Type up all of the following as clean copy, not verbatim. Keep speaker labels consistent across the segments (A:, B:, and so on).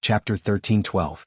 A: Chapter 13:12.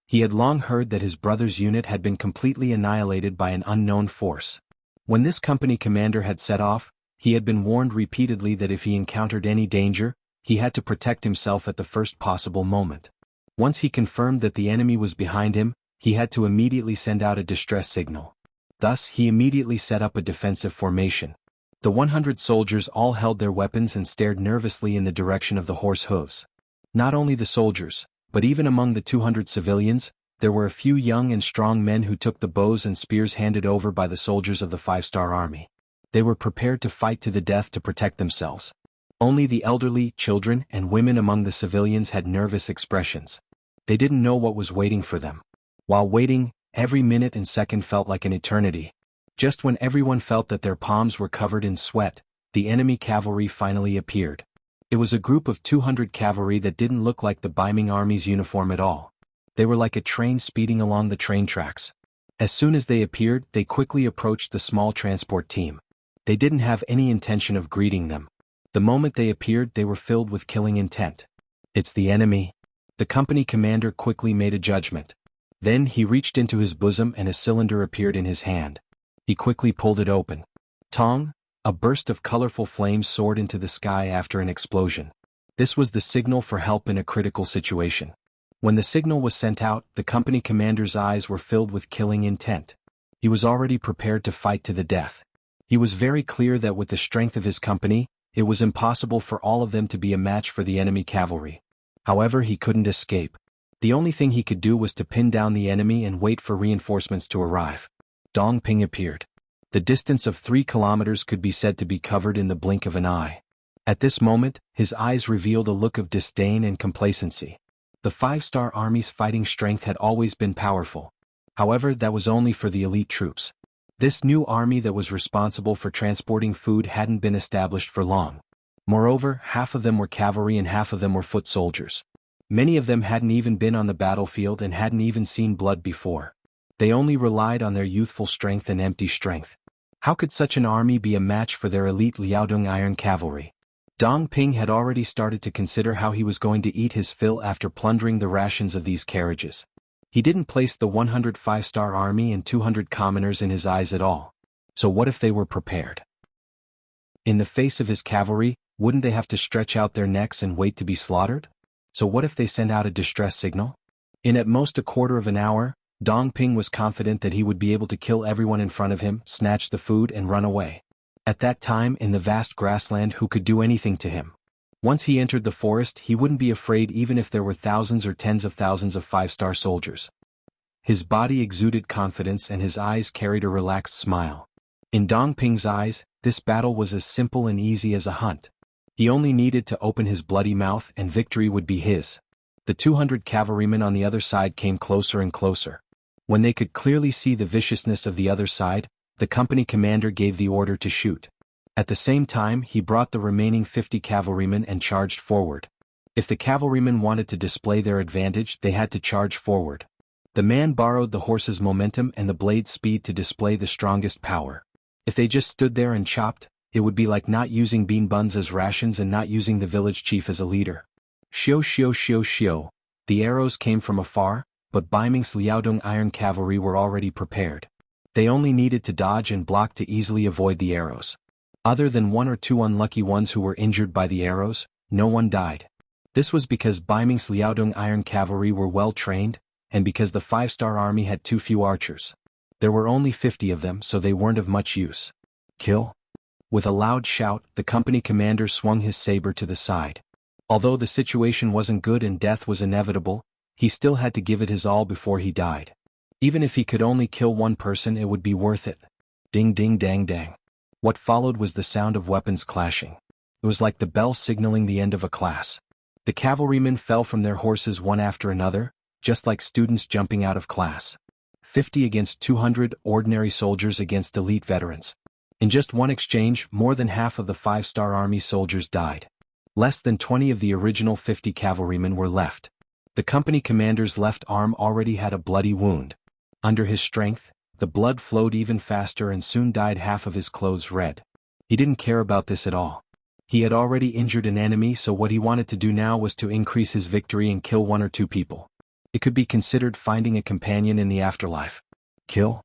A: He had long heard that his brother's unit had been completely annihilated by an unknown force. When this company commander had set off, he had been warned repeatedly that if he encountered any danger, he had to protect himself at the first possible moment. Once he confirmed that the enemy was behind him, he had to immediately send out a distress signal. Thus, he immediately set up a defensive formation. The 100 soldiers all held their weapons and stared nervously in the direction of the horse hooves. Not only the soldiers, but even among the 200 civilians, there were a few young and strong men who took the bows and spears handed over by the soldiers of the 5-star army. They were prepared to fight to the death to protect themselves. Only the elderly, children, and women among the civilians had nervous expressions. They didn't know what was waiting for them. While waiting, every minute and second felt like an eternity. Just when everyone felt that their palms were covered in sweat, the enemy cavalry finally appeared. It was a group of 200 cavalry that didn't look like the Ming army's uniform at all. They were like a train speeding along the train tracks. As soon as they appeared, they quickly approached the small transport team. They didn't have any intention of greeting them. The moment they appeared, they were filled with killing intent. It's the enemy. The company commander quickly made a judgment. Then he reached into his bosom and a cylinder appeared in his hand. He quickly pulled it open. Tong! A burst of colorful flames soared into the sky after an explosion. This was the signal for help in a critical situation. When the signal was sent out, the company commander's eyes were filled with killing intent. He was already prepared to fight to the death. He was very clear that with the strength of his company, it was impossible for all of them to be a match for the enemy cavalry. However, he couldn't escape. The only thing he could do was to pin down the enemy and wait for reinforcements to arrive. Dong Ping appeared. The distance of 3 kilometers could be said to be covered in the blink of an eye. At this moment, his eyes revealed a look of disdain and complacency. The 5-star army's fighting strength had always been powerful. However, that was only for the elite troops. This new army that was responsible for transporting food hadn't been established for long. Moreover, half of them were cavalry and half of them were foot soldiers. Many of them hadn't even been on the battlefield and hadn't even seen blood before. They only relied on their youthful strength and empty strength. How could such an army be a match for their elite Liaodong Iron Cavalry? Dong Ping had already started to consider how he was going to eat his fill after plundering the rations of these carriages. He didn't place the 100 5-star army and 200 commoners in his eyes at all. So what if they were prepared? In the face of his cavalry, wouldn't they have to stretch out their necks and wait to be slaughtered? So what if they sent out a distress signal? In at most a quarter of an hour, Dong Ping was confident that he would be able to kill everyone in front of him, snatch the food and run away. At that time, in the vast grassland, who could do anything to him? Once he entered the forest, he wouldn't be afraid even if there were thousands or tens of thousands of 5-star soldiers. His body exuded confidence and his eyes carried a relaxed smile. In Dong Ping's eyes, this battle was as simple and easy as a hunt. He only needed to open his bloody mouth and victory would be his. The 200 cavalrymen on the other side came closer and closer. When they could clearly see the viciousness of the other side, the company commander gave the order to shoot. At the same time, he brought the remaining 50 cavalrymen and charged forward. If the cavalrymen wanted to display their advantage, they had to charge forward. The man borrowed the horse's momentum and the blade's speed to display the strongest power. If they just stood there and chopped, it would be like not using bean buns as rations and not using the village chief as a leader. Xiao xiao xiao xiao. The arrows came from afar, but Ming's Liaodong Iron Cavalry were already prepared. They only needed to dodge and block to easily avoid the arrows. Other than 1 or 2 unlucky ones who were injured by the arrows, no one died. This was because Ming's Liaodong Iron Cavalry were well trained, and because the 5-star army had too few archers. There were only 50 of them, so they weren't of much use. Kill! With a loud shout, the company commander swung his saber to the side. Although the situation wasn't good and death was inevitable, he still had to give it his all before he died. Even if he could only kill one person, it would be worth it. Ding ding dang dang. What followed was the sound of weapons clashing. It was like the bell signaling the end of a class. The cavalrymen fell from their horses one after another, just like students jumping out of class. 50 against 200 ordinary soldiers against elite veterans. In just one exchange, more than half of the 5-star army soldiers died. Less than 20 of the original 50 cavalrymen were left. The company commander's left arm already had a bloody wound. Under his strength, the blood flowed even faster and soon dyed half of his clothes red. He didn't care about this at all. He had already injured an enemy, so what he wanted to do now was to increase his victory and kill 1 or 2 people. It could be considered finding a companion in the afterlife. Kill?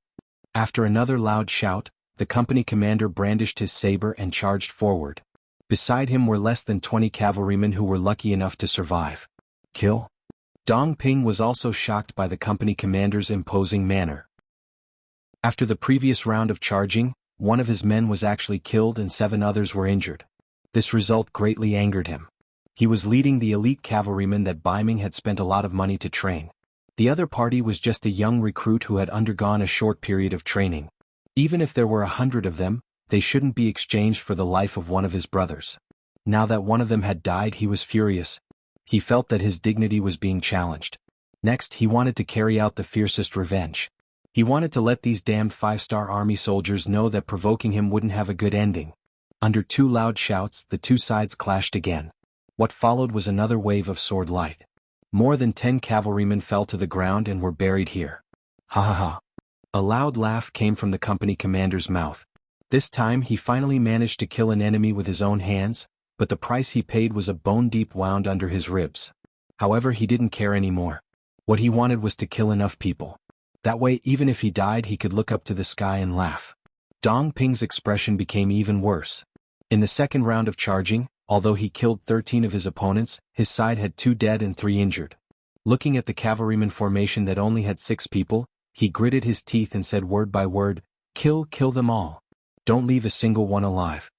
A: After another loud shout, the company commander brandished his saber and charged forward. Beside him were less than 20 cavalrymen who were lucky enough to survive. Kill? Dong Ping was also shocked by the company commander's imposing manner. After the previous round of charging, 1 of his men was actually killed and 7 others were injured. This result greatly angered him. He was leading the elite cavalrymen that Ming had spent a lot of money to train. The other party was just a young recruit who had undergone a short period of training. Even if there were 100 of them, they shouldn't be exchanged for the life of 1 of his brothers. Now that 1 of them had died, he was furious. He felt that his dignity was being challenged. Next, he wanted to carry out the fiercest revenge. He wanted to let these damned 5-star army soldiers know that provoking him wouldn't have a good ending. Under 2 loud shouts, the 2 sides clashed again. What followed was another wave of sword light. More than 10 cavalrymen fell to the ground and were buried here. Ha ha ha. A loud laugh came from the company commander's mouth. This time he finally managed to kill an enemy with his own hands, but the price he paid was a bone-deep wound under his ribs. However, he didn't care anymore. What he wanted was to kill enough people. That way, even if he died, he could look up to the sky and laugh. Dong Ping's expression became even worse. In the second round of charging, although he killed 13 of his opponents, his side had 2 dead and 3 injured. Looking at the cavalryman formation that only had 6 people, he gritted his teeth and said word by word, kill them all. Don't leave a single one alive.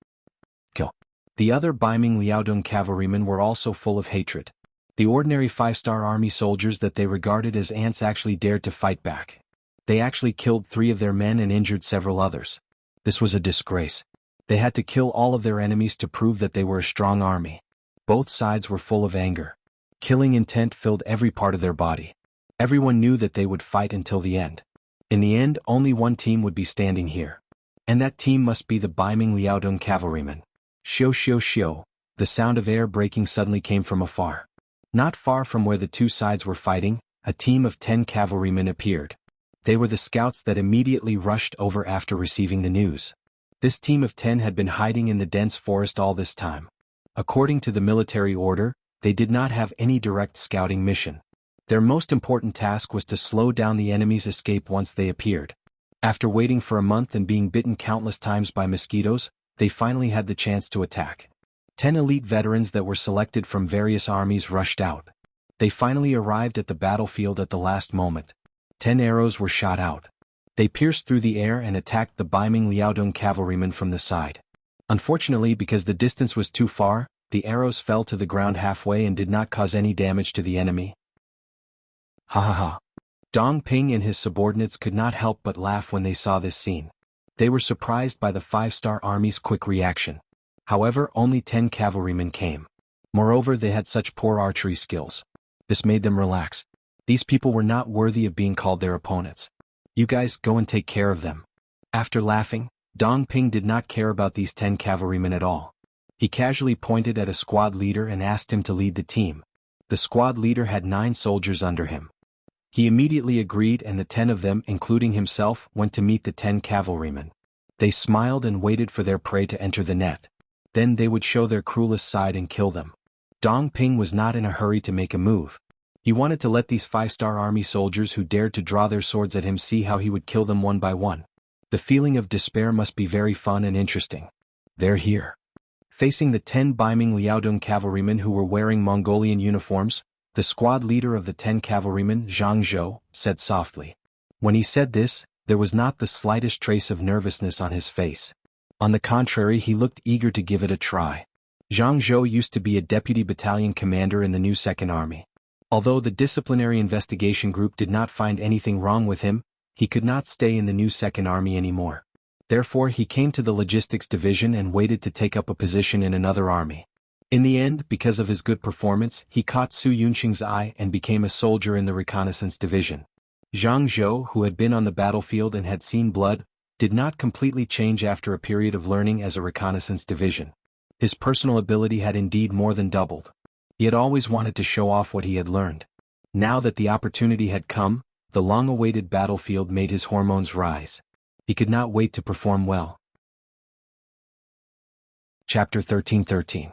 A: Kill. The other Ming Liaodong cavalrymen were also full of hatred. The ordinary 5-star army soldiers that they regarded as ants actually dared to fight back. They actually killed 3 of their men and injured several others. This was a disgrace. They had to kill all of their enemies to prove that they were a strong army. Both sides were full of anger. Killing intent filled every part of their body. Everyone knew that they would fight until the end. In the end, only 1 team would be standing here. And that team must be the Ming Liaodong cavalrymen. Shio shio shio, the sound of air breaking suddenly came from afar. Not far from where the 2 sides were fighting, a team of 10 cavalrymen appeared. They were the scouts that immediately rushed over after receiving the news. This team of 10 had been hiding in the dense forest all this time. According to the military order, they did not have any direct scouting mission. Their most important task was to slow down the enemy's escape once they appeared. After waiting for a month and being bitten countless times by mosquitoes, they finally had the chance to attack. 10 elite veterans that were selected from various armies rushed out. They finally arrived at the battlefield at the last moment. 10 arrows were shot out. They pierced through the air and attacked the Ming Liaodong cavalrymen from the side. Unfortunately, because the distance was too far, the arrows fell to the ground halfway and did not cause any damage to the enemy. Ha ha ha. Dong Ping and his subordinates could not help but laugh when they saw this scene. They were surprised by the 5-star army's quick reaction. However, only 10 cavalrymen came. Moreover, they had such poor archery skills. This made them relax. These people were not worthy of being called their opponents. You guys go and take care of them. After laughing, Dong Ping did not care about these 10 cavalrymen at all. He casually pointed at a squad leader and asked him to lead the team. The squad leader had 9 soldiers under him. He immediately agreed, and the 10 of them, including himself, went to meet the 10 cavalrymen. They smiled and waited for their prey to enter the net. Then they would show their cruelest side and kill them. Dong Ping was not in a hurry to make a move. He wanted to let these 5-star army soldiers who dared to draw their swords at him see how he would kill them one by one. The feeling of despair must be very fun and interesting. They're here. Facing the 10 Ming Liaodong cavalrymen who were wearing Mongolian uniforms, the squad leader of the 10 cavalrymen, Jianghu, said softly. When he said this, there was not the slightest trace of nervousness on his face. On the contrary, he looked eager to give it a try. Jianghu used to be a deputy battalion commander in the new Second Army. Although the disciplinary investigation group did not find anything wrong with him, he could not stay in the new Second Army anymore. Therefore, he came to the logistics division and waited to take up a position in another army. In the end, because of his good performance, he caught Su Yunqing's eye and became a soldier in the reconnaissance division. Zhang Zhou, who had been on the battlefield and had seen blood, did not completely change after a period of learning as a reconnaissance division. His personal ability had indeed more than doubled. He had always wanted to show off what he had learned. Now that the opportunity had come, the long-awaited battlefield made his hormones rise. He could not wait to perform well. Chapter 13:13.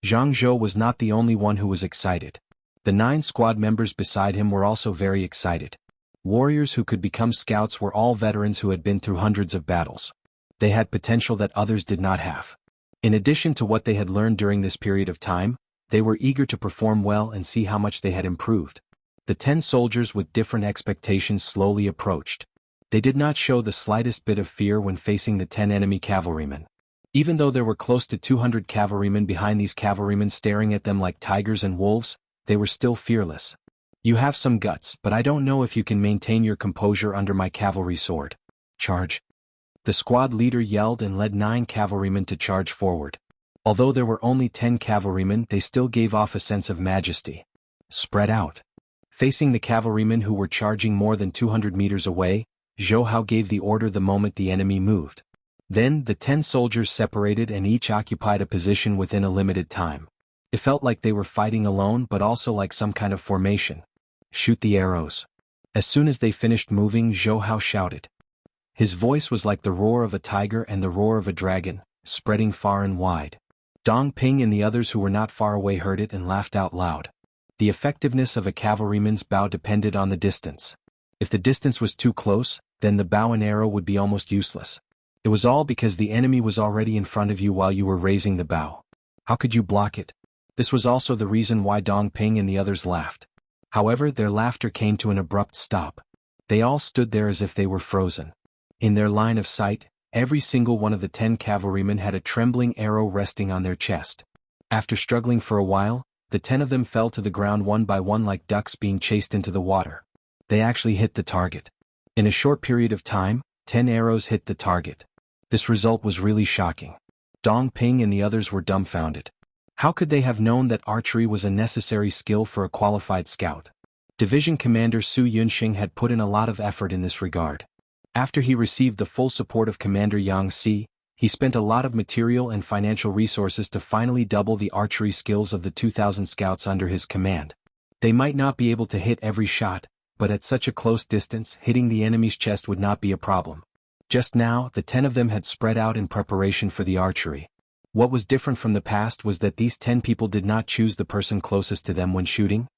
A: Jianghu was not the only one who was excited. The 9 squad members beside him were also very excited. Warriors who could become scouts were all veterans who had been through hundreds of battles. They had potential that others did not have. In addition to what they had learned during this period of time, they were eager to perform well and see how much they had improved. The 10 soldiers with different expectations slowly approached. They did not show the slightest bit of fear when facing the 10 enemy cavalrymen. Even though there were close to 200 cavalrymen behind these cavalrymen staring at them like tigers and wolves, they were still fearless. You have some guts, but I don't know if you can maintain your composure under my cavalry sword. Charge. The squad leader yelled and led 9 cavalrymen to charge forward. Although there were only 10 cavalrymen, they still gave off a sense of majesty. Spread out. Facing the cavalrymen who were charging more than 200 meters away, Zhou gave the order the moment the enemy moved. Then, the 10 soldiers separated and each occupied a position within a limited time. It felt like they were fighting alone but also like some kind of formation. Shoot the arrows. As soon as they finished moving, Zhou shouted. His voice was like the roar of a tiger and the roar of a dragon, spreading far and wide. Dong Ping and the others who were not far away heard it and laughed out loud. The effectiveness of a cavalryman's bow depended on the distance. If the distance was too close, then the bow and arrow would be almost useless. It was all because the enemy was already in front of you while you were raising the bow. How could you block it? This was also the reason why Dong Ping and the others laughed. However, their laughter came to an abrupt stop. They all stood there as if they were frozen. In their line of sight, every single one of the 10 cavalrymen had a trembling arrow resting on their chest. After struggling for a while, the 10 of them fell to the ground one by one like ducks being chased into the water. They actually hit the target. In a short period of time, 10 arrows hit the target. This result was really shocking. Dong Ping and the others were dumbfounded. How could they have known that archery was a necessary skill for a qualified scout? Division Commander Su Yunxing had put in a lot of effort in this regard. After he received the full support of Commander Yang Si, he spent a lot of material and financial resources to finally double the archery skills of the 2,000 scouts under his command. They might not be able to hit every shot, but at such a close distance, hitting the enemy's chest would not be a problem. Just now, the 10 of them had spread out in preparation for the archery. What was different from the past was that these 10 people did not choose the person closest to them when shooting.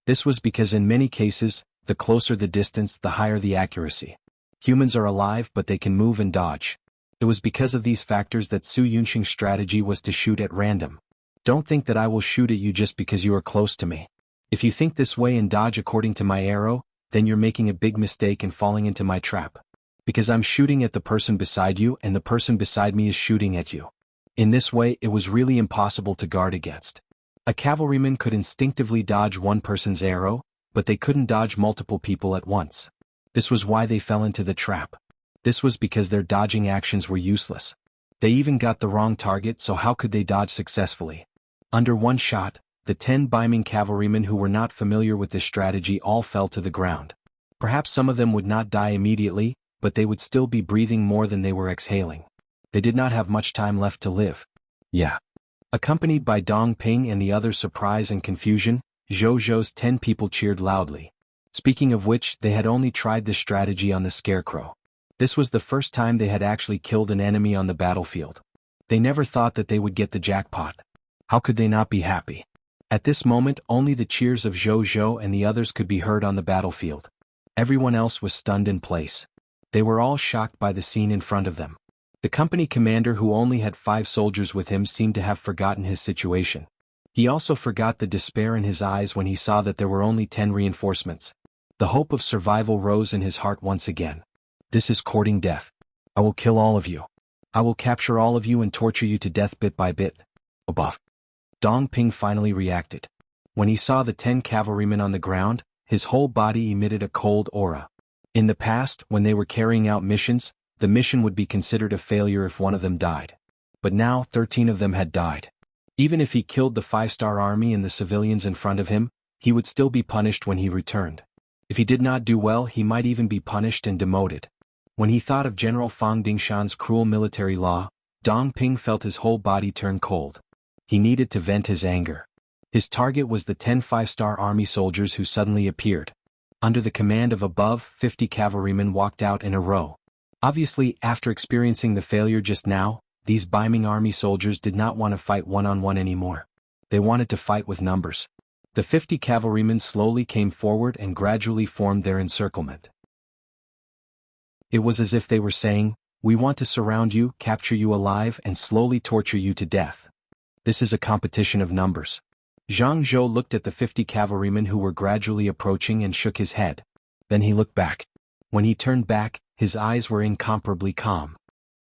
A: This was because in many cases, the closer the distance, the higher the accuracy. Humans are alive but they can move and dodge. It was because of these factors that Su Yunxing's strategy was to shoot at random. Don't think that I will shoot at you just because you are close to me. If you think this way and dodge according to my arrow, then you're making a big mistake and falling into my trap. Because I'm shooting at the person beside you and the person beside me is shooting at you. In this way, it was really impossible to guard against. A cavalryman could instinctively dodge one person's arrow, but they couldn't dodge multiple people at once. This was why they fell into the trap. This was because their dodging actions were useless. They even got the wrong target, so how could they dodge successfully? Under one shot, the 10 Ming cavalrymen who were not familiar with this strategy all fell to the ground. Perhaps some of them would not die immediately, but they would still be breathing more than they were exhaling. They did not have much time left to live. Yeah. Accompanied by Dong Ping and the others' surprise and confusion, Zhou's 10 people cheered loudly. Speaking of which, they had only tried this strategy on the scarecrow. This was the first time they had actually killed an enemy on the battlefield. They never thought that they would get the jackpot. How could they not be happy? At this moment, only the cheers of Zhou and the others could be heard on the battlefield. Everyone else was stunned in place. They were all shocked by the scene in front of them. The company commander, who only had 5 soldiers with him, seemed to have forgotten his situation. He also forgot the despair in his eyes when he saw that there were only 10 reinforcements. The hope of survival rose in his heart once again. This is courting death. I will kill all of you. I will capture all of you and torture you to death bit by bit. Above. Dong Ping finally reacted. When he saw the 10 cavalrymen on the ground, his whole body emitted a cold aura. In the past, when they were carrying out missions, the mission would be considered a failure if one of them died. But now 13 of them had died. Even if he killed the 5-star army and the civilians in front of him, he would still be punished when he returned. If he did not do well, he might even be punished and demoted. When he thought of General Fang Dingshan's cruel military law, Dong Ping felt his whole body turn cold. He needed to vent his anger. His target was the 10 5-star army soldiers who suddenly appeared. Under the command of above 50 cavalrymen walked out in a row. Obviously, after experiencing the failure just now, these Ming army soldiers did not want to fight one-on-one anymore. They wanted to fight with numbers. The 50 cavalrymen slowly came forward and gradually formed their encirclement. It was as if they were saying, "We want to surround you, capture you alive and slowly torture you to death." This is a competition of numbers. Jianghu looked at the 50 cavalrymen who were gradually approaching and shook his head. Then he looked back. When he turned back, his eyes were incomparably calm.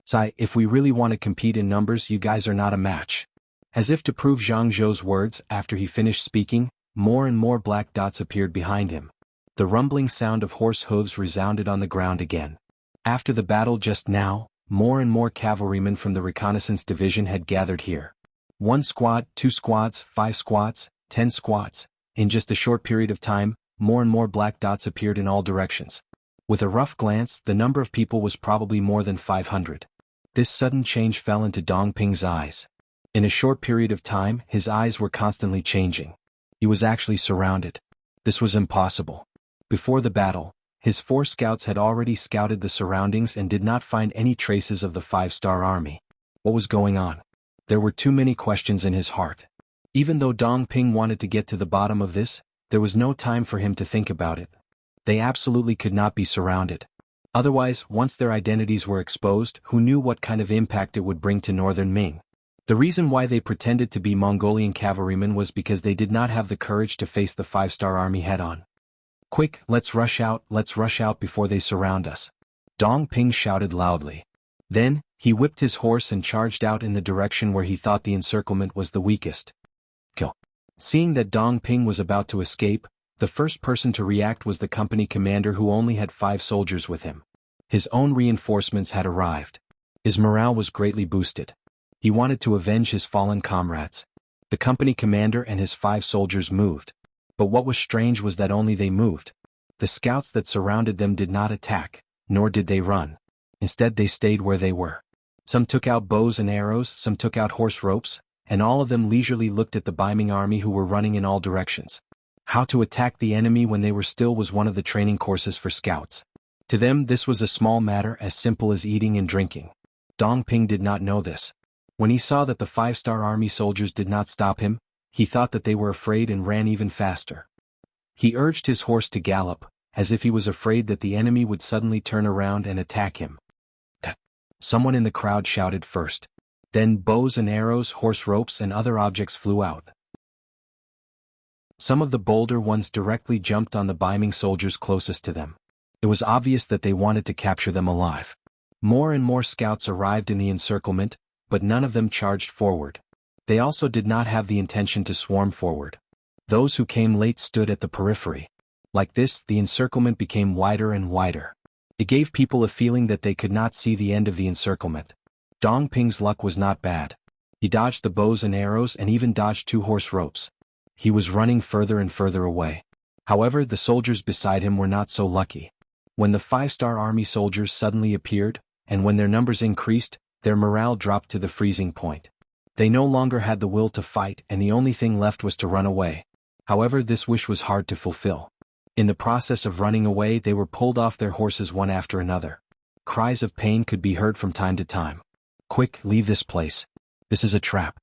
A: "Sai, if we really want to compete in numbers, you guys are not a match." As if to prove Jianghu's words, after he finished speaking, more and more black dots appeared behind him. The rumbling sound of horse hooves resounded on the ground again. After the battle just now, more and more cavalrymen from the reconnaissance division had gathered here. 1 squad, 2 squads, 5 squads, 10 squads. In just a short period of time, more and more black dots appeared in all directions. With a rough glance, the number of people was probably more than 500. This sudden change fell into Dong Ping's eyes. In a short period of time, his eyes were constantly changing. He was actually surrounded. This was impossible. Before the battle, his 4 scouts had already scouted the surroundings and did not find any traces of the 5-star army. What was going on? There were too many questions in his heart. Even though Dong Ping wanted to get to the bottom of this, there was no time for him to think about it. They absolutely could not be surrounded. Otherwise, once their identities were exposed, who knew what kind of impact it would bring to northern Ming? The reason why they pretended to be Mongolian cavalrymen was because they did not have the courage to face the 5-star army head-on. "Quick, let's rush out before they surround us," Dong Ping shouted loudly. Then, he whipped his horse and charged out in the direction where he thought the encirclement was the weakest. Kill. Seeing that Dong Ping was about to escape, the first person to react was the company commander, who only had 5 soldiers with him. His own reinforcements had arrived. His morale was greatly boosted. He wanted to avenge his fallen comrades. The company commander and his 5 soldiers moved. But what was strange was that only they moved. The scouts that surrounded them did not attack, nor did they run. Instead, they stayed where they were. Some took out bows and arrows, some took out horse ropes, and all of them leisurely looked at the Ming army, who were running in all directions. How to attack the enemy when they were still was one of the training courses for scouts. To them, this was a small matter, as simple as eating and drinking. Dong Ping did not know this. When he saw that the 5-star army soldiers did not stop him, he thought that they were afraid and ran even faster. He urged his horse to gallop, as if he was afraid that the enemy would suddenly turn around and attack him. Someone in the crowd shouted first. Then bows and arrows, horse ropes and other objects flew out. Some of the bolder ones directly jumped on the Ming soldiers closest to them. It was obvious that they wanted to capture them alive. More and more scouts arrived in the encirclement, but none of them charged forward. They also did not have the intention to swarm forward. Those who came late stood at the periphery. Like this, the encirclement became wider and wider. It gave people a feeling that they could not see the end of the encirclement. Dong Ping's luck was not bad. He dodged the bows and arrows and even dodged 2 horse ropes. He was running further and further away. However, the soldiers beside him were not so lucky. When the 5-star army soldiers suddenly appeared, and when their numbers increased, their morale dropped to the freezing point. They no longer had the will to fight, and the only thing left was to run away. However, this wish was hard to fulfill. In the process of running away, they were pulled off their horses one after another. Cries of pain could be heard from time to time. "Quick, leave this place. This is a trap,"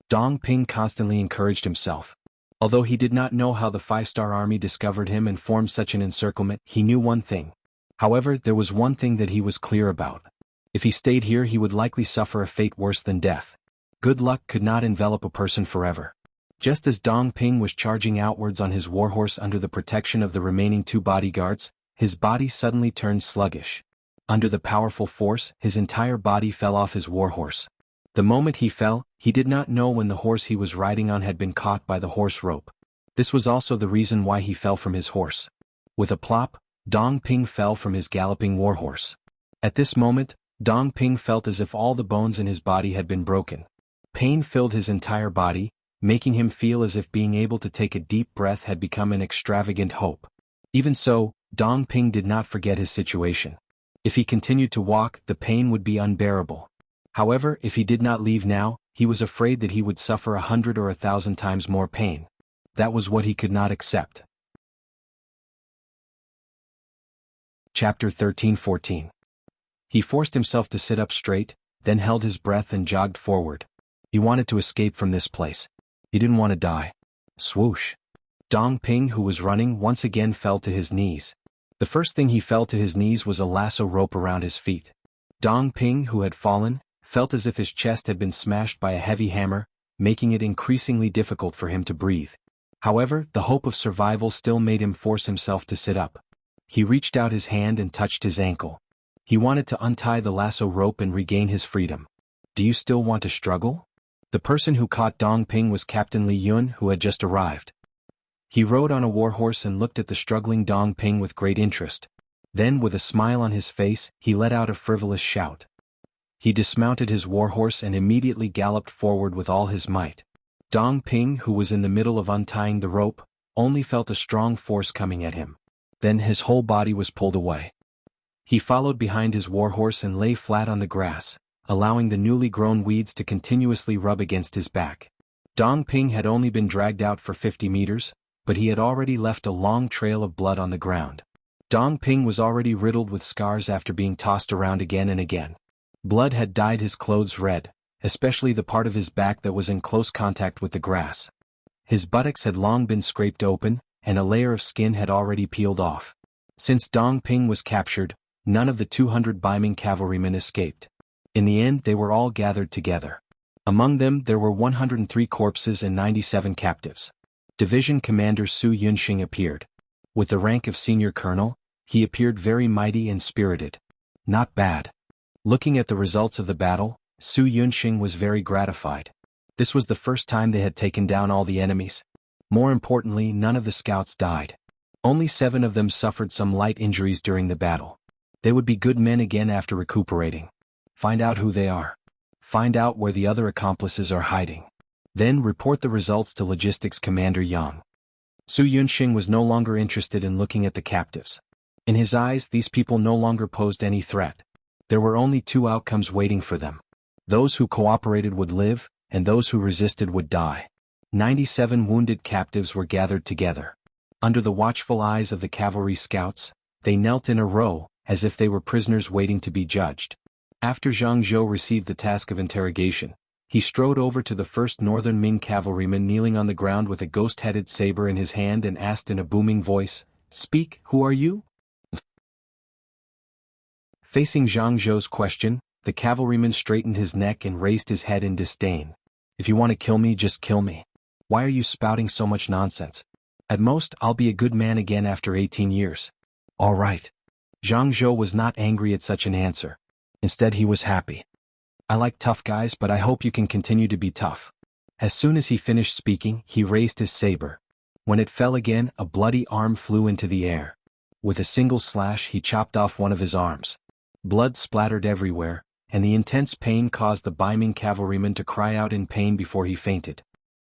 A: Dong Ping constantly encouraged himself. Although he did not know how the 5-star army discovered him and formed such an encirclement, he knew one thing. However, there was one thing that he was clear about. If he stayed here, he would likely suffer a fate worse than death. Good luck could not envelop a person forever. Just as Dong Ping was charging outwards on his warhorse under the protection of the remaining 2 bodyguards, his body suddenly turned sluggish. Under the powerful force, his entire body fell off his warhorse. The moment he fell, he did not know when the horse he was riding on had been caught by the horse rope. This was also the reason why he fell from his horse. With a plop, Dong Ping fell from his galloping warhorse. At this moment, Dong Ping felt as if all the bones in his body had been broken. Pain filled his entire body, making him feel as if being able to take a deep breath had become an extravagant hope. Even so, Dong Ping did not forget his situation. If he continued to walk, the pain would be unbearable. However, if he did not leave now, he was afraid that he would suffer 100 or 1,000 times more pain. That was what he could not accept. Chapter 13-14. He forced himself to sit up straight, then held his breath and jogged forward. He wanted to escape from this place. He didn't want to die. Swoosh. Dong Ping, who was running, once again fell to his knees. The first thing he fell to his knees was a lasso rope around his feet. Dong Ping, who had fallen, felt as if his chest had been smashed by a heavy hammer, making it increasingly difficult for him to breathe. However, the hope of survival still made him force himself to sit up. He reached out his hand and touched his ankle. He wanted to untie the lasso rope and regain his freedom. Do you still want to struggle? The person who caught Dong Ping was Captain Li Yun, who had just arrived. He rode on a warhorse and looked at the struggling Dong Ping with great interest. Then, with a smile on his face, he let out a frivolous shout. He dismounted his warhorse and immediately galloped forward with all his might. Dong Ping, who was in the middle of untying the rope, only felt a strong force coming at him. Then his whole body was pulled away. He followed behind his warhorse and lay flat on the grass, allowing the newly grown weeds to continuously rub against his back. Dong Ping had only been dragged out for 50 meters, but he had already left a long trail of blood on the ground. Dong Ping was already riddled with scars after being tossed around again and again. Blood had dyed his clothes red, especially the part of his back that was in close contact with the grass. His buttocks had long been scraped open, and a layer of skin had already peeled off. Since Dong Ping was captured, none of the 200 Ming cavalrymen escaped. In the end, they were all gathered together. Among them, there were 103 corpses and 97 captives. Division Commander Su Yunxing appeared. With the rank of senior colonel, he appeared very mighty and spirited. Not bad. Looking at the results of the battle, Su Yunxing was very gratified. This was the first time they had taken down all the enemies. More importantly, none of the scouts died. Only 7 of them suffered some light injuries during the battle. They would be good men again after recuperating. Find out who they are. Find out where the other accomplices are hiding. Then report the results to Logistics Commander Yang. Su Yunxing was no longer interested in looking at the captives. In his eyes, these people no longer posed any threat. There were only 2 outcomes waiting for them. Those who cooperated would live, and those who resisted would die. 97 wounded captives were gathered together. Under the watchful eyes of the cavalry scouts, they knelt in a row, as if they were prisoners waiting to be judged. After Jianghu received the task of interrogation, he strode over to the first northern Ming cavalryman kneeling on the ground with a ghost-headed saber in his hand and asked in a booming voice, "Speak, who are you?" Facing Jianghu's question, the cavalryman straightened his neck and raised his head in disdain. "If you want to kill me, just kill me. Why are you spouting so much nonsense? At most, I'll be a good man again after 18 years. All right." Jianghu was not angry at such an answer. Instead, he was happy. "I like tough guys, but I hope you can continue to be tough." As soon as he finished speaking, he raised his saber. When it fell again, a bloody arm flew into the air. With a single slash, he chopped off one of his arms. Blood splattered everywhere, and the intense pain caused the Ming cavalryman to cry out in pain before he fainted.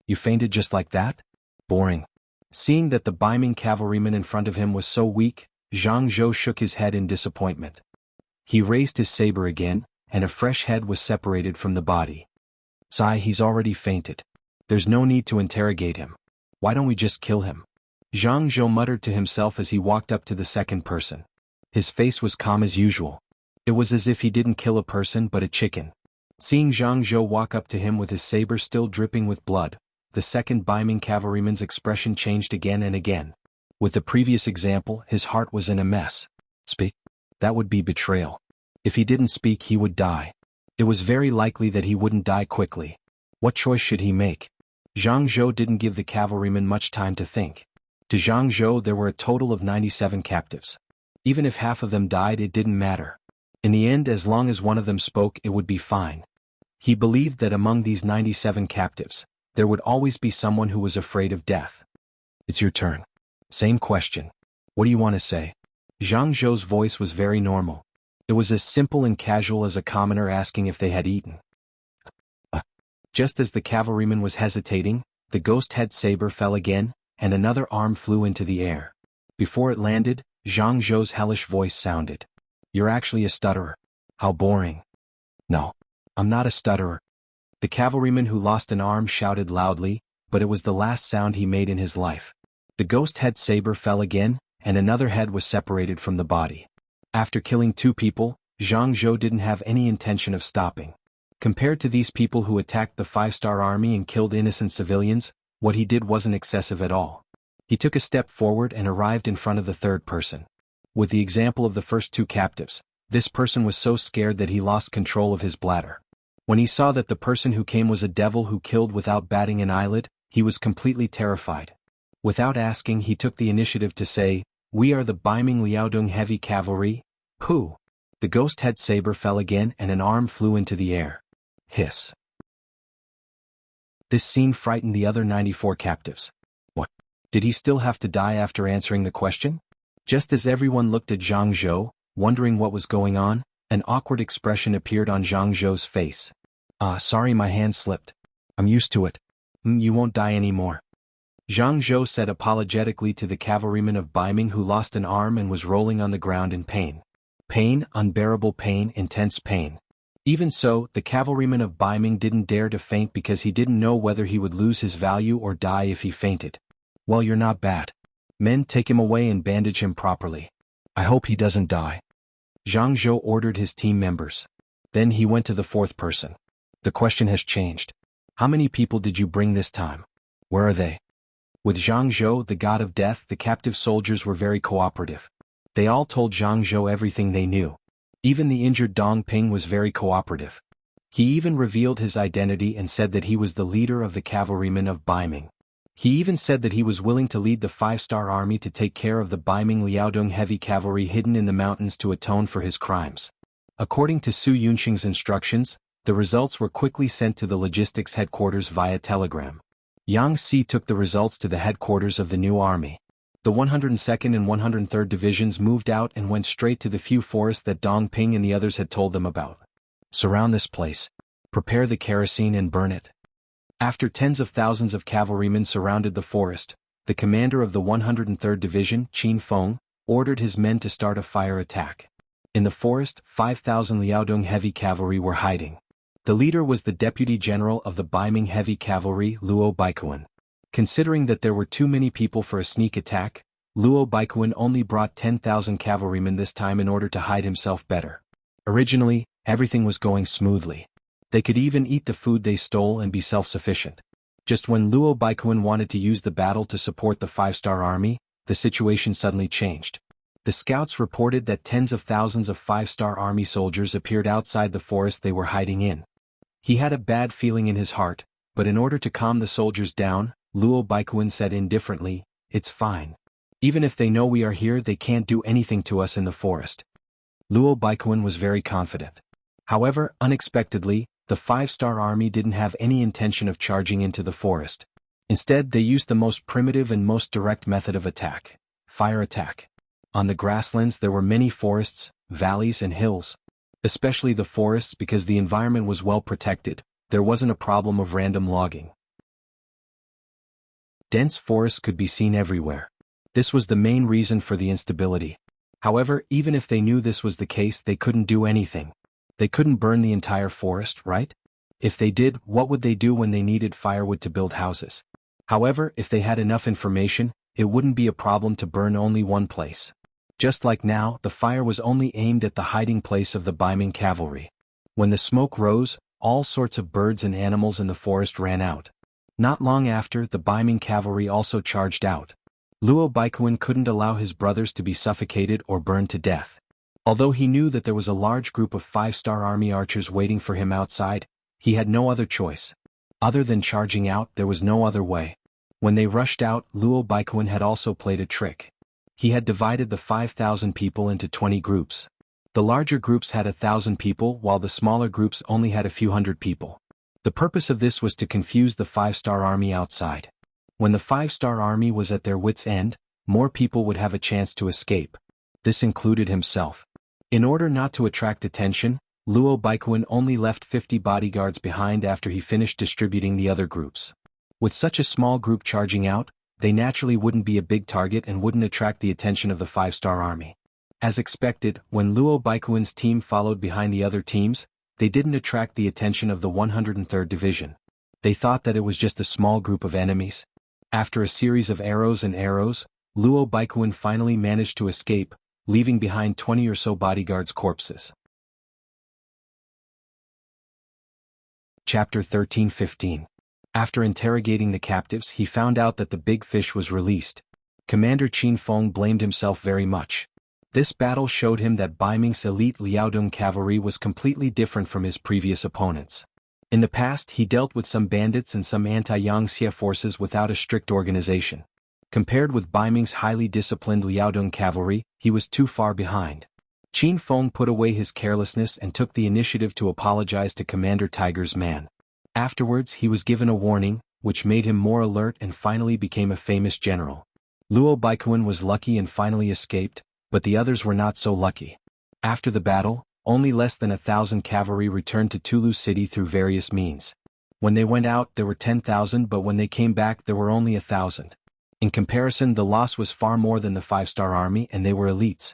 A: "You fainted just like that? Boring." Seeing that the Ming cavalryman in front of him was so weak, Jianghu shook his head in disappointment. He raised his saber again, and a fresh head was separated from the body. "Sai, he's already fainted. There's no need to interrogate him. Why don't we just kill him?" Jianghu muttered to himself as he walked up to the second person. His face was calm as usual. It was as if he didn't kill a person but a chicken. Seeing Jianghu walk up to him with his saber still dripping with blood, the second Ming cavalryman's expression changed again and again. With the previous example, his heart was in a mess. Speak? That would be betrayal. If he didn't speak, he would die. It was very likely that he wouldn't die quickly. What choice should he make? Jianghu didn't give the cavalryman much time to think. To Jianghu there were a total of 97 captives. Even if half of them died, it didn't matter. In the end, as long as one of them spoke, it would be fine. He believed that among these 97 captives, there would always be someone who was afraid of death. "It's your turn." "Same question. What do you want to say?" Jianghu's voice was very normal. It was as simple and casual as a commoner asking if they had eaten. Just as the cavalryman was hesitating, the ghost-head saber fell again, and another arm flew into the air. Before it landed, Jianghu's hellish voice sounded. "You're actually a stutterer. How boring." "No, I'm not a stutterer." The cavalryman who lost an arm shouted loudly, but it was the last sound he made in his life. The ghost-head saber fell again, and another head was separated from the body. After killing 2 people, Jianghu didn't have any intention of stopping. Compared to these people who attacked the 5-star army and killed innocent civilians, what he did wasn't excessive at all. He took a step forward and arrived in front of the third person. With the example of the first two captives, this person was so scared that he lost control of his bladder. When he saw that the person who came was a devil who killed without batting an eyelid, he was completely terrified. Without asking, he took the initiative to say, "We are the Ming Liaodong Heavy Cavalry." Pooh! The ghost head saber fell again and an arm flew into the air. Hiss. This scene frightened the other 94 captives. What? Did he still have to die after answering the question? Just as everyone looked at Jianghu, wondering what was going on, an awkward expression appeared on Jianghu's face. Sorry, my hand slipped. I'm used to it. You won't die anymore. Jianghu said apologetically to the cavalryman of Ming who lost an arm and was rolling on the ground in pain. Pain, unbearable pain, intense pain. Even so, the cavalryman of Ming didn't dare to faint because he didn't know whether he would lose his value or die if he fainted. Well, you're not bad. Men, take him away and bandage him properly. I hope he doesn't die. Jianghu ordered his team members. Then he went to the fourth person. The question has changed. How many people did you bring this time? Where are they? With Jianghu, the god of death, the captive soldiers were very cooperative. They all told Jianghu everything they knew. Even the injured Dong Ping was very cooperative. He even revealed his identity and said that he was the leader of the cavalrymen of Ming. He even said that he was willing to lead the 5-star army to take care of the Ming Liaodong heavy cavalry hidden in the mountains to atone for his crimes. According to Su Yunxing's instructions, the results were quickly sent to the logistics headquarters via telegram. Yang Si took the results to the headquarters of the new army. The 102nd and 103rd Divisions moved out and went straight to the few forests that Dong Ping and the others had told them about. Surround this place. Prepare the kerosene and burn it. After tens of thousands of cavalrymen surrounded the forest, the commander of the 103rd Division, Qin Feng, ordered his men to start a fire attack. In the forest, 5,000 Liaodong heavy cavalry were hiding. The leader was the deputy general of the Ming heavy cavalry, Luo Baikuan. Considering that there were too many people for a sneak attack, Luo Baikuan only brought 10,000 cavalrymen this time in order to hide himself better. Originally, everything was going smoothly. They could even eat the food they stole and be self-sufficient. Just when Luo Baikuan wanted to use the battle to support the 5-star army, the situation suddenly changed. The scouts reported that tens of thousands of 5-star army soldiers appeared outside the forest they were hiding in. He had a bad feeling in his heart, but in order to calm the soldiers down, Luo Baikuan said indifferently, "It's fine. Even if they know we are here, they can't do anything to us in the forest." Luo Baikuan was very confident. However, unexpectedly, the 5-star army didn't have any intention of charging into the forest. Instead, they used the most primitive and most direct method of attack: fire attack. On the grasslands there were many forests, valleys and hills. Especially the forests, because the environment was well protected, there wasn't a problem of random logging. Dense forests could be seen everywhere. This was the main reason for the instability. However, even if they knew this was the case, they couldn't do anything. They couldn't burn the entire forest, right? If they did, what would they do when they needed firewood to build houses? However, if they had enough information, it wouldn't be a problem to burn only one place. Just like now, the fire was only aimed at the hiding place of the Ming cavalry. When the smoke rose, all sorts of birds and animals in the forest ran out. Not long after, the Ming cavalry also charged out. Luo Baikuan couldn't allow his brothers to be suffocated or burned to death. Although he knew that there was a large group of 5-star army archers waiting for him outside, he had no other choice. Other than charging out, there was no other way. When they rushed out, Luo Baikuan had also played a trick. He had divided the 5,000 people into 20 groups. The larger groups had 1,000 people while the smaller groups only had a few hundred people. The purpose of this was to confuse the 5-star army outside. When the 5-star army was at their wits' end, more people would have a chance to escape. This included himself. In order not to attract attention, Luo Baikuan only left 50 bodyguards behind after he finished distributing the other groups. With such a small group charging out, they naturally wouldn't be a big target and wouldn't attract the attention of the 5-star army. As expected, when Luo Baikuan's team followed behind the other teams, they didn't attract the attention of the 103rd Division. They thought that it was just a small group of enemies. After a series of arrows and arrows, Luo Baikuan finally managed to escape, leaving behind 20 or so bodyguards' corpses. Chapter 13-15. After interrogating the captives, he found out that the big fish was released. Commander Qin Feng blamed himself very much. This battle showed him that Bai Ming's elite Liaodong cavalry was completely different from his previous opponents. In the past, he dealt with some bandits and some anti-Yangxia forces without a strict organization. Compared with Bai Ming's highly disciplined Liaodong cavalry, he was too far behind. Qin Feng put away his carelessness and took the initiative to apologize to Commander Tiger's man. Afterwards, he was given a warning, which made him more alert and finally became a famous general. Luo Baiquan was lucky and finally escaped, but the others were not so lucky. After the battle, only less than 1,000 cavalry returned to Tulu City through various means. When they went out there were 10,000, but when they came back there were only 1,000. In comparison, the loss was far more than the 5-star army, and they were elites.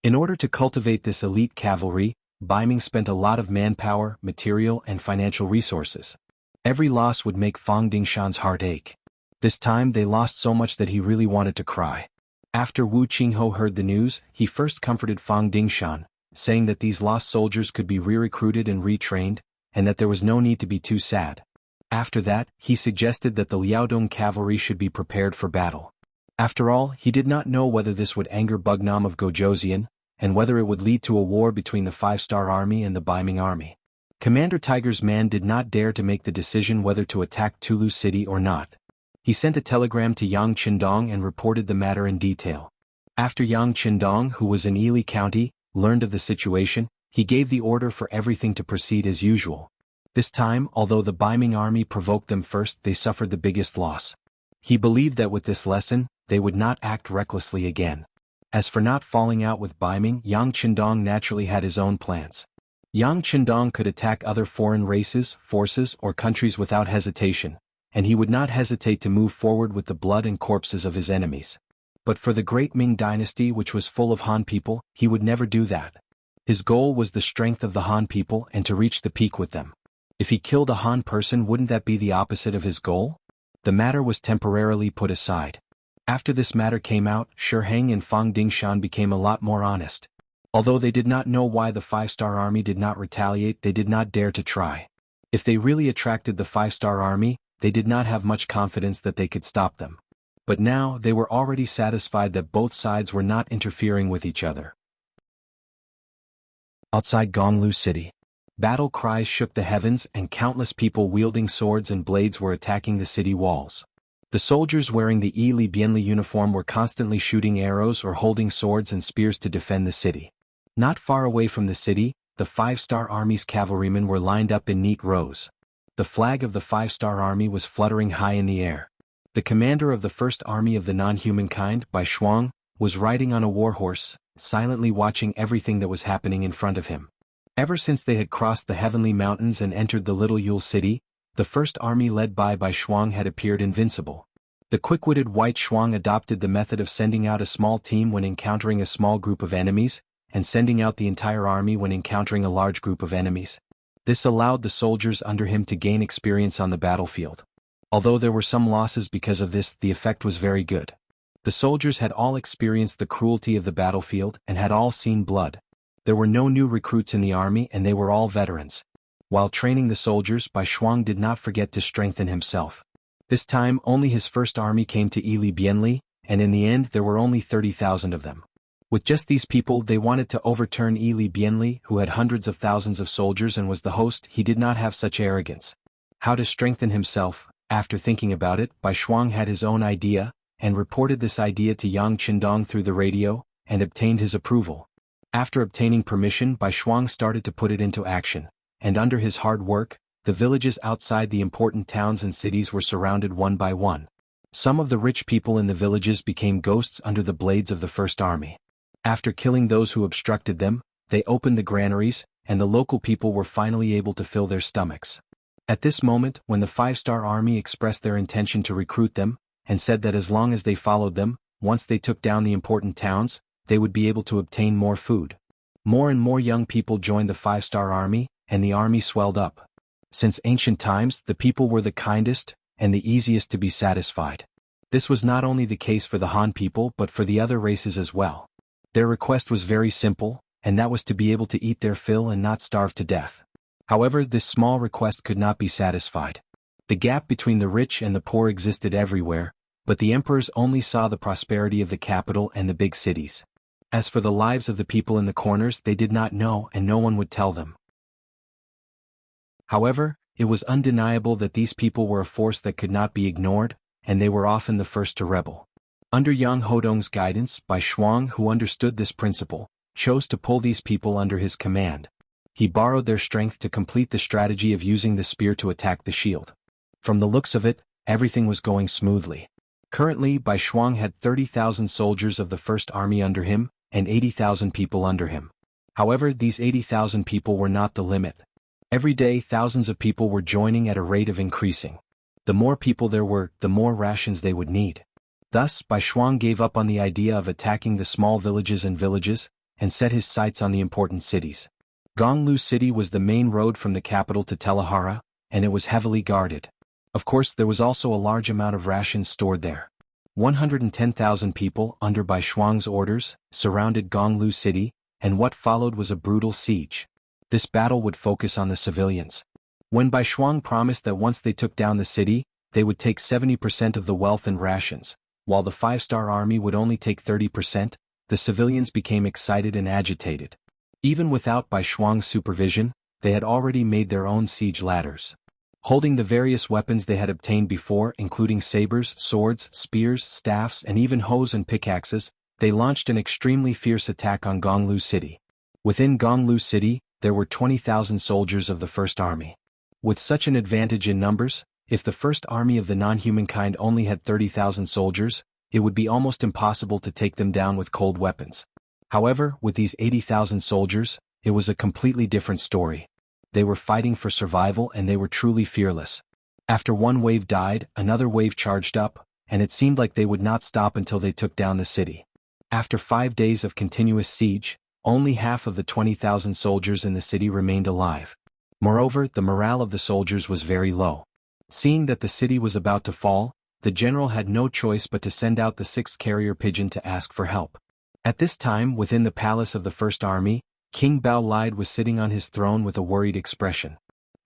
A: In order to cultivate this elite cavalry, Bai Ming spent a lot of manpower, material and financial resources. Every loss would make Fang Dingshan's heart ache. This time they lost so much that he really wanted to cry. After Wu Qingho heard the news, he first comforted Fang Dingshan, saying that these lost soldiers could be re-recruited and retrained, and that there was no need to be too sad. After that, he suggested that the Liaodong cavalry should be prepared for battle. After all, he did not know whether this would anger Bugnam of Gojoseon, and whether it would lead to a war between the 5-star army and the Bai Ming army. Commander Tiger's man did not dare to make the decision whether to attack Tulu City or not. He sent a telegram to Yang Qindong and reported the matter in detail. After Yang Qindong, who was in Ili County, learned of the situation, he gave the order for everything to proceed as usual. This time, although the Bai Ming army provoked them first, they suffered the biggest loss. He believed that with this lesson, they would not act recklessly again. As for not falling out with Bai Ming, Yang Qindong naturally had his own plans. Yang Qindong could attack other foreign races, forces, or countries without hesitation, and he would not hesitate to move forward with the blood and corpses of his enemies. But for the great Ming dynasty, which was full of Han people, he would never do that. His goal was the strength of the Han people and to reach the peak with them. If he killed a Han person, wouldn't that be the opposite of his goal? The matter was temporarily put aside. After this matter came out, Shi Heng and Fang Dingshan became a lot more honest. Although they did not know why the 5-star army did not retaliate, they did not dare to try. If they really attracted the 5-star army, they did not have much confidence that they could stop them. But now, they were already satisfied that both sides were not interfering with each other. Outside Gonglu City, battle cries shook the heavens and countless people wielding swords and blades were attacking the city walls. The soldiers wearing the Yi Li Bianli uniform were constantly shooting arrows or holding swords and spears to defend the city. Not far away from the city, the 5-star army's cavalrymen were lined up in neat rows. The flag of the 5-star army was fluttering high in the air. The commander of the first army of the non-humankind, Bai Shuang, was riding on a warhorse, silently watching everything that was happening in front of him. Ever since they had crossed the heavenly mountains and entered the little Yule city, the first army led by Bai Shuang had appeared invincible. The quick-witted White Shuang adopted the method of sending out a small team when encountering a small group of enemies, and sending out the entire army when encountering a large group of enemies. This allowed the soldiers under him to gain experience on the battlefield. Although there were some losses because of this, the effect was very good. The soldiers had all experienced the cruelty of the battlefield and had all seen blood. There were no new recruits in the army and they were all veterans. While training the soldiers, Bai Shuang did not forget to strengthen himself. This time only his first army came to Ili Bianli, and in the end there were only 30,000 of them. With just these people, they wanted to overturn Ili Bianli, who had hundreds of thousands of soldiers and was the host. He did not have such arrogance. How to strengthen himself? After thinking about it, Bai Shuang had his own idea, and reported this idea to Yang Qindong through the radio, and obtained his approval. After obtaining permission, Bai Shuang started to put it into action, and under his hard work, the villages outside the important towns and cities were surrounded one by one. Some of the rich people in the villages became ghosts under the blades of the first army. After killing those who obstructed them, they opened the granaries, and the local people were finally able to fill their stomachs. At this moment, when the 5-star army expressed their intention to recruit them, and said that as long as they followed them, once they took down the important towns, they would be able to obtain more food. More and more young people joined the 5-star army, and the army swelled up. Since ancient times, the people were the kindest, and the easiest to be satisfied. This was not only the case for the Han people but for the other races as well. Their request was very simple, and that was to be able to eat their fill and not starve to death. However, this small request could not be satisfied. The gap between the rich and the poor existed everywhere, but the emperors only saw the prosperity of the capital and the big cities. As for the lives of the people in the corners, they did not know, and no one would tell them. However, it was undeniable that these people were a force that could not be ignored, and they were often the first to rebel. Under Yang Hodong's guidance, Bai Shuang, who understood this principle, chose to pull these people under his command. He borrowed their strength to complete the strategy of using the spear to attack the shield. From the looks of it, everything was going smoothly. Currently, Bai Shuang had 30,000 soldiers of the First Army under him, and 80,000 people under him. However, these 80,000 people were not the limit. Every day, thousands of people were joining at a rate of increasing. The more people there were, the more rations they would need. Thus, Bai Shuang gave up on the idea of attacking the small villages and set his sights on the important cities. Gonglu City was the main road from the capital to Telahara, and it was heavily guarded. Of course, there was also a large amount of rations stored there. 110,000 people, under Bai Shuang's orders, surrounded Gonglu City, and what followed was a brutal siege. This battle would focus on the civilians. When Bai Shuang promised that once they took down the city, they would take 70% of the wealth and rations, while the 5-star army would only take 30%, the civilians became excited and agitated. Even without Bai Shuang's supervision, they had already made their own siege ladders. Holding the various weapons they had obtained before, including sabers, swords, spears, staffs, and even hoes and pickaxes, they launched an extremely fierce attack on Gonglu City. Within Gonglu City, there were 20,000 soldiers of the First Army. With such an advantage in numbers, if the First Army of the non-human kind only had 30,000 soldiers, it would be almost impossible to take them down with cold weapons. However, with these 80,000 soldiers, it was a completely different story. They were fighting for survival, and they were truly fearless. After one wave died, another wave charged up, and it seemed like they would not stop until they took down the city. After 5 days of continuous siege, only half of the 20,000 soldiers in the city remained alive. Moreover, the morale of the soldiers was very low. Seeing that the city was about to fall, the general had no choice but to send out the 6th carrier pigeon to ask for help. At this time, within the palace of the First Army, King Bao Lide was sitting on his throne with a worried expression.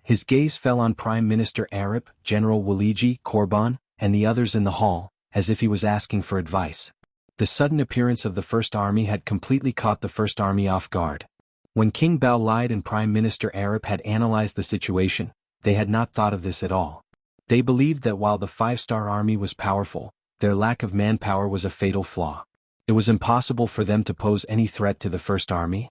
A: His gaze fell on Prime Minister Arip, General Waliji, Korban, and the others in the hall, as if he was asking for advice. The sudden appearance of the First Army had completely caught the First Army off guard. When King Bao Lide and Prime Minister Arip had analyzed the situation, they had not thought of this at all. They believed that while the 5-star army was powerful, their lack of manpower was a fatal flaw. It was impossible for them to pose any threat to the First Army.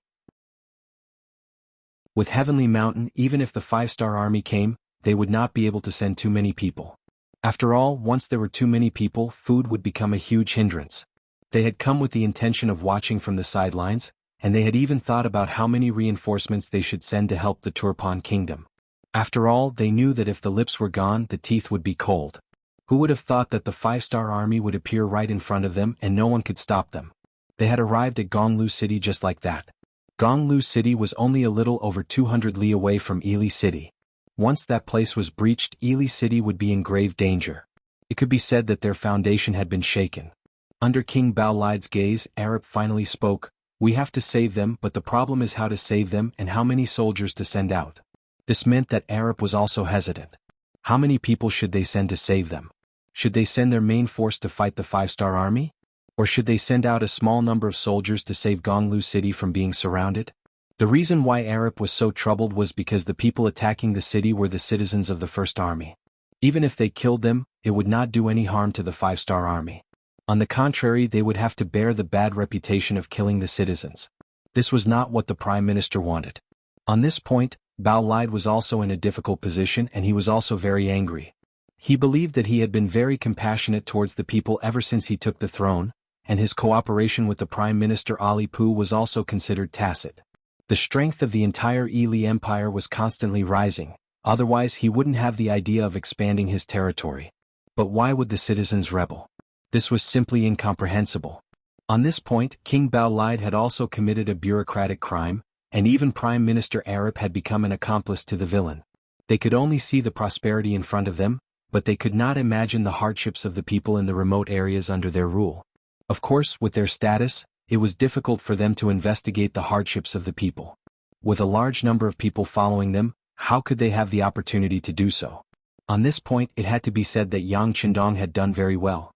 A: With Heavenly Mountain, even if the 5-star army came, they would not be able to send too many people. After all, once there were too many people, food would become a huge hindrance. They had come with the intention of watching from the sidelines, and they had even thought about how many reinforcements they should send to help the Turpan kingdom. After all, they knew that if the lips were gone, the teeth would be cold. Who would have thought that the 5-star army would appear right in front of them and no one could stop them? They had arrived at Gonglu City just like that. Gonglu City was only a little over 200 li away from Ili City. Once that place was breached, Ili City would be in grave danger. It could be said that their foundation had been shaken. Under King Bao Lide's gaze, Arip finally spoke. "We have to save them, but the problem is how to save them and how many soldiers to send out." This meant that Arip was also hesitant. How many people should they send to save them? Should they send their main force to fight the 5-star army? Or should they send out a small number of soldiers to save Gonglu City from being surrounded? The reason why Arip was so troubled was because the people attacking the city were the citizens of the First Army. Even if they killed them, it would not do any harm to the 5-star army. On the contrary, they would have to bear the bad reputation of killing the citizens. This was not what the Prime Minister wanted. On this point, Bao Lide was also in a difficult position, and he was also very angry. He believed that he had been very compassionate towards the people ever since he took the throne, and his cooperation with the Prime Minister Ali Pu was also considered tacit. The strength of the entire Ili Empire was constantly rising, otherwise he wouldn't have the idea of expanding his territory. But why would the citizens rebel? This was simply incomprehensible. On this point, King Bao Lide had also committed a bureaucratic crime, and even Prime Minister Arip had become an accomplice to the villain. They could only see the prosperity in front of them, but they could not imagine the hardships of the people in the remote areas under their rule. Of course, with their status, it was difficult for them to investigate the hardships of the people. With a large number of people following them, How could they have the opportunity to do so? On this point it had to be said that Yang Qindong had done very well.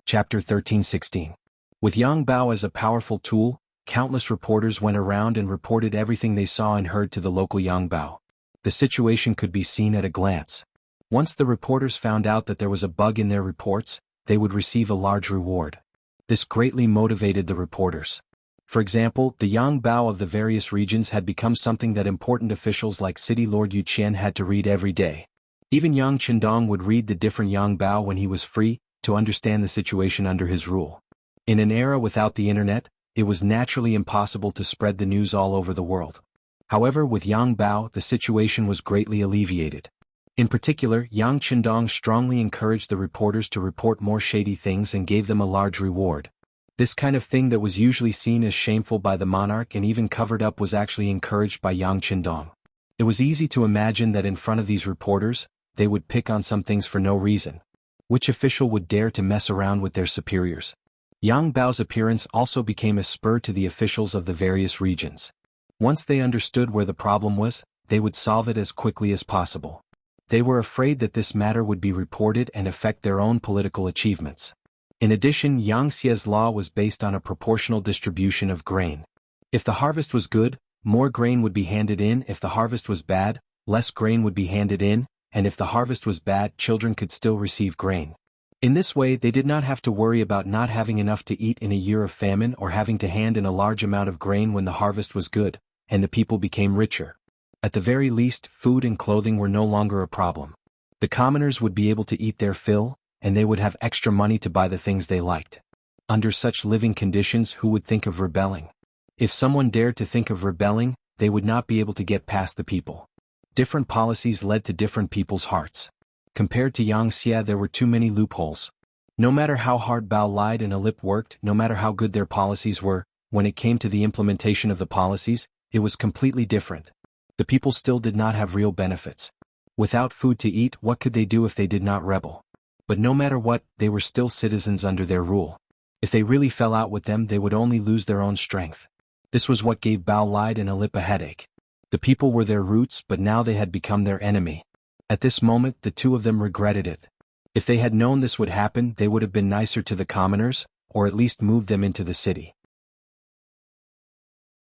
A: Chapter 13:16. With Yang Bao as a powerful tool, countless reporters went around and reported everything they saw and heard to the local Yang Bao. The situation could be seen at a glance. Once the reporters found out that there was a bug in their reports, they would receive a large reward. This greatly motivated the reporters. For example, the Yang Bao of the various regions had become something that important officials like City Lord Yu Qian had to read every day. Even Yang Qindong would read the different Yang Bao when he was free, to understand the situation under his rule. In an era without the internet, it was naturally impossible to spread the news all over the world. However, with Yang Bao, the situation was greatly alleviated. In particular, Yang Qindong strongly encouraged the reporters to report more shady things and gave them a large reward. This kind of thing that was usually seen as shameful by the monarch and even covered up was actually encouraged by Yang Qindong. It was easy to imagine that in front of these reporters, they would pick on some things for no reason. Which official would dare to mess around with their superiors? Yang Bao's appearance also became a spur to the officials of the various regions. Once they understood where the problem was, they would solve it as quickly as possible. They were afraid that this matter would be reported and affect their own political achievements. In addition, Yang Xie's law was based on a proportional distribution of grain. If the harvest was good, more grain would be handed in. If the harvest was bad, less grain would be handed in, and if the harvest was bad, children could still receive grain. In this way, they did not have to worry about not having enough to eat in a year of famine or having to hand in a large amount of grain when the harvest was good, and the people became richer. At the very least, food and clothing were no longer a problem. The commoners would be able to eat their fill, and they would have extra money to buy the things they liked. Under such living conditions, who would think of rebelling? If someone dared to think of rebelling, they would not be able to get past the people. Different policies led to different people's hearts. Compared to Yang Xie, there were too many loopholes. No matter how hard Bao lied and Alip worked, no matter how good their policies were, when it came to the implementation of the policies, it was completely different. The people still did not have real benefits. Without food to eat, what could they do if they did not rebel? But no matter what, they were still citizens under their rule. If they really fell out with them, they would only lose their own strength. This was what gave Bao Lied and Alip a headache. The people were their roots, but now they had become their enemy. At this moment, the two of them regretted it. If they had known this would happen, they would have been nicer to the commoners, or at least moved them into the city.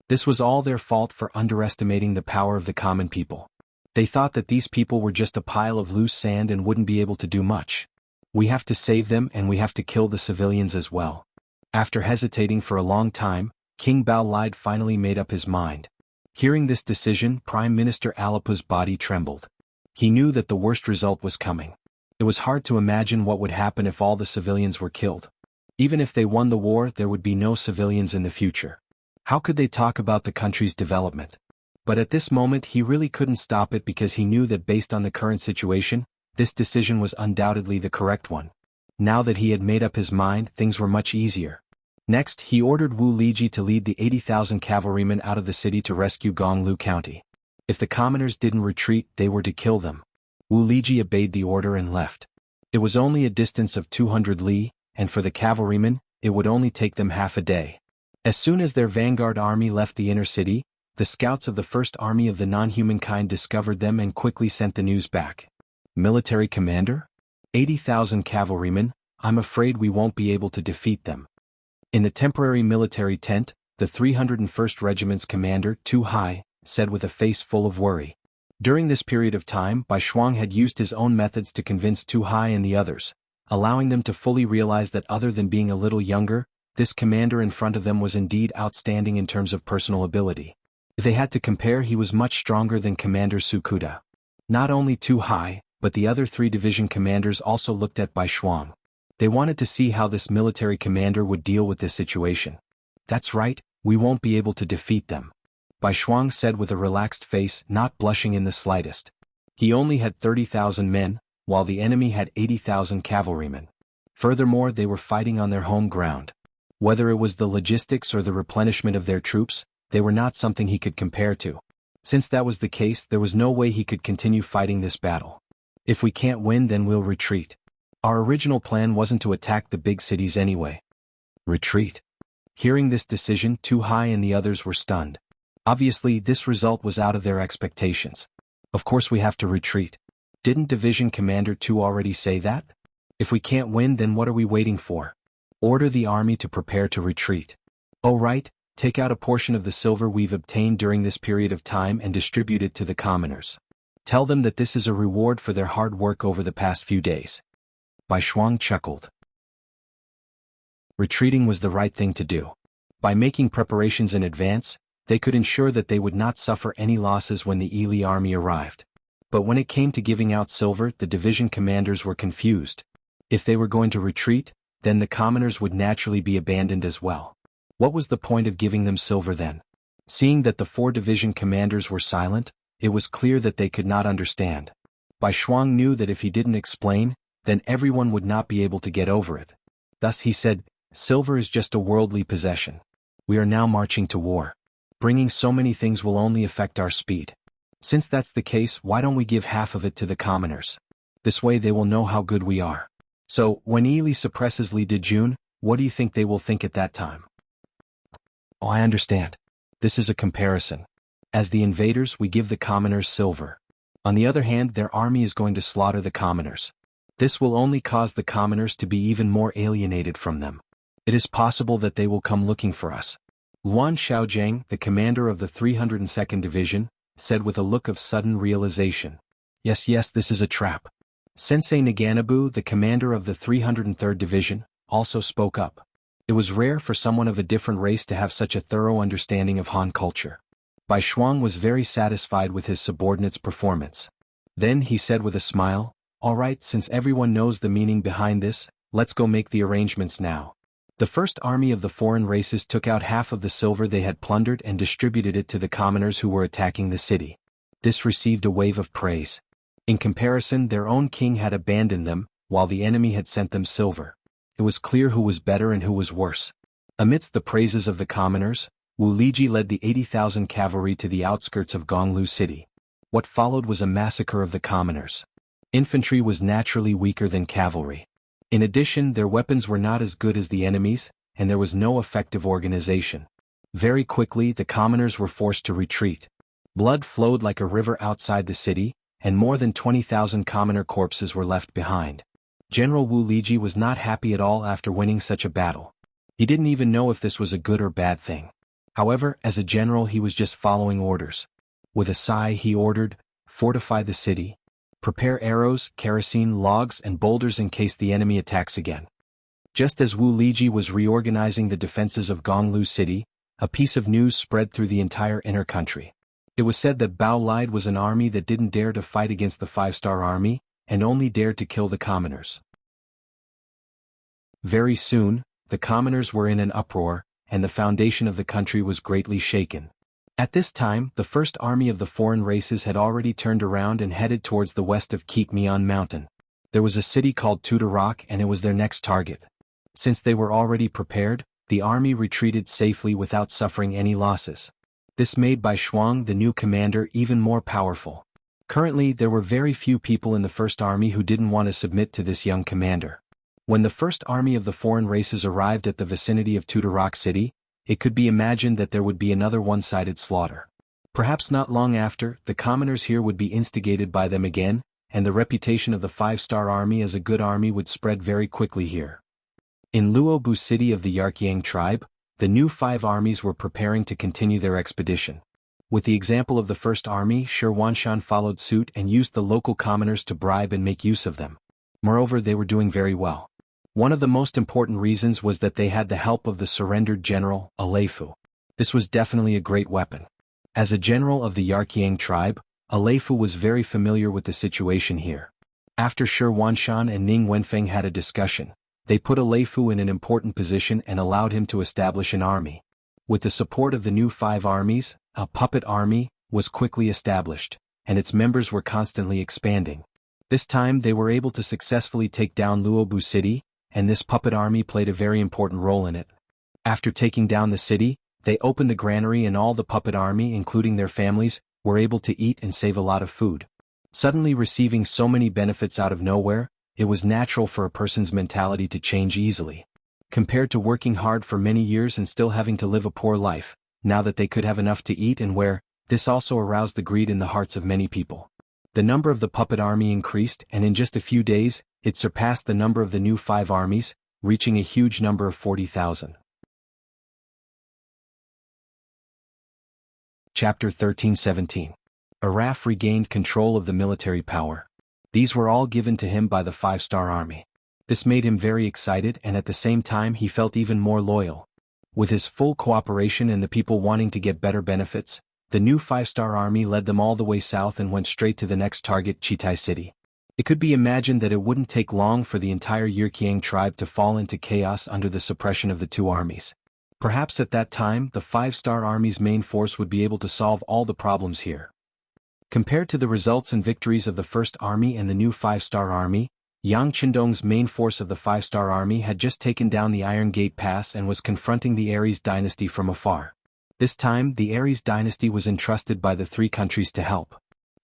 A: This was all their fault for underestimating the power of the common people. They thought that these people were just a pile of loose sand and wouldn't be able to do much. We have to save them and we have to kill the civilians as well. After hesitating for a long time, King Bao Lied finally made up his mind. Hearing this decision, Prime Minister Alipu's body trembled. He knew that the worst result was coming. It was hard to imagine what would happen if all the civilians were killed. Even if they won the war, there would be no civilians in the future. How could they talk about the country's development? But at this moment he really couldn't stop it because he knew that based on the current situation, this decision was undoubtedly the correct one. Now that he had made up his mind, things were much easier. Next, he ordered Wu Liji to lead the 80,000 cavalrymen out of the city to rescue Gonglu County. If the commoners didn't retreat, they were to kill them. Wu Liji obeyed the order and left. It was only a distance of 200 li, and for the cavalrymen, it would only take them half a day. As soon as their vanguard army left the inner city, the scouts of the first army of the non-human kind discovered them and quickly sent the news back. Military commander? 80,000 cavalrymen, I'm afraid we won't be able to defeat them. In the temporary military tent, the 301st Regiment's commander, Tu Hai, said with a face full of worry. During this period of time, Bai Shuang had used his own methods to convince Tu Hai and the others, allowing them to fully realize that other than being a little younger, this commander in front of them was indeed outstanding in terms of personal ability. If they had to compare, he was much stronger than Commander Sukuda. Not only Tu Hai, but the other 3 division commanders also looked at Bai Shuang. They wanted to see how this military commander would deal with this situation. That's right, we won't be able to defeat them. Bai Shuang said with a relaxed face, not blushing in the slightest. He only had 30,000 men, while the enemy had 80,000 cavalrymen. Furthermore, they were fighting on their home ground. Whether it was the logistics or the replenishment of their troops, they were not something he could compare to. Since that was the case, there was no way he could continue fighting this battle. If we can't win, then we'll retreat. Our original plan wasn't to attack the big cities anyway. Retreat. Hearing this decision, Tu Hai and the others were stunned. Obviously, this result was out of their expectations. Of course we have to retreat. Didn't Division Commander 2 already say that? If we can't win, then what are we waiting for? Order the army to prepare to retreat. Oh right, take out a portion of the silver we've obtained during this period of time and distribute it to the commoners. Tell them that this is a reward for their hard work over the past few days. Bai Shuang chuckled. Retreating was the right thing to do. By making preparations in advance, they could ensure that they would not suffer any losses when the Yili army arrived. But when it came to giving out silver, the division commanders were confused. If they were going to retreat, then the commoners would naturally be abandoned as well. What was the point of giving them silver then? Seeing that the 4 division commanders were silent, it was clear that they could not understand. Bai Shuang knew that if he didn't explain, then everyone would not be able to get over it. Thus he said, "Silver is just a worldly possession. We are now marching to war. Bringing so many things will only affect our speed. Since that's the case, why don't we give half of it to the commoners? This way they will know how good we are." So, when Yili suppresses Li Dejun, what do you think they will think at that time? Oh, I understand. This is a comparison. As the invaders, we give the commoners silver. On the other hand, their army is going to slaughter the commoners. This will only cause the commoners to be even more alienated from them. It is possible that they will come looking for us. Luan Xiaojiang, the commander of the 302nd Division, said with a look of sudden realization. Yes, this is a trap. Sensei Naganabu, the commander of the 303rd Division, also spoke up. It was rare for someone of a different race to have such a thorough understanding of Han culture. Bai Shuang was very satisfied with his subordinate's performance. Then he said with a smile, "All right, since everyone knows the meaning behind this, let's go make the arrangements now." The first army of the foreign races took out half of the silver they had plundered and distributed it to the commoners who were attacking the city. This received a wave of praise. In comparison, their own king had abandoned them, while the enemy had sent them silver. It was clear who was better and who was worse. Amidst the praises of the commoners, Wu Liji led the 80,000 cavalry to the outskirts of Jianghu city. What followed was a massacre of the commoners. Infantry was naturally weaker than cavalry. In addition, their weapons were not as good as the enemy's, and there was no effective organization. Very quickly, the commoners were forced to retreat. Blood flowed like a river outside the city, and more than 20,000 commoner corpses were left behind. General Wu Liji was not happy at all after winning such a battle. He didn't even know if this was a good or bad thing. However, as a general he was just following orders. With a sigh he ordered, "Fortify the city. Prepare arrows, kerosene, logs and boulders in case the enemy attacks again." Just as Wu Liji was reorganizing the defenses of Jianghu city, a piece of news spread through the entire inner country. It was said that Bao Lide was an army that didn't dare to fight against the 5-star army, and only dared to kill the commoners. Very soon, the commoners were in an uproar, and the foundation of the country was greatly shaken. At this time, the first army of the foreign races had already turned around and headed towards the west of Keekmian Mountain. There was a city called Tudarak and it was their next target. Since they were already prepared, the army retreated safely without suffering any losses. This made Bai Shuang, the new commander, even more powerful. Currently, there were very few people in the first army who didn't want to submit to this young commander. When the first army of the foreign races arrived at the vicinity of Tudarak city, it could be imagined that there would be another one-sided slaughter. Perhaps not long after, the commoners here would be instigated by them again, and the reputation of the 5-star army as a good army would spread very quickly here. In Luobu city of the Yarkyang tribe, the new 5 armies were preparing to continue their expedition. With the example of the first army, Shi Wanshan followed suit and used the local commoners to bribe and make use of them. Moreover, they were doing very well. One of the most important reasons was that they had the help of the surrendered general, Aleifu. This was definitely a great weapon. As a general of the Yarkyang tribe, Aleifu was very familiar with the situation here. After Shi Wanshan and Ning Wenfeng had a discussion, they put Aleifu in an important position and allowed him to establish an army. With the support of the new 5 armies, a puppet army was quickly established, and its members were constantly expanding. This time they were able to successfully take down Luobu city, and this puppet army played a very important role in it. After taking down the city, they opened the granary and all the puppet army, including their families, were able to eat and save a lot of food. Suddenly receiving so many benefits out of nowhere, it was natural for a person's mentality to change easily. Compared to working hard for many years and still having to live a poor life, now that they could have enough to eat and wear. This also aroused the greed in the hearts of many people. The number of the puppet army increased, and in just a few days, it surpassed the number of the new 5 armies, reaching a huge number of 40,000. Chapter 13-17. Araf regained control of the military power. These were all given to him by the 5-star army. This made him very excited, and at the same time he felt even more loyal. With his full cooperation and the people wanting to get better benefits, the new 5-star army led them all the way south and went straight to the next target, Chitai City. It could be imagined that it wouldn't take long for the entire Yirkiang tribe to fall into chaos under the suppression of the 2 armies. Perhaps at that time the 5-star army's main force would be able to solve all the problems here. Compared to the results and victories of the 1st Army and the new 5-star Army, Yang Qindong's main force of the 5-star Army had just taken down the Iron Gate Pass and was confronting the Aries dynasty from afar. This time, the Aries dynasty was entrusted by the 3 countries to help.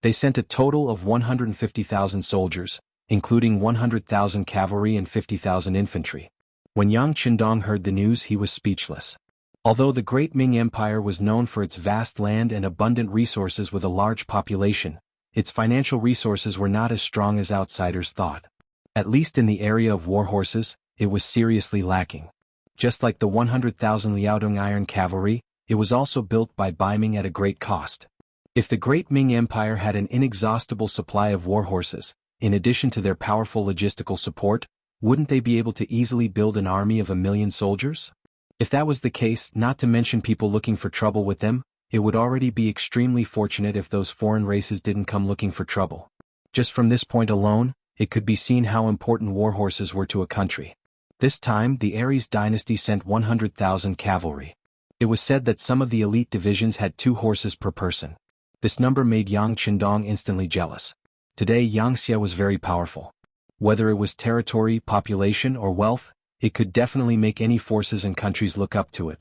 A: They sent a total of 150,000 soldiers, including 100,000 cavalry and 50,000 infantry. When Yang Qindong heard the news, he was speechless. Although the Great Ming Empire was known for its vast land and abundant resources with a large population, its financial resources were not as strong as outsiders thought. At least in the area of war horses, it was seriously lacking. Just like the 100,000 Liaodong Iron Cavalry, it was also built by Ming at a great cost. If the Great Ming Empire had an inexhaustible supply of war horses, in addition to their powerful logistical support, wouldn't they be able to easily build an army of 1 million soldiers? If that was the case, not to mention people looking for trouble with them, it would already be extremely fortunate if those foreign races didn't come looking for trouble. Just from this point alone, it could be seen how important war horses were to a country. This time, the Aries dynasty sent 100,000 cavalry. It was said that some of the elite divisions had 2 horses per person. This number made Yang Qindong instantly jealous. Today, Yangxia was very powerful. Whether it was territory, population, or wealth, it could definitely make any forces and countries look up to it.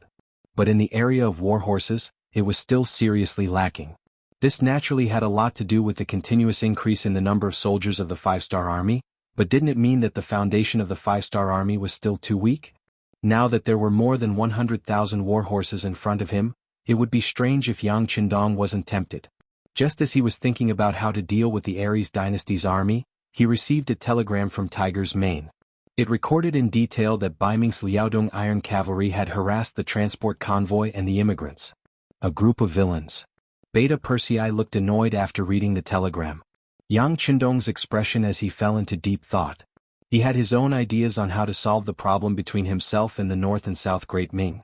A: But in the area of war horses, it was still seriously lacking. This naturally had a lot to do with the continuous increase in the number of soldiers of the 5-star army, but didn't it mean that the foundation of the 5-star army was still too weak? Now that there were more than 100,000 war horses in front of him, it would be strange if Yang Qindong wasn't tempted. Just as he was thinking about how to deal with the Aries dynasty's army, he received a telegram from Tiger's Mane. It recorded in detail that Ming's Liaodong Iron Cavalry had harassed the transport convoy and the immigrants. A group of villains. Beta Persei looked annoyed after reading the telegram. Yang Qindong's expression as he fell into deep thought. He had his own ideas on how to solve the problem between himself and the North and South Great Ming.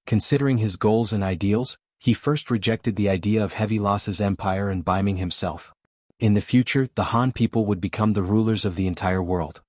A: Considering his goals and ideals, he first rejected the idea of heavy losses empire and Ming himself. In the future, the Han people would become the rulers of the entire world.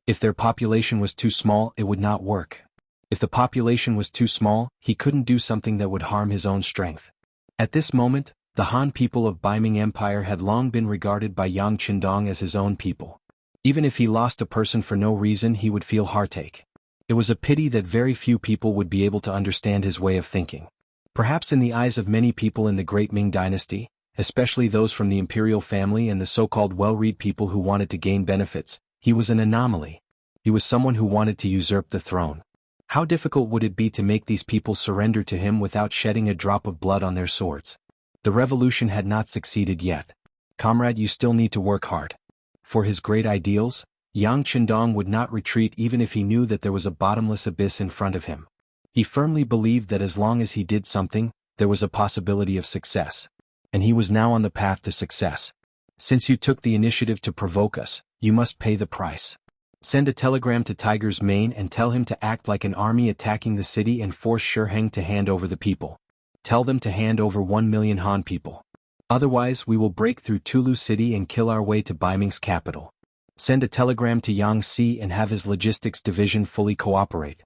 A: If their population was too small, it would not work. If the population was too small, he couldn't do something that would harm his own strength. At this moment, the Han people of Ming Empire had long been regarded by Yang Qindong as his own people. Even if he lost a person for no reason, he would feel heartache. It was a pity that very few people would be able to understand his way of thinking. Perhaps in the eyes of many people in the Great Ming dynasty, especially those from the imperial family and the so-called well-read people who wanted to gain benefits, he was an anomaly. He was someone who wanted to usurp the throne. How difficult would it be to make these people surrender to him without shedding a drop of blood on their swords? The revolution had not succeeded yet. Comrade, you still need to work hard. For his great ideals, Yang Qindong would not retreat even if he knew that there was a bottomless abyss in front of him. He firmly believed that as long as he did something, there was a possibility of success. And he was now on the path to success. Since you took the initiative to provoke us, you must pay the price. Send a telegram to Tiger's Mane and tell him to act like an army attacking the city and force Shiheng to hand over the people. Tell them to hand over 1 million Han people. Otherwise, we will break through Tulu City and kill our way to Ming's capital. Send a telegram to Yangxi and have his logistics division fully cooperate.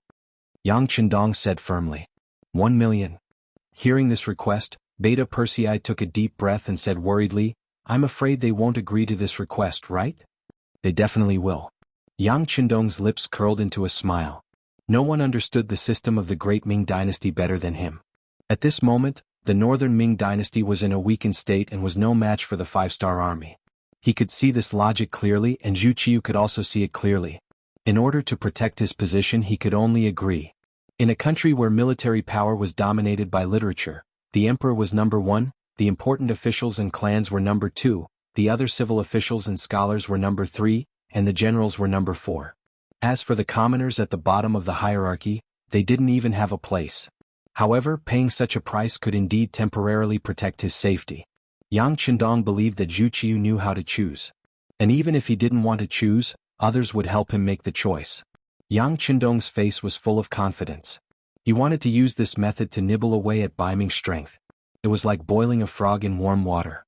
A: Yang Qindong said firmly. 1 million. Hearing this request, Beta Persei took a deep breath and said worriedly, I'm afraid they won't agree to this request, right? They definitely will. Yang Qindong's lips curled into a smile. No one understood the system of the Great Ming dynasty better than him. At this moment, the Northern Ming dynasty was in a weakened state and was no match for the 5-star army. He could see this logic clearly, and Zhu Qiu could also see it clearly. In order to protect his position, he could only agree. In a country where military power was dominated by literature, the emperor was number 1, the important officials and clans were number 2, the other civil officials and scholars were number 3, and the generals were number 4. As for the commoners at the bottom of the hierarchy, they didn't even have a place. However, paying such a price could indeed temporarily protect his safety. Yang Qindong believed that Zhu Qiu knew how to choose. And even if he didn't want to choose, others would help him make the choice. Yang Qindong's face was full of confidence. He wanted to use this method to nibble away at Bai Ming's strength. It was like boiling a frog in warm water.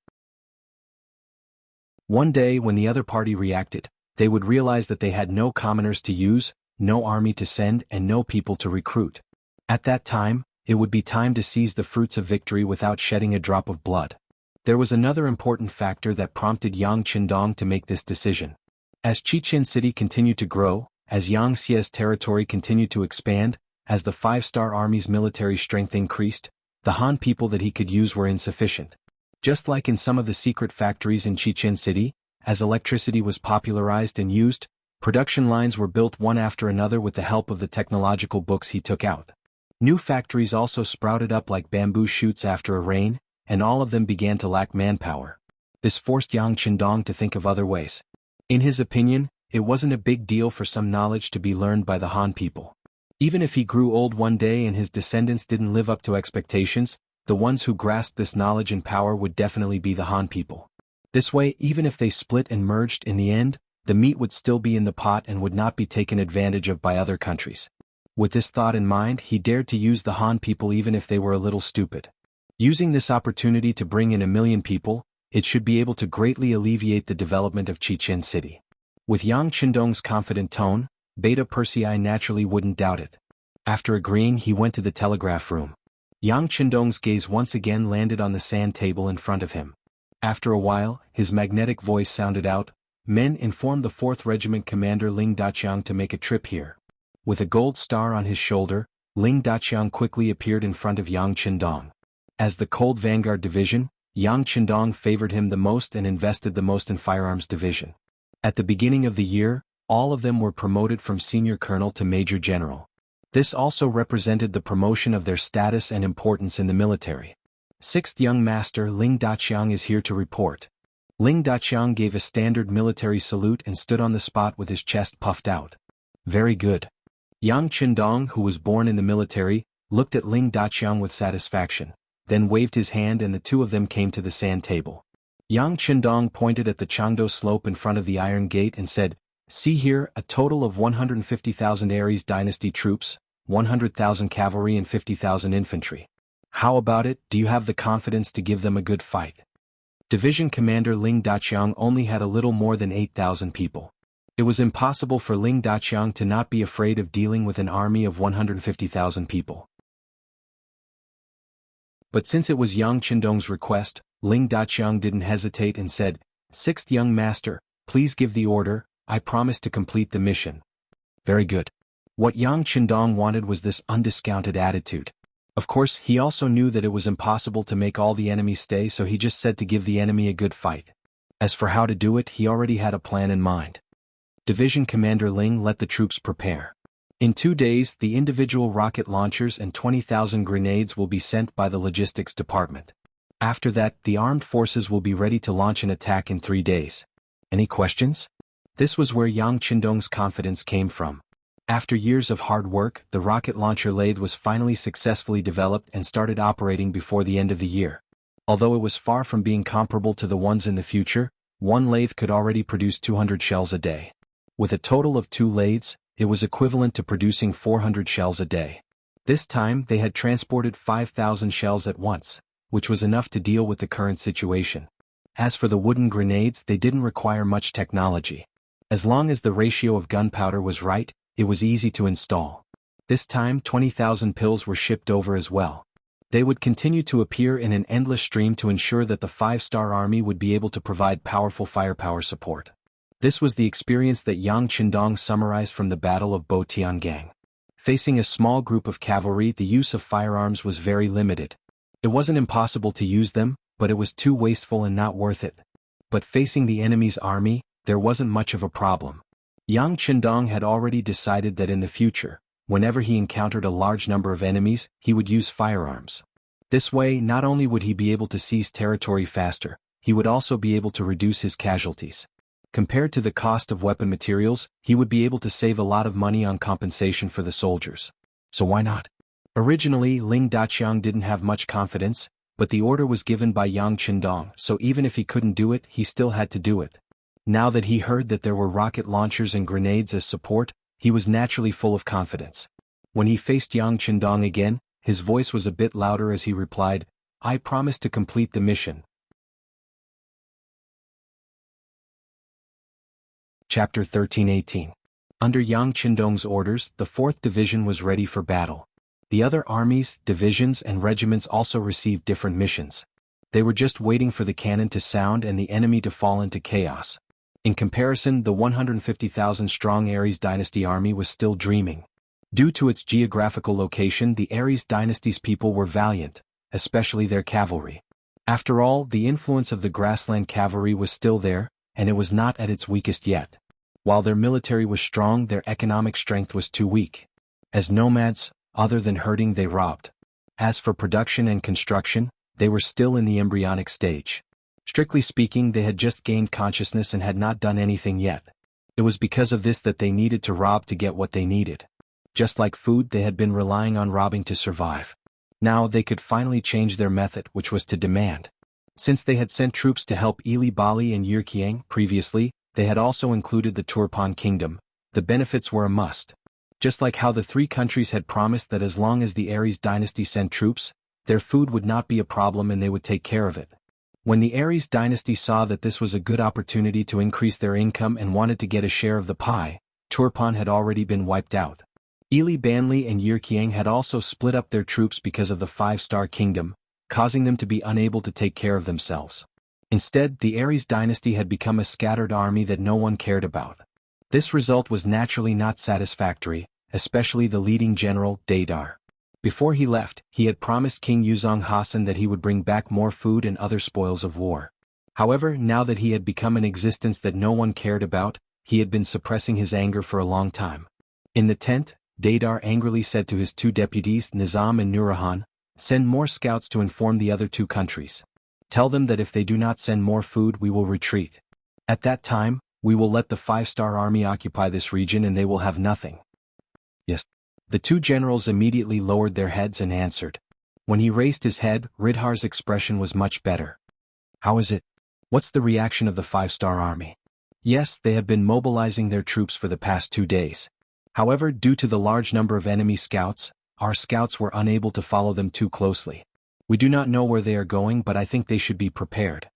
A: One day when the other party reacted, they would realize that they had no commoners to use, no army to send and no people to recruit. At that time, it would be time to seize the fruits of victory without shedding a drop of blood. There was another important factor that prompted Yang Qindong to make this decision. As Qichen City continued to grow, as Yangtze's territory continued to expand, as the 5-star army's military strength increased, the Han people that he could use were insufficient. Just like in some of the secret factories in Qichen City, as electricity was popularized and used, production lines were built one after another with the help of the technological books he took out. New factories also sprouted up like bamboo shoots after a rain, and all of them began to lack manpower. This forced Yang Qindong to think of other ways. In his opinion, it wasn't a big deal for some knowledge to be learned by the Han people. Even if he grew old one day and his descendants didn't live up to expectations, the ones who grasped this knowledge and power would definitely be the Han people. This way, even if they split and merged in the end, the meat would still be in the pot and would not be taken advantage of by other countries. With this thought in mind, he dared to use the Han people even if they were a little stupid. Using this opportunity to bring in 1 million people, it should be able to greatly alleviate the development of Qichen City. With Yang Qindong's confident tone, Beta Persei naturally wouldn't doubt it. After agreeing, he went to the telegraph room. Yang Qindong's gaze once again landed on the sand table in front of him. After a while, his magnetic voice sounded out, "Men, inform the 4th Regiment Commander Ling Daqiang to make a trip here." With a gold star on his shoulder, Ling Daqiang quickly appeared in front of Yang Qindong. As the Cold Vanguard Division, Yang Qindong favored him the most and invested the most in Firearms Division. At the beginning of the year, all of them were promoted from Senior Colonel to Major General. This also represented the promotion of their status and importance in the military. 6th Young Master Ling Daqiang is here to report. Ling Daqiang gave a standard military salute and stood on the spot with his chest puffed out. Very good. Yang Qindong, who was born in the military, looked at Ling Daqiang with satisfaction, then waved his hand and the two of them came to the sand table. Yang Qindong pointed at the Changdo slope in front of the Iron Gate and said, "See here, a total of 150,000 Aries dynasty troops, 100,000 cavalry and 50,000 infantry. How about it, do you have the confidence to give them a good fight?" Division Commander Ling Daqiang only had a little more than 8,000 people. It was impossible for Ling Daqiang to not be afraid of dealing with an army of 150,000 people. But since it was Yang Qindong's request, Ling Daqiang didn't hesitate and said, "6th Young Master, please give the order, I promise to complete the mission." Very good. What Yang Qindong wanted was this undiscounted attitude. Of course, he also knew that it was impossible to make all the enemies stay, so he just said to give the enemy a good fight. As for how to do it, he already had a plan in mind. Division Commander Ling let the troops prepare. In 2 days, the individual rocket launchers and 20,000 grenades will be sent by the logistics department. After that, the armed forces will be ready to launch an attack in 3 days. Any questions? This was where Yang Qindong's confidence came from. After years of hard work, the rocket launcher lathe was finally successfully developed and started operating before the end of the year. Although it was far from being comparable to the ones in the future, one lathe could already produce 200 shells a day. With a total of 2 lathes, it was equivalent to producing 400 shells a day. This time they had transported 5,000 shells at once, which was enough to deal with the current situation. As for the wooden grenades, they didn't require much technology. As long as the ratio of gunpowder was right, it was easy to install. This time 20,000 pills were shipped over as well. They would continue to appear in an endless stream to ensure that the 5-star army would be able to provide powerful firepower support. This was the experience that Yang Qindong summarized from the Battle of Bo Tiangang. Facing a small group of cavalry, the use of firearms was very limited. It wasn't impossible to use them, but it was too wasteful and not worth it. But facing the enemy's army, there wasn't much of a problem. Yang Qindong had already decided that in the future, Whenever he encountered a large number of enemies, he would use firearms. This way, not only would he be able to seize territory faster, he would also be able to reduce his casualties. Compared to the cost of weapon materials, he would be able to save a lot of money on compensation for the soldiers. So why not? Originally, Ling Daqiang didn't have much confidence, but the order was given by Yang Qindong, so even if he couldn't do it, he still had to do it. Now that he heard that there were rocket launchers and grenades as support, he was naturally full of confidence. When he faced Yang Qindong again, his voice was a bit louder as he replied, "I promise to complete the mission." Chapter 13-18. Under Yang Qindong's orders, the 4th Division was ready for battle. The other armies, divisions and regiments also received different missions. They were just waiting for the cannon to sound and the enemy to fall into chaos. In comparison, the 150,000-strong Aries Dynasty army was still dreaming. Due to its geographical location, the Aries Dynasty's people were valiant, especially their cavalry. After all, the influence of the grassland cavalry was still there, and it was not at its weakest yet. While their military was strong, their economic strength was too weak. As nomads, other than herding, they robbed. As for production and construction, they were still in the embryonic stage. Strictly speaking, they had just gained consciousness and had not done anything yet. It was because of this that they needed to rob to get what they needed. Just like food, they had been relying on robbing to survive. Now they could finally change their method, which was to demand. Since they had sent troops to help Ili Bali and Yirkiang previously, they had also included the Turpan kingdom. The benefits were a must. Just like how the 3 countries had promised that as long as the Aries dynasty sent troops, their food would not be a problem and they would take care of it. When the Aries dynasty saw that this was a good opportunity to increase their income and wanted to get a share of the pie, Turpan had already been wiped out. Ili Banli and Yirkiang had also split up their troops because of the 5-star kingdom, causing them to be unable to take care of themselves. Instead, the Aries dynasty had become a scattered army that no one cared about. This result was naturally not satisfactory, especially the leading general, Dadar. Before he left, he had promised King Yuzong Hasan that he would bring back more food and other spoils of war. However, now that he had become an existence that no one cared about, he had been suppressing his anger for a long time. In the tent, Dadar angrily said to his 2 deputies, Nizam and Nurahan, "Send more scouts to inform the other 2 countries. Tell them that if they do not send more food, we will retreat. At that time, we will let the 5-star army occupy this region and they will have nothing." Yes. The 2 generals immediately lowered their heads and answered. When he raised his head, Ridhar's expression was much better. "How is it? What's the reaction of the 5-star army?" "Yes, they have been mobilizing their troops for the past 2 days. However, due to the large number of enemy scouts, our scouts were unable to follow them too closely. We do not know where they are going, but I think they should be prepared."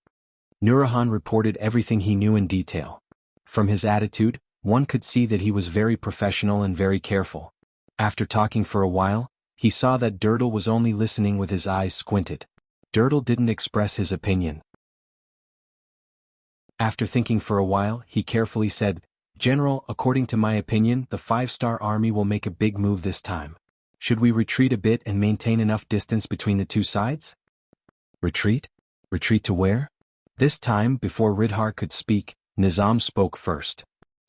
A: Nurahan reported everything he knew in detail. From his attitude, one could see that he was very professional and very careful. After talking for a while, he saw that Durdle was only listening with his eyes squinted. Durdle didn't express his opinion. After thinking for a while, he carefully said, "General, according to my opinion, the 5-star army will make a big move this time. Should we retreat a bit and maintain enough distance between the 2 sides?" "Retreat? Retreat to where?" This time, before Ridhar could speak, Nizam spoke first.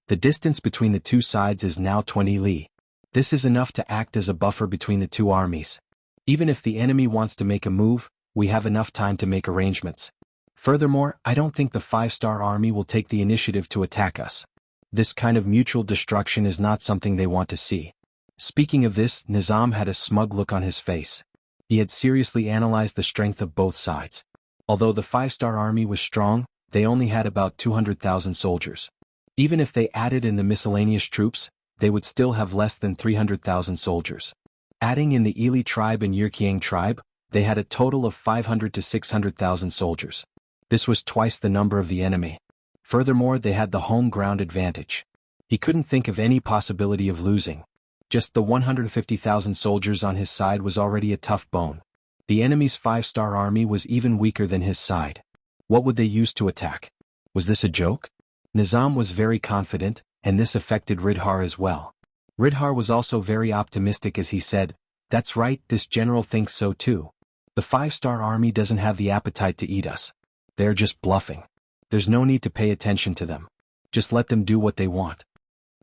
A: "The distance between the 2 sides is now 20 li. This is enough to act as a buffer between the 2 armies. Even if the enemy wants to make a move, we have enough time to make arrangements. Furthermore, I don't think the 5-star army will take the initiative to attack us. This kind of mutual destruction is not something they want to see." Speaking of this, Nizam had a smug look on his face. He had seriously analyzed the strength of both sides. Although the 5-star army was strong, they only had about 200,000 soldiers. Even if they added in the miscellaneous troops, they would still have less than 300,000 soldiers. Adding in the Ili tribe and Yirkiang tribe, they had a total of 500 to 600,000 soldiers. This was twice the number of the enemy. Furthermore, they had the home ground advantage. He couldn't think of any possibility of losing. Just the 150,000 soldiers on his side was already a tough bone. The enemy's 5-star army was even weaker than his side. What would they use to attack? Was this a joke? Nizam was very confident, and this affected Ridhar as well. Ridhar was also very optimistic as he said, "That's right, this general thinks so too. The 5-star army doesn't have the appetite to eat us. They're just bluffing. There's no need to pay attention to them. Just let them do what they want."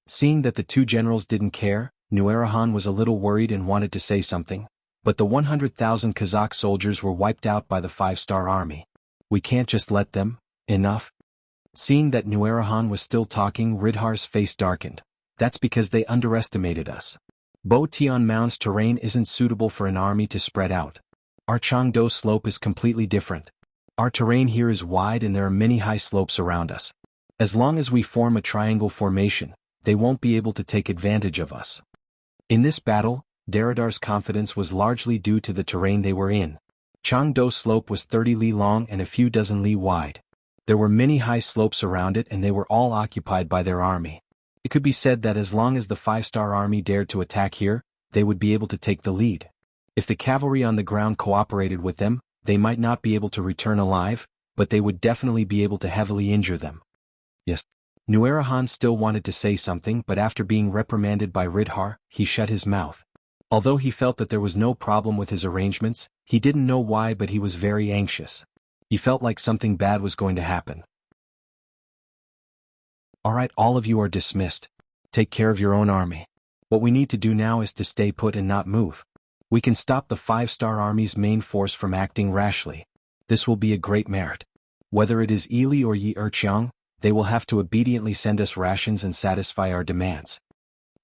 A: Seeing that the 2 generals didn't care, Nuerahan was a little worried and wanted to say something, but the 100,000 Kazakh soldiers were wiped out by the 5-star army. We can't just let them, enough? Seeing that Nuerahan was still talking, Ridhar's face darkened. That's because they underestimated us. Bo Tianmao's terrain isn't suitable for an army to spread out. Our Changdo slope is completely different. Our terrain here is wide and there are many high slopes around us. As long as we form a triangle formation, they won't be able to take advantage of us. In this battle, Deridar's confidence was largely due to the terrain they were in. Changdo slope was 30 li long and a few dozen li wide. There were many high slopes around it and they were all occupied by their army. It could be said that as long as the 5-star army dared to attack here, they would be able to take the lead. If the cavalry on the ground cooperated with them, they might not be able to return alive, but they would definitely be able to heavily injure them. Yes. Nuerahan still wanted to say something, but after being reprimanded by Ridhar, he shut his mouth. Although he felt that there was no problem with his arrangements, he didn't know why, but he was very anxious. He felt like something bad was going to happen. Alright, all of you are dismissed. Take care of your own army. What we need to do now is to stay put and not move. We can stop the 5-star army's main force from acting rashly. This will be a great merit. Whether it is Ili or Yi Erqiang, they will have to obediently send us rations and satisfy our demands.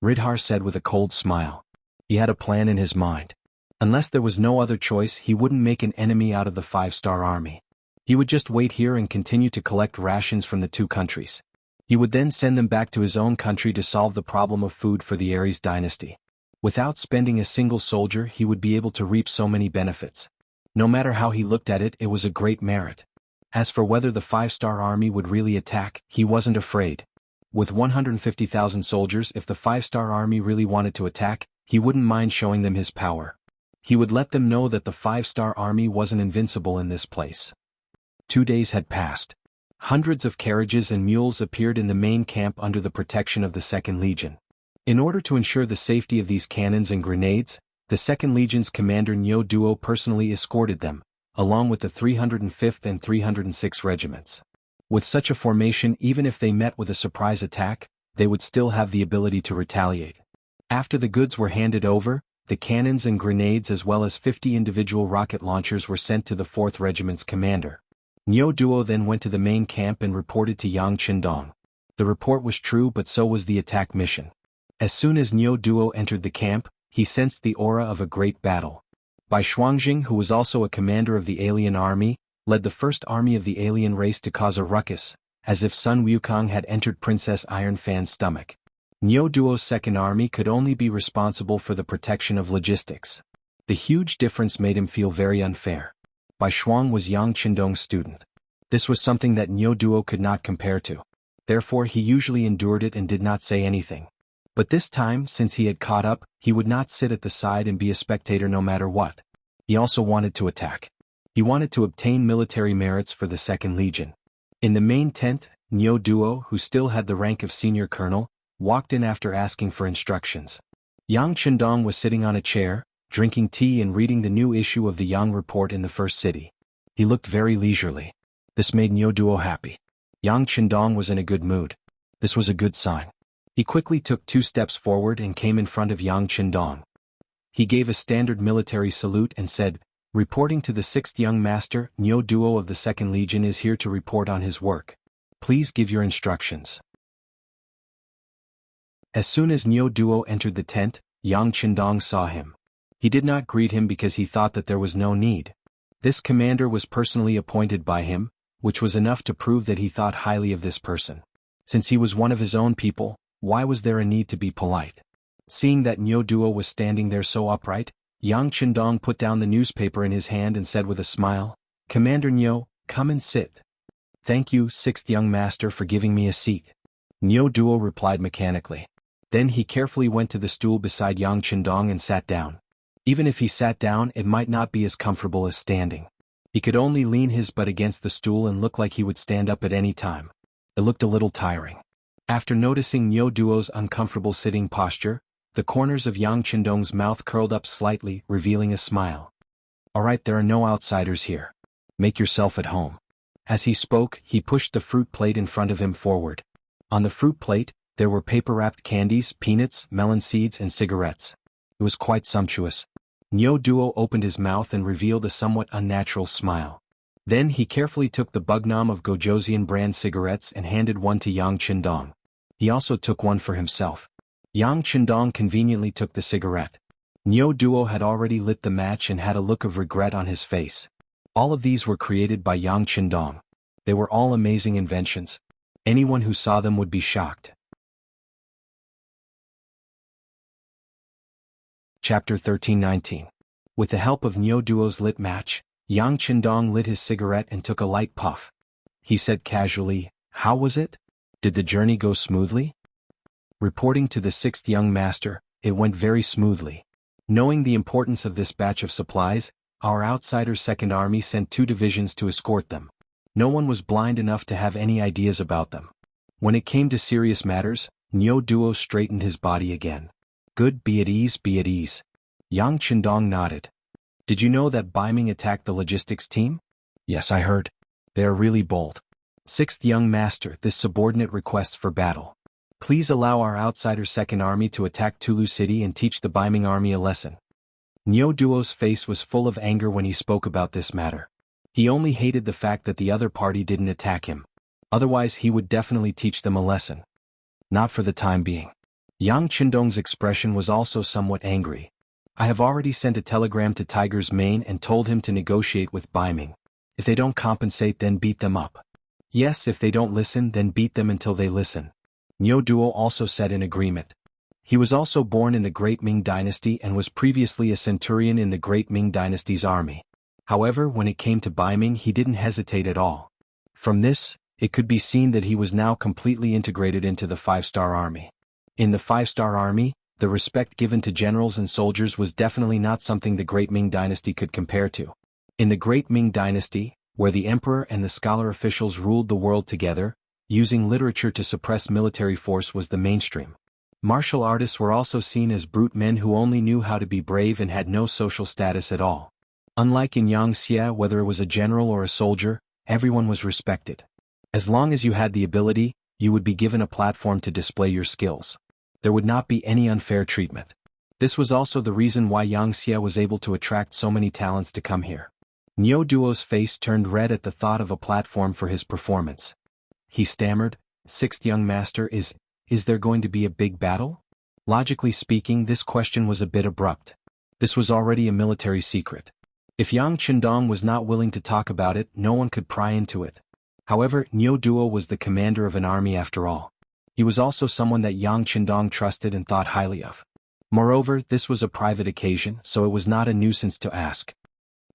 A: Ridhar said with a cold smile. He had a plan in his mind. Unless there was no other choice, he wouldn't make an enemy out of the 5-star army. He would just wait here and continue to collect rations from the two countries. He would then send them back to his own country to solve the problem of food for the Aries dynasty. Without spending a single soldier, he would be able to reap so many benefits. No matter how he looked at it, it was a great merit. As for whether the 5-star army would really attack, he wasn't afraid. With 150,000 soldiers, if the 5-star army really wanted to attack, he wouldn't mind showing them his power. He would let them know that the 5-star army wasn't invincible in this place. 2 days had passed. Hundreds of carriages and mules appeared in the main camp under the protection of the 2nd Legion. In order to ensure the safety of these cannons and grenades, the 2nd Legion's commander Nyo Duo personally escorted them, along with the 305th and 306th regiments. With such a formation, even if they met with a surprise attack, they would still have the ability to retaliate. After the goods were handed over, the cannons and grenades as well as 50 individual rocket launchers were sent to the 4th Regiment's commander. Nyo Duo then went to the main camp and reported to Yang Qindong. The report was true, but so was the attack mission. As soon as Nyo Duo entered the camp, he sensed the aura of a great battle. Bai Shuangjing, who was also a commander of the alien army, led the first army of the alien race to cause a ruckus, as if Sun Wukong had entered Princess Iron Fan's stomach. Nyo Duo's 2nd army could only be responsible for the protection of logistics. The huge difference made him feel very unfair. Bai Shuang was Yang Qindong's student. This was something that Nyo Duo could not compare to. Therefore he usually endured it and did not say anything. But this time, since he had caught up, he would not sit at the side and be a spectator no matter what. He also wanted to attack. He wanted to obtain military merits for the 2nd Legion. In the main tent, Nyo Duo, who still had the rank of senior colonel, walked in after asking for instructions. Yang Qindong was sitting on a chair, drinking tea and reading the new issue of the Yang Report in the first city. He looked very leisurely. This made Nyo Duo happy. Yang Qindong was in a good mood. This was a good sign. He quickly took 2 steps forward and came in front of Yang Qindong. He gave a standard military salute and said, "Reporting to the 6th Young Master, Nyo Duo of the 2nd Legion is here to report on his work. Please give your instructions." As soon as Nyo Duo entered the tent, Yang Qindong saw him. He did not greet him because he thought that there was no need. This commander was personally appointed by him, which was enough to prove that he thought highly of this person. Since he was one of his own people, why was there a need to be polite? Seeing that Nyo Duo was standing there so upright, Yang Qindong put down the newspaper in his hand and said with a smile, "Commander Nyo, come and sit." "Thank you, 6th Young Master, for giving me a seat." Nyo Duo replied mechanically. Then he carefully went to the stool beside Yang Qindong and sat down. Even if he sat down, it might not be as comfortable as standing. He could only lean his butt against the stool and look like he would stand up at any time. It looked a little tiring. After noticing Nyo Duo's uncomfortable sitting posture, the corners of Yang Qindong's mouth curled up slightly, revealing a smile. "Alright, there are no outsiders here. Make yourself at home." As he spoke, he pushed the fruit plate in front of him forward. On the fruit plate, There were paper-wrapped candies, peanuts, melon seeds, and cigarettes. It was quite sumptuous. Niu Duo opened his mouth and revealed a somewhat unnatural smile. Then he carefully took the Bugnam of Gojosian brand cigarettes and handed one to Yang Qindong. He also took one for himself. Yang Qindong conveniently took the cigarette. Niu Duo had already lit the match and had a look of regret on his face. All of these were created by Yang Qindong. They were all amazing inventions. Anyone who saw them would be shocked. Chapter 13-19. With the help of Niu Duo's lit match, Yang Qindong lit his cigarette and took a light puff. He said casually, "How was it? Did the journey go smoothly?" Reporting to the sixth young master, it went very smoothly. Knowing the importance of this batch of supplies, our outsider's second army sent 2 divisions to escort them. No one was blind enough to have any ideas about them. When it came to serious matters, Niu Duo straightened his body again. "Good, be at ease, be at ease." Yang Qindong nodded. "Did you know that Ming attacked the logistics team?" "Yes, I heard. They are really bold." Sixth young master, this subordinate requests for battle. Please allow our outsider's second army to attack Tulu City and teach the Ming army a lesson. Niu Duo's face was full of anger when he spoke about this matter. He only hated the fact that the other party didn't attack him. Otherwise he would definitely teach them a lesson. Not for the time being. Yang Qindong's expression was also somewhat angry. "I have already sent a telegram to Tiger's Mane and told him to negotiate with Ming. If they don't compensate, then beat them up. Yes, if they don't listen, then beat them until they listen." Niu Duo also said in agreement. He was also born in the Great Ming Dynasty and was previously a centurion in the Great Ming Dynasty's army. However, when it came to Ming, he didn't hesitate at all. From this, it could be seen that he was now completely integrated into the 5-star army. In the 5-star army, the respect given to generals and soldiers was definitely not something the Great Ming Dynasty could compare to. In the Great Ming Dynasty, where the emperor and the scholar officials ruled the world together, using literature to suppress military force was the mainstream. Martial artists were also seen as brute men who only knew how to be brave and had no social status at all. Unlike in Yangxia, whether it was a general or a soldier, everyone was respected. As long as you had the ability, you would be given a platform to display your skills. There would not be any unfair treatment. This was also the reason why Yangxia was able to attract so many talents to come here. Niu Duo's face turned red at the thought of a platform for his performance. He stammered, "Sixth young master, is there going to be a big battle?" Logically speaking, this question was a bit abrupt. This was already a military secret. If Yang Qindong was not willing to talk about it, no one could pry into it. However, Niu Duo was the commander of an army after all. He was also someone that Yang Qindong trusted and thought highly of. Moreover, this was a private occasion, so it was not a nuisance to ask.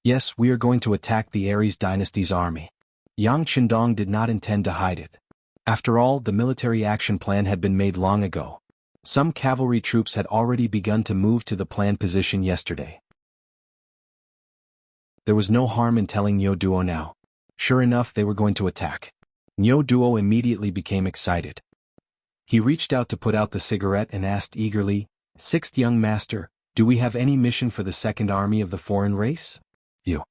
A: "Yes, we are going to attack the Aries dynasty's army." Yang Qindong did not intend to hide it. After all, the military action plan had been made long ago. Some cavalry troops had already begun to move to the planned position yesterday. There was no harm in telling Niu Duo now. Sure enough, they were going to attack. Niu Duo immediately became excited. He reached out to put out the cigarette and asked eagerly, "Sixth young master, do we have any mission for the second army of the foreign race?" "You."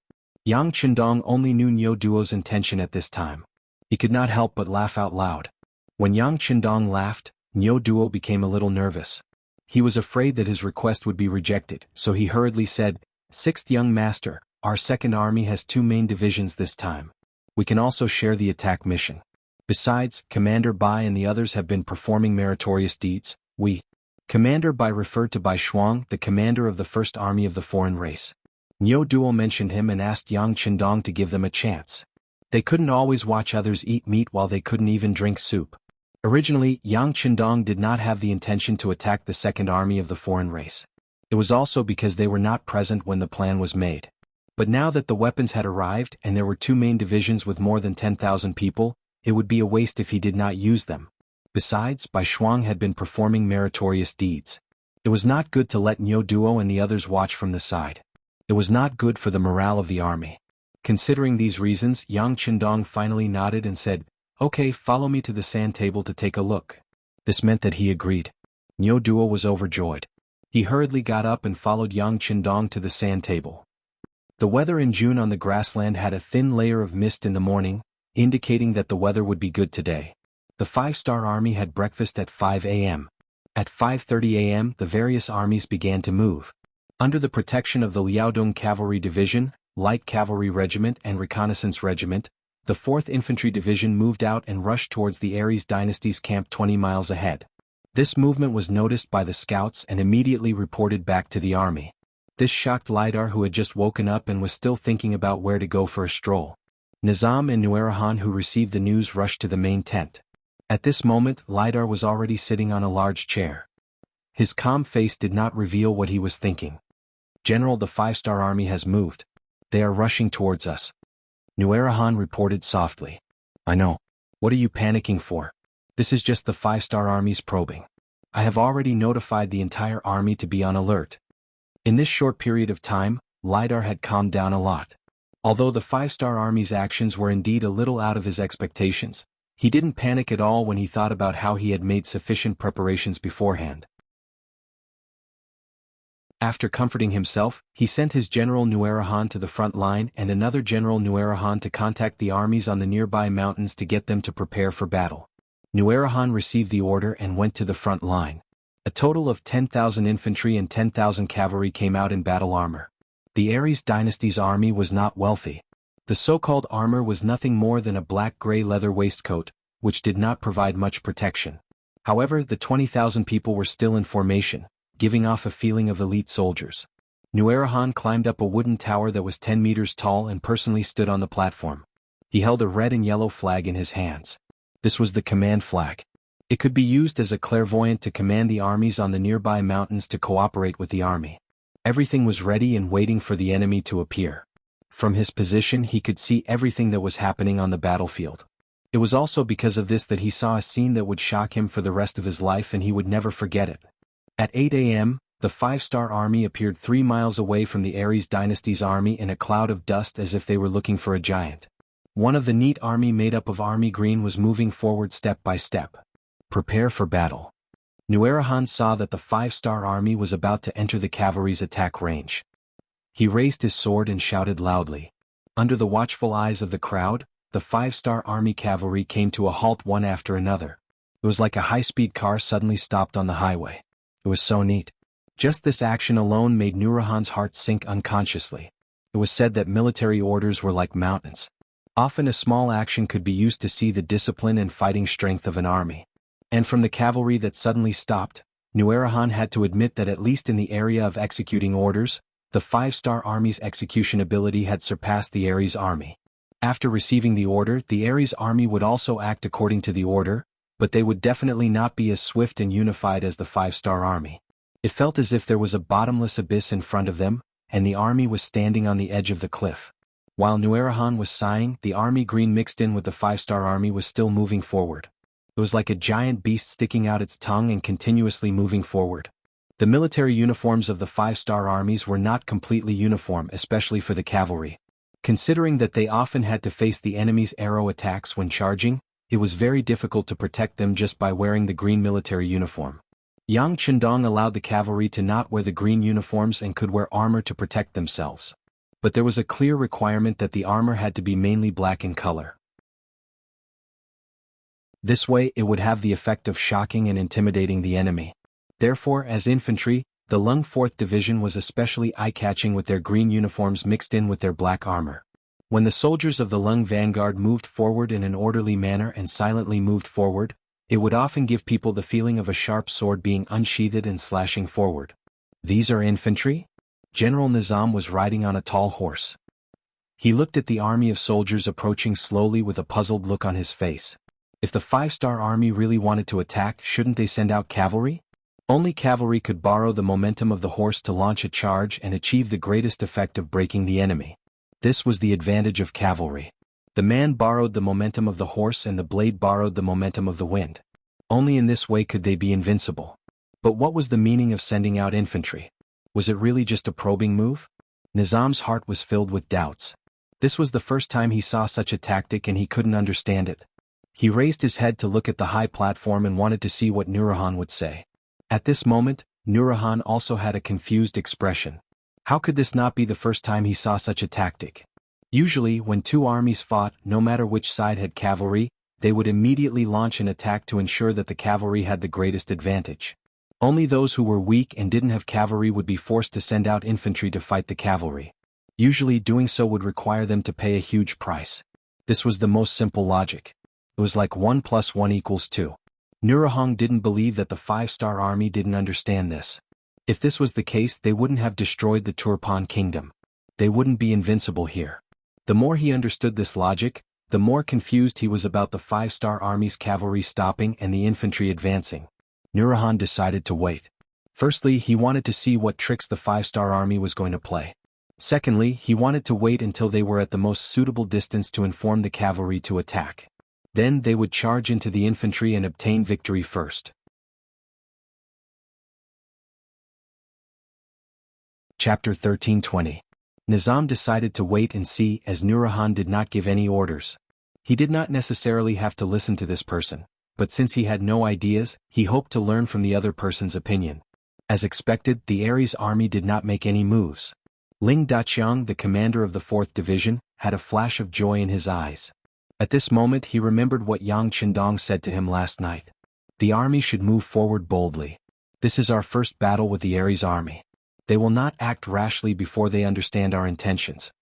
A: Yang Qindong only knew Niu Duo's intention at this time. He could not help but laugh out loud. When Yang Qindong laughed, Niu Duo became a little nervous. He was afraid that his request would be rejected, so he hurriedly said, "Sixth young master, our second army has 2 main divisions this time. We can also share the attack mission. Besides, Commander Bai and the others have been performing meritorious deeds. Commander Bai referred to Bai Shuang, the commander of the first army of the foreign race. Niu Duo mentioned him and asked Yang Qindong to give them a chance. They couldn't always watch others eat meat while they couldn't even drink soup. Originally, Yang Qindong did not have the intention to attack the second army of the foreign race. It was also because they were not present when the plan was made. But now that the weapons had arrived and there were 2 main divisions with more than 10,000 people, it would be a waste if he did not use them. Besides, Bai Shuang had been performing meritorious deeds. It was not good to let Niu Duo and the others watch from the side. It was not good for the morale of the army. Considering these reasons, Yang Qindong finally nodded and said, "Okay, follow me to the sand table to take a look." This meant that he agreed. Niu Duo was overjoyed. He hurriedly got up and followed Yang Qindong to the sand table. The weather in June on the grassland had a thin layer of mist in the morning, indicating that the weather would be good today. The 5-star army had breakfast at 5 a.m. At 5:30 a.m. the various armies began to move. Under the protection of the Liaodong Cavalry Division, Light Cavalry Regiment and Reconnaissance Regiment, the 4th Infantry Division moved out and rushed towards the Aries dynasty's camp 20 miles ahead. This movement was noticed by the scouts and immediately reported back to the army. This shocked Lidar, who had just woken up and was still thinking about where to go for a stroll. Nizam and Nuerahan, who received the news, rushed to the main tent. At this moment, Lidar was already sitting on a large chair. His calm face did not reveal what he was thinking. "General, the 5-star army has moved. They are rushing towards us," Nuerahan reported softly. "I know. What are you panicking for? This is just the 5-star army's probing. I have already notified the entire army to be on alert." In this short period of time, Lidar had calmed down a lot. Although the 5-star army's actions were indeed a little out of his expectations, he didn't panic at all when he thought about how he had made sufficient preparations beforehand. After comforting himself, he sent his General Nuerahan to the front line and another General Nuerahan to contact the armies on the nearby mountains to get them to prepare for battle. Nuerahan received the order and went to the front line. A total of 10,000 infantry and 10,000 cavalry came out in battle armor. The Aries dynasty's army was not wealthy. The so-called armor was nothing more than a black-gray leather waistcoat, which did not provide much protection. However, the 20,000 people were still in formation, giving off a feeling of elite soldiers. Nuerahan climbed up a wooden tower that was 10 meters tall and personally stood on the platform. He held a red and yellow flag in his hands. This was the command flag. It could be used as a clairvoyant to command the armies on the nearby mountains to cooperate with the army. Everything was ready and waiting for the enemy to appear. From his position he could see everything that was happening on the battlefield. It was also because of this that he saw a scene that would shock him for the rest of his life and he would never forget it. At 8 a.m., the 5-star army appeared 3 miles away from the Aries dynasty's army in a cloud of dust as if they were looking for a giant. One of the neat army made up of army green was moving forward step by step. "Prepare for battle." Nuerahan saw that the 5-star army was about to enter the cavalry's attack range. He raised his sword and shouted loudly. Under the watchful eyes of the crowd, the 5-star army cavalry came to a halt one after another. It was like a high-speed car suddenly stopped on the highway. It was so neat. Just this action alone made Nuerahan's heart sink unconsciously. It was said that military orders were like mountains. Often a small action could be used to see the discipline and fighting strength of an army. And from the cavalry that suddenly stopped, Nuerahan had to admit that at least in the area of executing orders, the 5-star army's execution ability had surpassed the Aries army. After receiving the order, the Aries army would also act according to the order, but they would definitely not be as swift and unified as the 5-star army. It felt as if there was a bottomless abyss in front of them, and the army was standing on the edge of the cliff. While Nuerahan was sighing, the army green mixed in with the 5-star army was still moving forward. It was like a giant beast sticking out its tongue and continuously moving forward. The military uniforms of the 5-star armies were not completely uniform, especially for the cavalry. Considering that they often had to face the enemy's arrow attacks when charging, it was very difficult to protect them just by wearing the green military uniform. Yang Chendong allowed the cavalry to not wear the green uniforms and could wear armor to protect themselves. But there was a clear requirement that the armor had to be mainly black in color. This way it would have the effect of shocking and intimidating the enemy. Therefore, as infantry, the Lung 4th Division was especially eye-catching with their green uniforms mixed in with their black armor. When the soldiers of the Lung vanguard moved forward in an orderly manner and silently moved forward, it would often give people the feeling of a sharp sword being unsheathed and slashing forward. "These are infantry?" General Nizam was riding on a tall horse. He looked at the army of soldiers approaching slowly with a puzzled look on his face. If the 5-star army really wanted to attack, shouldn't they send out cavalry? Only cavalry could borrow the momentum of the horse to launch a charge and achieve the greatest effect of breaking the enemy. This was the advantage of cavalry. The man borrowed the momentum of the horse and the blade borrowed the momentum of the wind. Only in this way could they be invincible. But what was the meaning of sending out infantry? Was it really just a probing move? Nizam's heart was filled with doubts. This was the first time he saw such a tactic and he couldn't understand it. He raised his head to look at the high platform and wanted to see what Nuerahan would say. At this moment, Nuerahan also had a confused expression. How could this not be the first time he saw such a tactic? Usually, when two armies fought, no matter which side had cavalry, they would immediately launch an attack to ensure that the cavalry had the greatest advantage. Only those who were weak and didn't have cavalry would be forced to send out infantry to fight the cavalry. Usually doing so would require them to pay a huge price. This was the most simple logic. It was like 1 + 1 = 2. Nurahong didn't believe that the 5-star army didn't understand this. If this was the case, they wouldn't have destroyed the Turpan kingdom. They wouldn't be invincible here. The more he understood this logic, the more confused he was about the 5-star army's cavalry stopping and the infantry advancing. Nurahong decided to wait. Firstly, he wanted to see what tricks the 5-star army was going to play. Secondly, he wanted to wait until they were at the most suitable distance to inform the cavalry to attack. Then they would charge into the infantry and obtain victory first. Chapter 13:20. Nizam decided to wait and see, as Nurahong did not give any orders. He did not necessarily have to listen to this person, but since he had no ideas, he hoped to learn from the other person's opinion. As expected, the Ares army did not make any moves. Ling Daqiang, the commander of the 4th Division, had a flash of joy in his eyes. At this moment he remembered what Yang Qindong said to him last night. The army should move forward boldly. This is our first battle with the Ares army. They will not act rashly before they understand our intentions.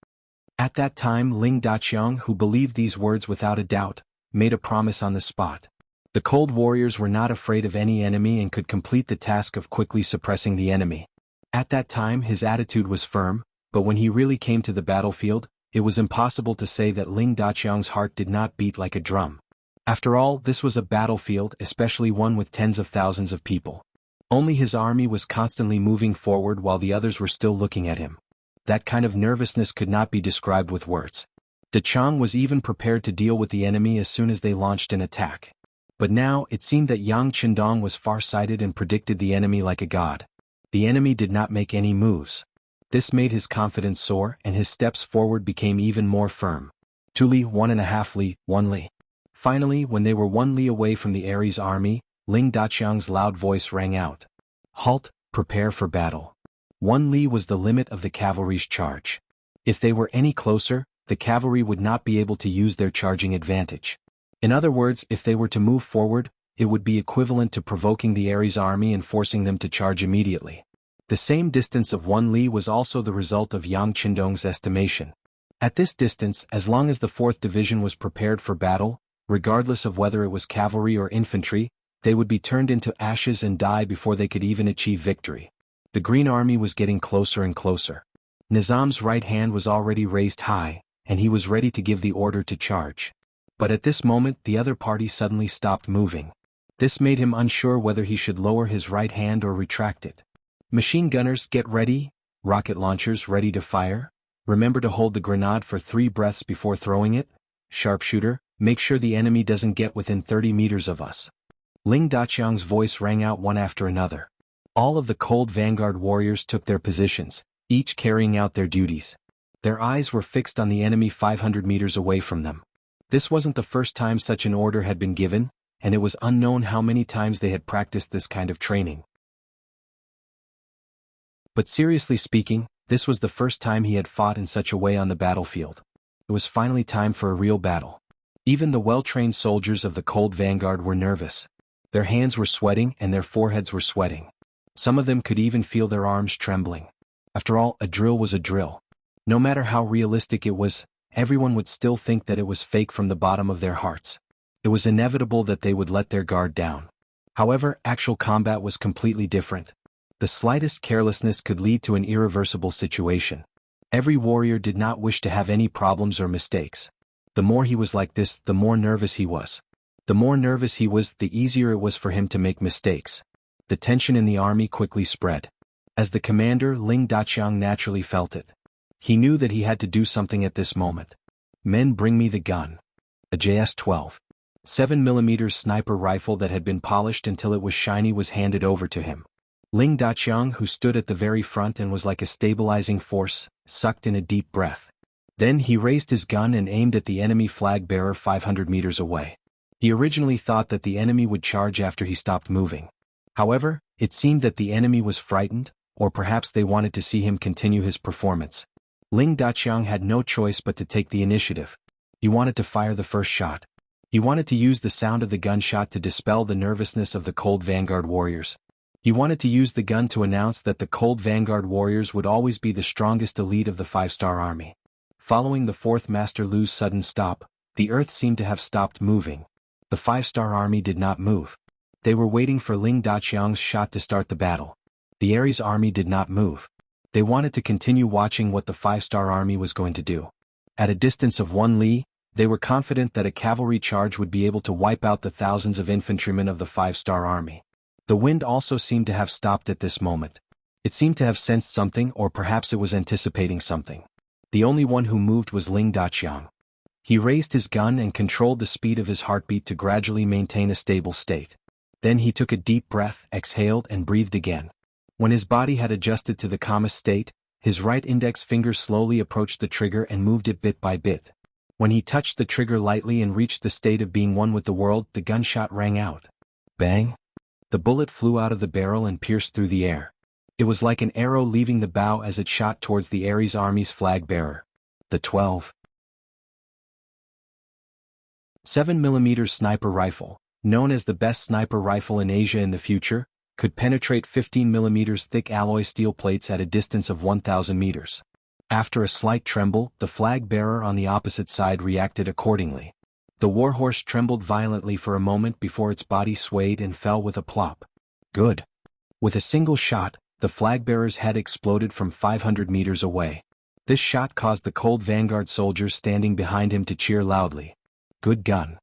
A: At that time Ling Daqiang, who believed these words without a doubt, made a promise on the spot. The cold warriors were not afraid of any enemy and could complete the task of quickly suppressing the enemy. At that time his attitude was firm, but when he really came to the battlefield, it was impossible to say that Ling Daqiang's heart did not beat like a drum. After all, this was a battlefield, especially one with tens of thousands of people. Only his army was constantly moving forward while the others were still looking at him. That kind of nervousness could not be described with words. Daqiang was even prepared to deal with the enemy as soon as they launched an attack. But now it seemed that Yang Qindong was far-sighted and predicted the enemy like a god. The enemy did not make any moves. This made his confidence soar, and his steps forward became even more firm. 2 li, 1.5 li, 1 li. Finally, when they were 1 li away from the Ares army, Ling Daqiang's loud voice rang out. Halt, prepare for battle. 1 li was the limit of the cavalry's charge. If they were any closer, the cavalry would not be able to use their charging advantage. In other words, if they were to move forward, it would be equivalent to provoking the Ares army and forcing them to charge immediately. The same distance of 1 li was also the result of Yang Qindong's estimation. At this distance, as long as the 4th Division was prepared for battle, regardless of whether it was cavalry or infantry, they would be turned into ashes and die before they could even achieve victory. The Green Army was getting closer and closer. Nizam's right hand was already raised high, and he was ready to give the order to charge. But at this moment the other party suddenly stopped moving. This made him unsure whether he should lower his right hand or retract it. Machine gunners, get ready. Rocket launchers, ready to fire. Remember to hold the grenade for 3 breaths before throwing it. Sharpshooter, make sure the enemy doesn't get within 30 meters of us. Ling Daqiang's voice rang out one after another. All of the cold vanguard warriors took their positions, each carrying out their duties. Their eyes were fixed on the enemy 500 meters away from them. This wasn't the first time such an order had been given, and it was unknown how many times they had practiced this kind of training. But seriously speaking, this was the first time he had fought in such a way on the battlefield. It was finally time for a real battle. Even the well-trained soldiers of the cold vanguard were nervous. Their hands were sweating and their foreheads were sweating. Some of them could even feel their arms trembling. After all, a drill was a drill. No matter how realistic it was, everyone would still think that it was fake from the bottom of their hearts. It was inevitable that they would let their guard down. However, actual combat was completely different. The slightest carelessness could lead to an irreversible situation. Every warrior did not wish to have any problems or mistakes. The more he was like this, the more nervous he was. The more nervous he was, the easier it was for him to make mistakes. The tension in the army quickly spread. As the commander, Ling Daqiang naturally felt it. He knew that he had to do something at this moment. Men, bring me the gun. A JS-12. 7mm sniper rifle that had been polished until it was shiny was handed over to him. Ling Daqiang, who stood at the very front and was like a stabilizing force, sucked in a deep breath. Then he raised his gun and aimed at the enemy flag bearer 500 meters away. He originally thought that the enemy would charge after he stopped moving. However, it seemed that the enemy was frightened, or perhaps they wanted to see him continue his performance. Ling Daqiang had no choice but to take the initiative. He wanted to fire the first shot. He wanted to use the sound of the gunshot to dispel the nervousness of the Cold Vanguard warriors. He wanted to use the gun to announce that the Cold Vanguard warriors would always be the strongest elite of the 5-star army. Following the 4th Master Lu's sudden stop, the earth seemed to have stopped moving. The 5-star army did not move. They were waiting for Ling Daqiang's shot to start the battle. The Ares army did not move. They wanted to continue watching what the 5-star army was going to do. At a distance of 1 li, they were confident that a cavalry charge would be able to wipe out the thousands of infantrymen of the 5-star army. The wind also seemed to have stopped at this moment. It seemed to have sensed something, or perhaps it was anticipating something. The only one who moved was Ling Daqiang. He raised his gun and controlled the speed of his heartbeat to gradually maintain a stable state. Then he took a deep breath, exhaled and breathed again. When his body had adjusted to the calm state, his right index finger slowly approached the trigger and moved it bit by bit. When he touched the trigger lightly and reached the state of being one with the world, the gunshot rang out. Bang! The bullet flew out of the barrel and pierced through the air. It was like an arrow leaving the bow as it shot towards the Ares army's flag bearer. The 12.7 mm sniper rifle, known as the best sniper rifle in Asia in the future, could penetrate 15 mm thick alloy steel plates at a distance of 1,000 meters. After a slight tremble, the flag bearer on the opposite side reacted accordingly. The warhorse trembled violently for a moment before its body swayed and fell with a plop. Good. With a single shot, the flag bearer's head exploded from 500 meters away. This shot caused the Cold Vanguard soldiers standing behind him to cheer loudly. Good gun.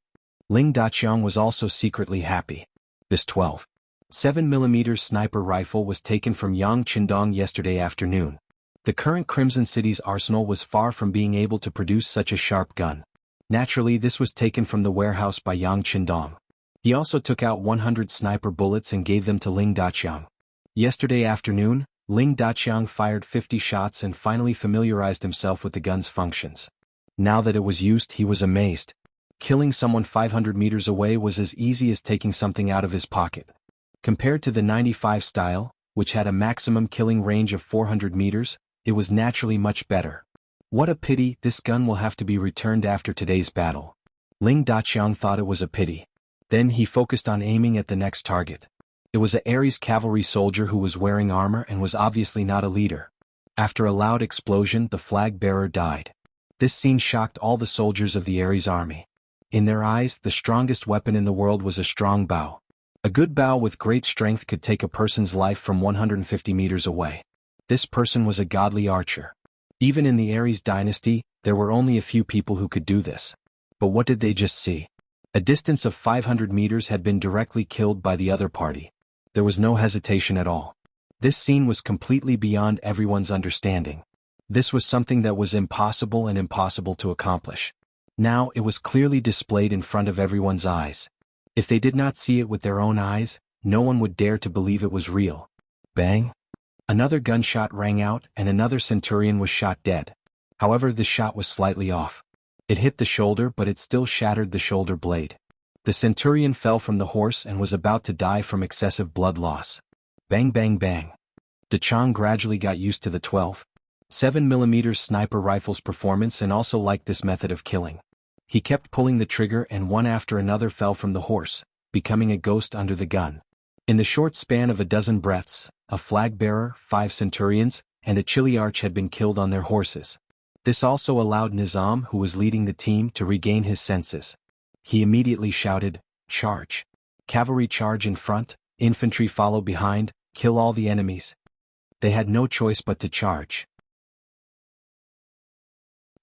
A: Ling Daqiang was also secretly happy. This 12.7 mm sniper rifle was taken from Yang Qindong yesterday afternoon. The current Crimson City's arsenal was far from being able to produce such a sharp gun. Naturally, this was taken from the warehouse by Yang Qindong. He also took out 100 sniper bullets and gave them to Ling Daqiang. Yesterday afternoon, Ling Daqiang fired 50 shots and finally familiarized himself with the gun's functions. Now that it was used, he was amazed. Killing someone 500 meters away was as easy as taking something out of his pocket. Compared to the 95 style, which had a maximum killing range of 400 meters, it was naturally much better. What a pity, this gun will have to be returned after today's battle. Ling Daqiang thought it was a pity. Then he focused on aiming at the next target. It was a Ares cavalry soldier who was wearing armor and was obviously not a leader. After a loud explosion, the flag bearer died. This scene shocked all the soldiers of the Ares army. In their eyes, the strongest weapon in the world was a strong bow. A good bow with great strength could take a person's life from 150 meters away. This person was a godly archer. Even in the Ares dynasty, there were only a few people who could do this. But what did they just see? A distance of 500 meters had been directly killed by the other party. There was no hesitation at all. This scene was completely beyond everyone's understanding. This was something that was impossible and impossible to accomplish. Now it was clearly displayed in front of everyone's eyes. If they did not see it with their own eyes, no one would dare to believe it was real. Bang! Another gunshot rang out and another centurion was shot dead. However, the shot was slightly off. It hit the shoulder, but it still shattered the shoulder blade. The centurion fell from the horse and was about to die from excessive blood loss. Bang bang bang. Daqiang gradually got used to the 12.7 mm sniper rifle's performance and also liked this method of killing. He kept pulling the trigger and one after another fell from the horse, becoming a ghost under the gun. In the short span of a dozen breaths, a flag bearer, 5 centurions, and a chiliarch had been killed on their horses. This also allowed Nizam, who was leading the team, to regain his senses. He immediately shouted, "Charge! Cavalry charge in front, infantry follow behind, kill all the enemies." They had no choice but to charge.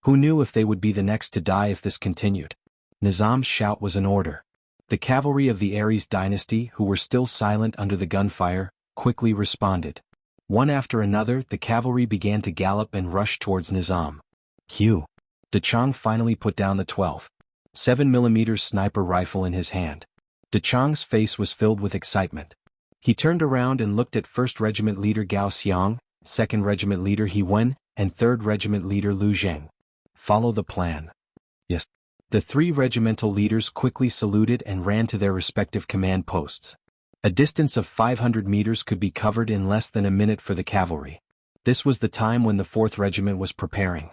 A: Who knew if they would be the next to die if this continued? Nizam's shout was an order. The cavalry of the Ares dynasty, who were still silent under the gunfire, quickly responded. One after another, the cavalry began to gallop and rush towards Nizam. Hugh! Daqiang finally put down the 12.7 mm sniper rifle in his hand. Daqiang's face was filled with excitement. He turned around and looked at 1st Regiment leader Gao Xiang, 2nd Regiment leader He Wen, and 3rd Regiment leader Lu Zheng. Follow the plan. Yes. The 3 regimental leaders quickly saluted and ran to their respective command posts. A distance of 500 meters could be covered in less than a minute for the cavalry. This was the time when the 4th Regiment was preparing.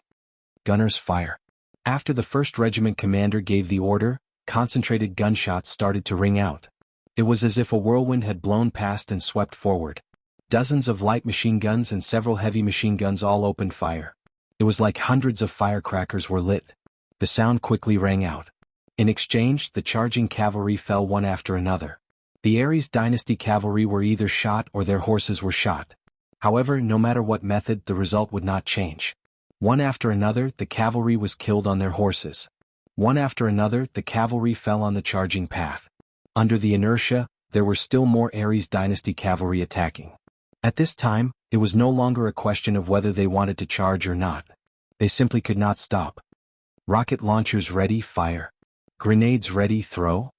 A: Gunners fire. After the 1st Regiment commander gave the order, concentrated gunshots started to ring out. It was as if a whirlwind had blown past and swept forward. Dozens of light machine guns and several heavy machine guns all opened fire. It was like hundreds of firecrackers were lit. The sound quickly rang out. In exchange, the charging cavalry fell one after another. The Aries dynasty cavalry were either shot or their horses were shot. However, no matter what method, the result would not change. One after another, the cavalry was killed on their horses. One after another, the cavalry fell on the charging path. Under the inertia, there were still more Aries dynasty cavalry attacking. At this time, it was no longer a question of whether they wanted to charge or not. They simply could not stop. Rocket launchers ready, fire. Grenades ready, throw.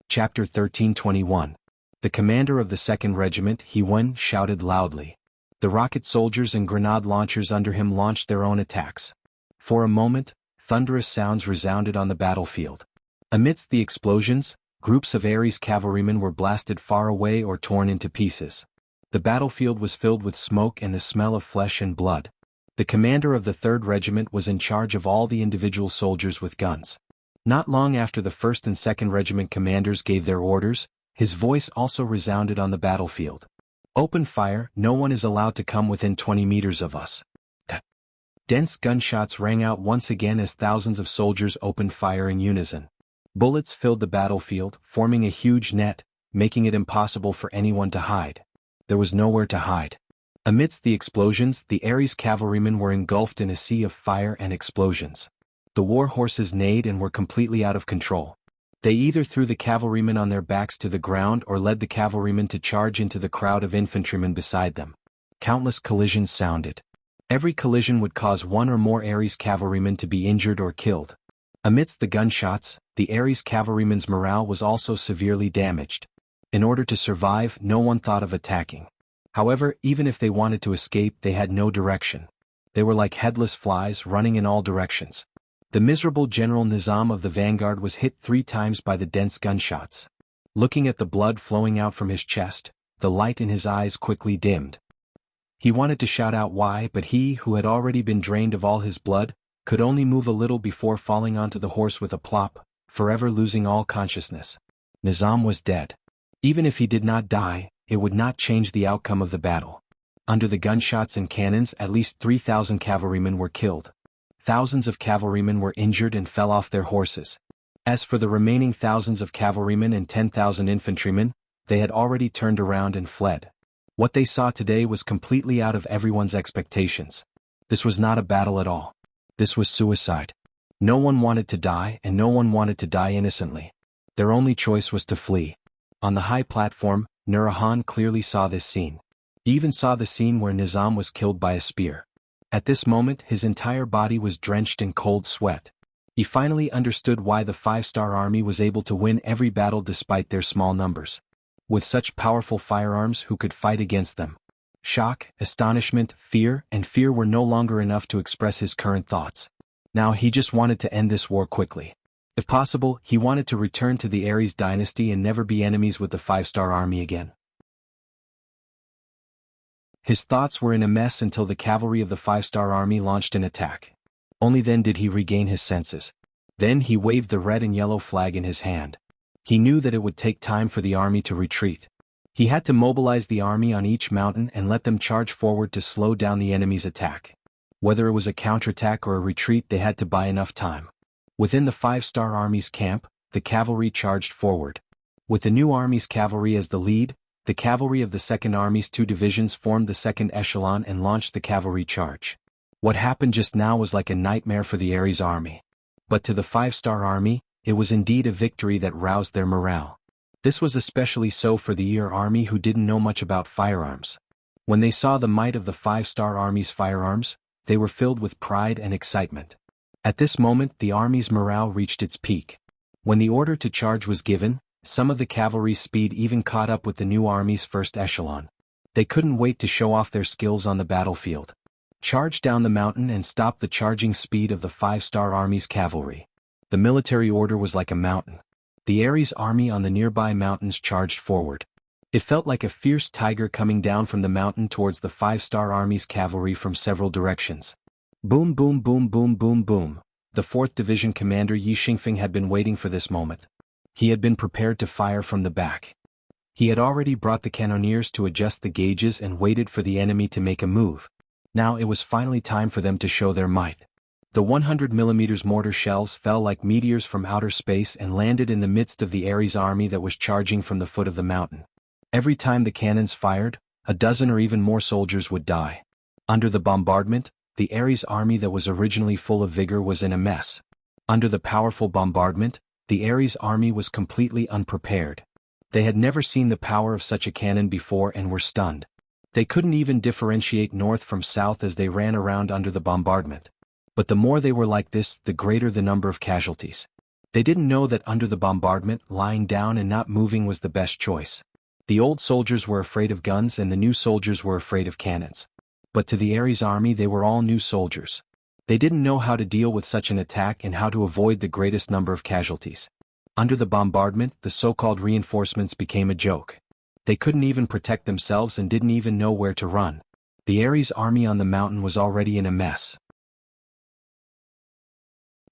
A: Chapter 13:21. The commander of the 2nd Regiment, He-Wen, shouted loudly. The rocket soldiers and grenade launchers under him launched their own attacks. For a moment, thunderous sounds resounded on the battlefield. Amidst the explosions, groups of Aries cavalrymen were blasted far away or torn into pieces. The battlefield was filled with smoke and the smell of flesh and blood. The commander of the 3rd Regiment was in charge of all the individual soldiers with guns. Not long after the 1st and 2nd Regiment commanders gave their orders, his voice also resounded on the battlefield. Open fire, no one is allowed to come within 20 meters of us. Dense gunshots rang out once again as thousands of soldiers opened fire in unison. Bullets filled the battlefield, forming a huge net, making it impossible for anyone to hide. There was nowhere to hide. Amidst the explosions, the Aries cavalrymen were engulfed in a sea of fire and explosions. The war horses neighed and were completely out of control. They either threw the cavalrymen on their backs to the ground or led the cavalrymen to charge into the crowd of infantrymen beside them. Countless collisions sounded. Every collision would cause one or more Aries cavalrymen to be injured or killed. Amidst the gunshots, the Aries cavalrymen's morale was also severely damaged. In order to survive, no one thought of attacking. However, even if they wanted to escape, they had no direction. They were like headless flies running in all directions. The miserable General Nizam of the vanguard was hit 3 times by the dense gunshots. Looking at the blood flowing out from his chest, the light in his eyes quickly dimmed. He wanted to shout out why, but he, who had already been drained of all his blood, could only move a little before falling onto the horse with a plop, forever losing all consciousness. Nizam was dead. Even if he did not die, it would not change the outcome of the battle. Under the gunshots and cannons, at least 3,000 cavalrymen were killed. Thousands of cavalrymen were injured and fell off their horses. As for the remaining thousands of cavalrymen and 10,000 infantrymen, they had already turned around and fled. What they saw today was completely out of everyone's expectations. This was not a battle at all. This was suicide. No one wanted to die, and no one wanted to die innocently. Their only choice was to flee. On the high platform, Nurahan clearly saw this scene. He even saw the scene where Nizam was killed by a spear. At this moment, his entire body was drenched in cold sweat. He finally understood why the 5-star army was able to win every battle despite their small numbers. With such powerful firearms, who could fight against them? Shock, astonishment, fear were no longer enough to express his current thoughts. Now he just wanted to end this war quickly. If possible, he wanted to return to the Aries dynasty and never be enemies with the 5-star army again. His thoughts were in a mess until the cavalry of the 5-star army launched an attack. Only then did he regain his senses. Then he waved the red and yellow flag in his hand. He knew that it would take time for the army to retreat. He had to mobilize the army on each mountain and let them charge forward to slow down the enemy's attack. Whether it was a counterattack or a retreat, they had to buy enough time. Within the 5-star army's camp, the cavalry charged forward. With the new army's cavalry as the lead, the cavalry of the 2nd Army's 2 divisions formed the 2nd echelon and launched the cavalry charge. What happened just now was like a nightmare for the Aries army. But to the 5-star army, it was indeed a victory that roused their morale. This was especially so for the Ear army, who didn't know much about firearms. When they saw the might of the 5-star army's firearms, they were filled with pride and excitement. At this moment, the army's morale reached its peak. When the order to charge was given, some of the cavalry's speed even caught up with the new army's 1st echelon. They couldn't wait to show off their skills on the battlefield. Charge down the mountain and stop the charging speed of the 5-star army's cavalry. The military order was like a mountain. The Aries army on the nearby mountains charged forward. It felt like a fierce tiger coming down from the mountain towards the 5-star army's cavalry from several directions. Boom boom boom boom boom boom. The 4th Division commander Yi Xingfeng had been waiting for this moment. He had been prepared to fire from the back. He had already brought the cannoneers to adjust the gauges and waited for the enemy to make a move. Now it was finally time for them to show their might. The 100mm mortar shells fell like meteors from outer space and landed in the midst of the Ares army that was charging from the foot of the mountain. Every time the cannons fired, a dozen or even more soldiers would die. Under the bombardment, the Ares army that was originally full of vigor was in a mess. Under the powerful bombardment, the Ares army was completely unprepared. They had never seen the power of such a cannon before and were stunned. They couldn't even differentiate north from south as they ran around under the bombardment. But the more they were like this, the greater the number of casualties. They didn't know that under the bombardment, lying down and not moving was the best choice. The old soldiers were afraid of guns and the new soldiers were afraid of cannons. But to the Ares army they were all new soldiers. They didn't know how to deal with such an attack and how to avoid the greatest number of casualties. Under the bombardment, the so-called reinforcements became a joke. They couldn't even protect themselves and didn't even know where to run. The Ares army on the mountain was already in a mess.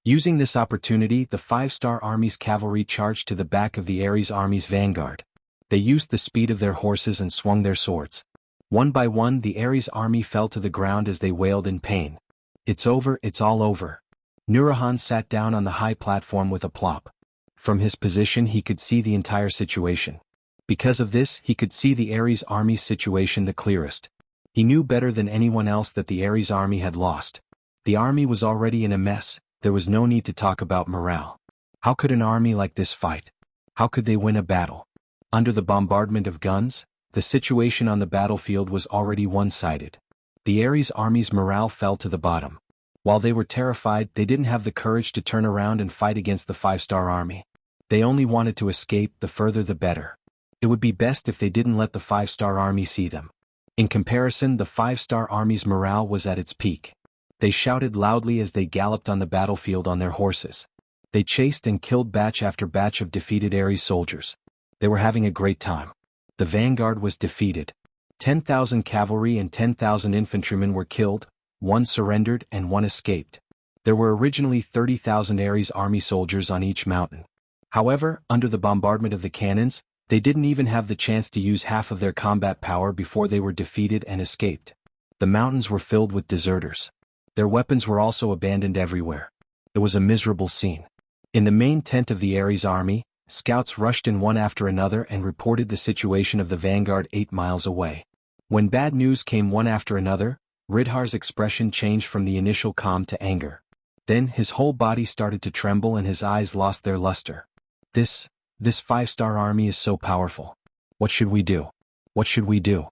A: Using this opportunity, the 5-star army's cavalry charged to the back of the Ares army's vanguard. They used the speed of their horses and swung their swords. One by one the Ares army fell to the ground as they wailed in pain. It's over, it's all over. Nurahan sat down on the high platform with a plop. From his position he could see the entire situation. Because of this, he could see the Ares army's situation the clearest. He knew better than anyone else that the Ares army had lost. The army was already in a mess, there was no need to talk about morale. How could an army like this fight? How could they win a battle? Under the bombardment of guns, the situation on the battlefield was already one-sided. The Ares army's morale fell to the bottom. While they were terrified, they didn't have the courage to turn around and fight against the 5-star army. They only wanted to escape, the further the better. It would be best if they didn't let the 5-star army see them. In comparison, the 5-star army's morale was at its peak. They shouted loudly as they galloped on the battlefield on their horses. They chased and killed batch after batch of defeated Ares soldiers. They were having a great time. The vanguard was defeated. 10,000 cavalry and 10,000 infantrymen were killed, 1 surrendered and 1 escaped. There were originally 30,000 Ares army soldiers on each mountain. However, under the bombardment of the cannons, they didn't even have the chance to use half of their combat power before they were defeated and escaped. The mountains were filled with deserters. Their weapons were also abandoned everywhere. It was a miserable scene. In the main tent of the Ares army, scouts rushed in one after another and reported the situation of the vanguard 8 miles away. When bad news came one after another, Ridhar's expression changed from the initial calm to anger. Then his whole body started to tremble and his eyes lost their luster. This 5-star army is so powerful. What should we do? What should we do?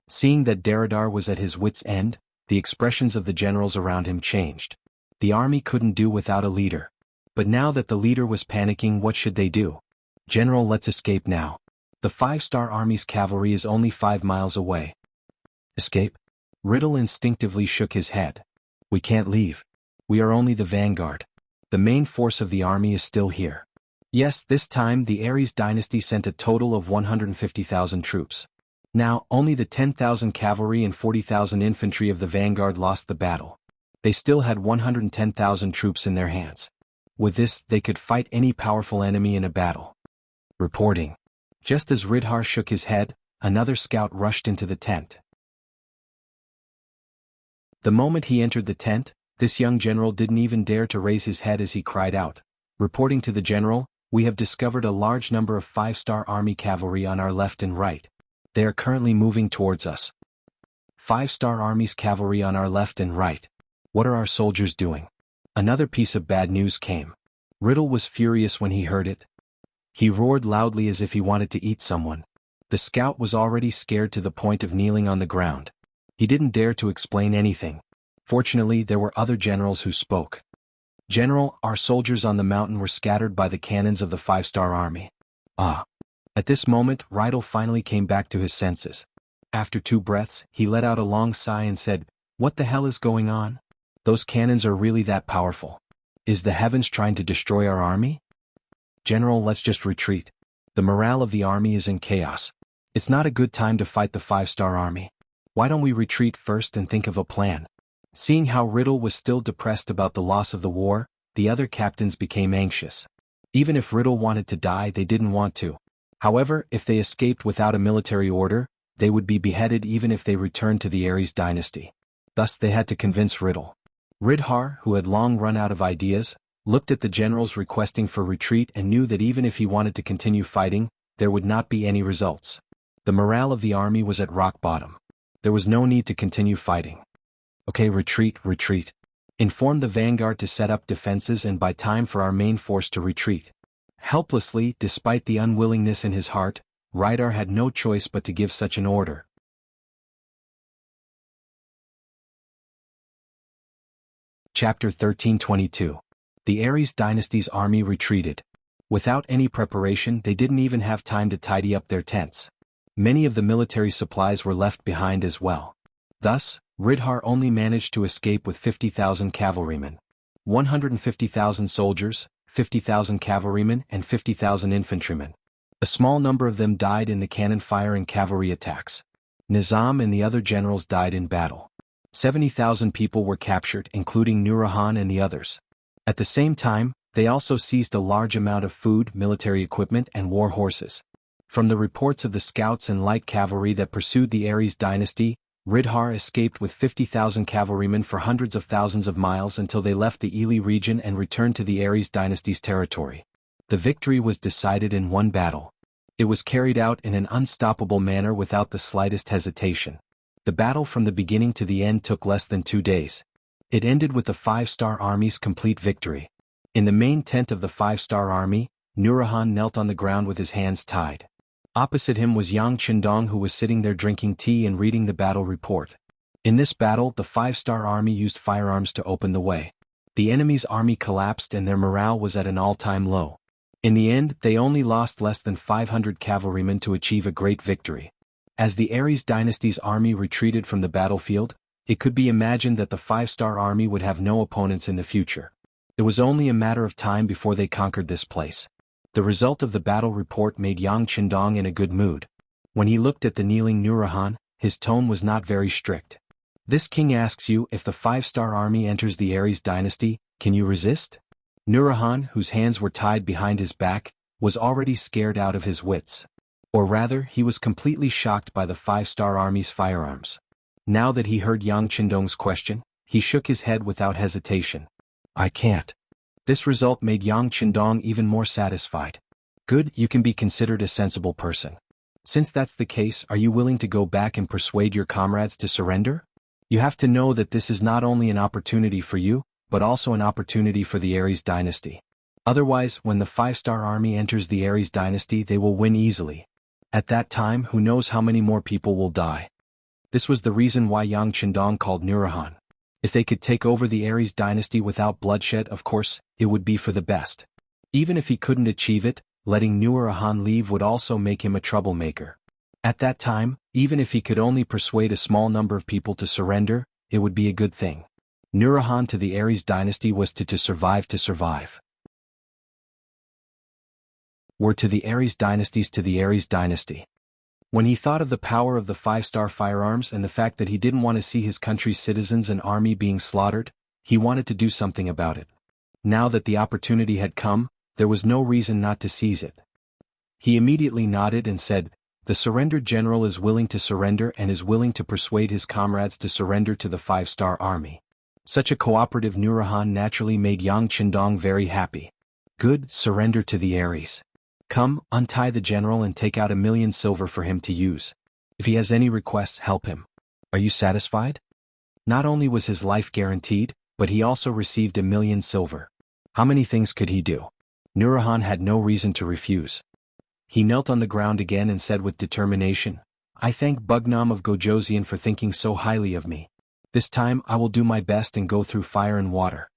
A: Seeing that Deridar was at his wits' end, the expressions of the generals around him changed. The army couldn't do without a leader. But now that the leader was panicking, what should they do? General, let's escape now. The 5-star army's cavalry is only 5 miles away. Escape? Riddle instinctively shook his head. We can't leave. We are only the vanguard. The main force of the army is still here. Yes, this time the Ares dynasty sent a total of 150,000 troops. Now, only the 10,000 cavalry and 40,000 infantry of the vanguard lost the battle. They still had 110,000 troops in their hands. With this, they could fight any powerful enemy in a battle. Reporting. Just as Ridhar shook his head, another scout rushed into the tent. The moment he entered the tent, this young general didn't even dare to raise his head as he cried out. Reporting to the general, we have discovered a large number of 5-star army cavalry on our left and right. They are currently moving towards us. 5-star army's cavalry on our left and right. What are our soldiers doing? Another piece of bad news came. Riddle was furious when he heard it. He roared loudly as if he wanted to eat someone. The scout was already scared to the point of kneeling on the ground. He didn't dare to explain anything. Fortunately, there were other generals who spoke. General, our soldiers on the mountain were scattered by the cannons of the 5-star army. Ah. At this moment, Rydell finally came back to his senses. After 2 breaths, he let out a long sigh and said, "What the hell is going on? Those cannons are really that powerful. Is the heavens trying to destroy our army? General, let's just retreat. The morale of the army is in chaos. It's not a good time to fight the 5-star army. Why don't we retreat first and think of a plan?" Seeing how Riddle was still depressed about the loss of the war, the other captains became anxious. Even if Riddle wanted to die, they didn't want to. However, if they escaped without a military order, they would be beheaded even if they returned to the Aries dynasty. Thus they had to convince Riddle. Ridhar, who had long run out of ideas, looked at the generals requesting for retreat and knew that even if he wanted to continue fighting, there would not be any results. The morale of the army was at rock bottom. There was no need to continue fighting. Okay, retreat, retreat. Inform the vanguard to set up defenses and buy time for our main force to retreat. Helplessly, despite the unwillingness in his heart, Ridar had no choice but to give such an order. Chapter 1322. The Aries dynasty's army retreated. Without any preparation, they didn't even have time to tidy up their tents. Many of the military supplies were left behind as well. Thus, Ridhar only managed to escape with 50,000 cavalrymen, 150,000 soldiers, 50,000 cavalrymen and 50,000 infantrymen. A small number of them died in the cannon fire and cavalry attacks. Nizam and the other generals died in battle. 70,000 people were captured, including Nurahan and the others. At the same time, they also seized a large amount of food, military equipment and war horses. From the reports of the scouts and light cavalry that pursued the Aries dynasty, Ridhar escaped with 50,000 cavalrymen for hundreds of thousands of miles until they left the Ili region and returned to the Aries dynasty's territory. The victory was decided in one battle. It was carried out in an unstoppable manner without the slightest hesitation. The battle from the beginning to the end took less than 2 days. It ended with the Five-Star Army's complete victory. In the main tent of the Five-Star Army, Nurahan knelt on the ground with his hands tied. Opposite him was Yang Qindong, who was sitting there drinking tea and reading the battle report. In this battle, the Five-Star Army used firearms to open the way. The enemy's army collapsed and their morale was at an all-time low. In the end, they only lost less than 500 cavalrymen to achieve a great victory. As the Aries dynasty's army retreated from the battlefield, it could be imagined that the Five-Star Army would have no opponents in the future. It was only a matter of time before they conquered this place. The result of the battle report made Yang Qindong in a good mood. When he looked at the kneeling Nurahan, his tone was not very strict. This king asks you, if the Five-Star Army enters the Aries dynasty, can you resist? Nurahan, whose hands were tied behind his back, was already scared out of his wits. Or rather, he was completely shocked by the Five-Star Army's firearms. Now that he heard Yang Qindong's question, he shook his head without hesitation. I can't. This result made Yang Qindong even more satisfied. Good, you can be considered a sensible person. Since that's the case, are you willing to go back and persuade your comrades to surrender? You have to know that this is not only an opportunity for you, but also an opportunity for the Aries dynasty. Otherwise, when the Five-Star Army enters the Aries dynasty, they will win easily. At that time, who knows how many more people will die. This was the reason why Yang Qindong called Nurahan. If they could take over the Aries dynasty without bloodshed, of course, it would be for the best. Even if he couldn't achieve it, letting Nurahan leave would also make him a troublemaker. At that time, even if he could only persuade a small number of people to surrender, it would be a good thing. Nurahan to the Aries dynasty was to survive to survive. Were to the Aries dynasties to the Aries dynasty. When he thought of the power of the Five-Star firearms and the fact that he didn't want to see his country's citizens and army being slaughtered, he wanted to do something about it. Now that the opportunity had come, there was no reason not to seize it. He immediately nodded and said, "The surrendered general is willing to surrender and is willing to persuade his comrades to surrender to the Five-Star Army." Such a cooperative Nurahan naturally made Yang Qindong very happy. Good, surrender to the Aries. Come, untie the general and take out 1,000,000 silver for him to use. If he has any requests, help him. Are you satisfied? Not only was his life guaranteed, but he also received 1,000,000 silver. How many things could he do? Nurahan had no reason to refuse. He knelt on the ground again and said with determination, "I thank Bugnam of Gojoseon for thinking so highly of me. This time I will do my best and go through fire and water."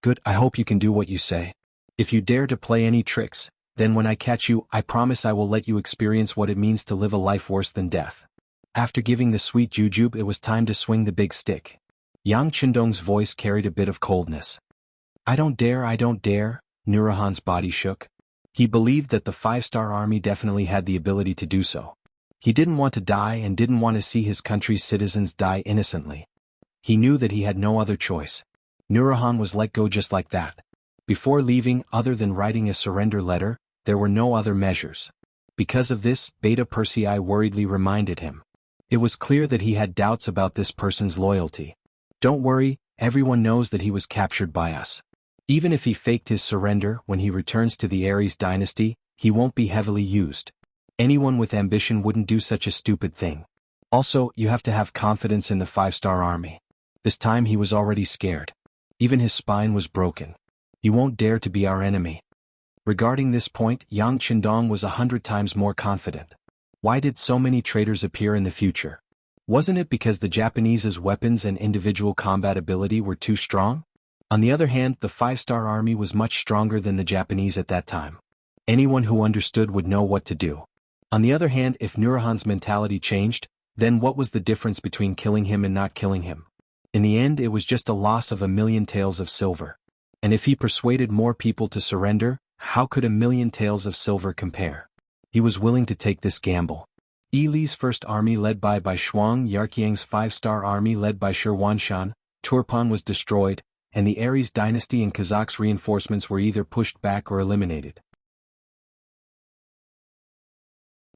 A: Good, I hope you can do what you say. If you dare to play any tricks, then when I catch you, I promise I will let you experience what it means to live a life worse than death. After giving the sweet jujube, it was time to swing the big stick. Yang Qindong's voice carried a bit of coldness. I don't dare, Nurahan's body shook. He believed that the Five-Star Army definitely had the ability to do so. He didn't want to die and didn't want to see his country's citizens die innocently. He knew that he had no other choice. Nurahan was let go just like that. Before leaving, other than writing a surrender letter, there were no other measures. Because of this, Beta Persei worriedly reminded him. It was clear that he had doubts about this person's loyalty. Don't worry, everyone knows that he was captured by us. Even if he faked his surrender, when he returns to the Aries dynasty, he won't be heavily used. Anyone with ambition wouldn't do such a stupid thing. Also, you have to have confidence in the 5-star army. This time he was already scared. Even his spine was broken. You won't dare to be our enemy. Regarding this point, Yang Qindong was 100 times more confident. Why did so many traitors appear in the future? Wasn't it because the Japanese's weapons and individual combat ability were too strong? On the other hand, the 5-star army was much stronger than the Japanese at that time. Anyone who understood would know what to do. On the other hand, if Nurahan's mentality changed, then what was the difference between killing him and not killing him? In the end, it was just a loss of 1,000,000 taels of silver. And if he persuaded more people to surrender, how could 1,000,000 taels of silver compare? He was willing to take this gamble. Yi Li's first army led by Bai Shuang, Yarqiang's 5-star army led by Shi Wanshan, Turpan was destroyed, and the Aries dynasty and Kazakh's reinforcements were either pushed back or eliminated.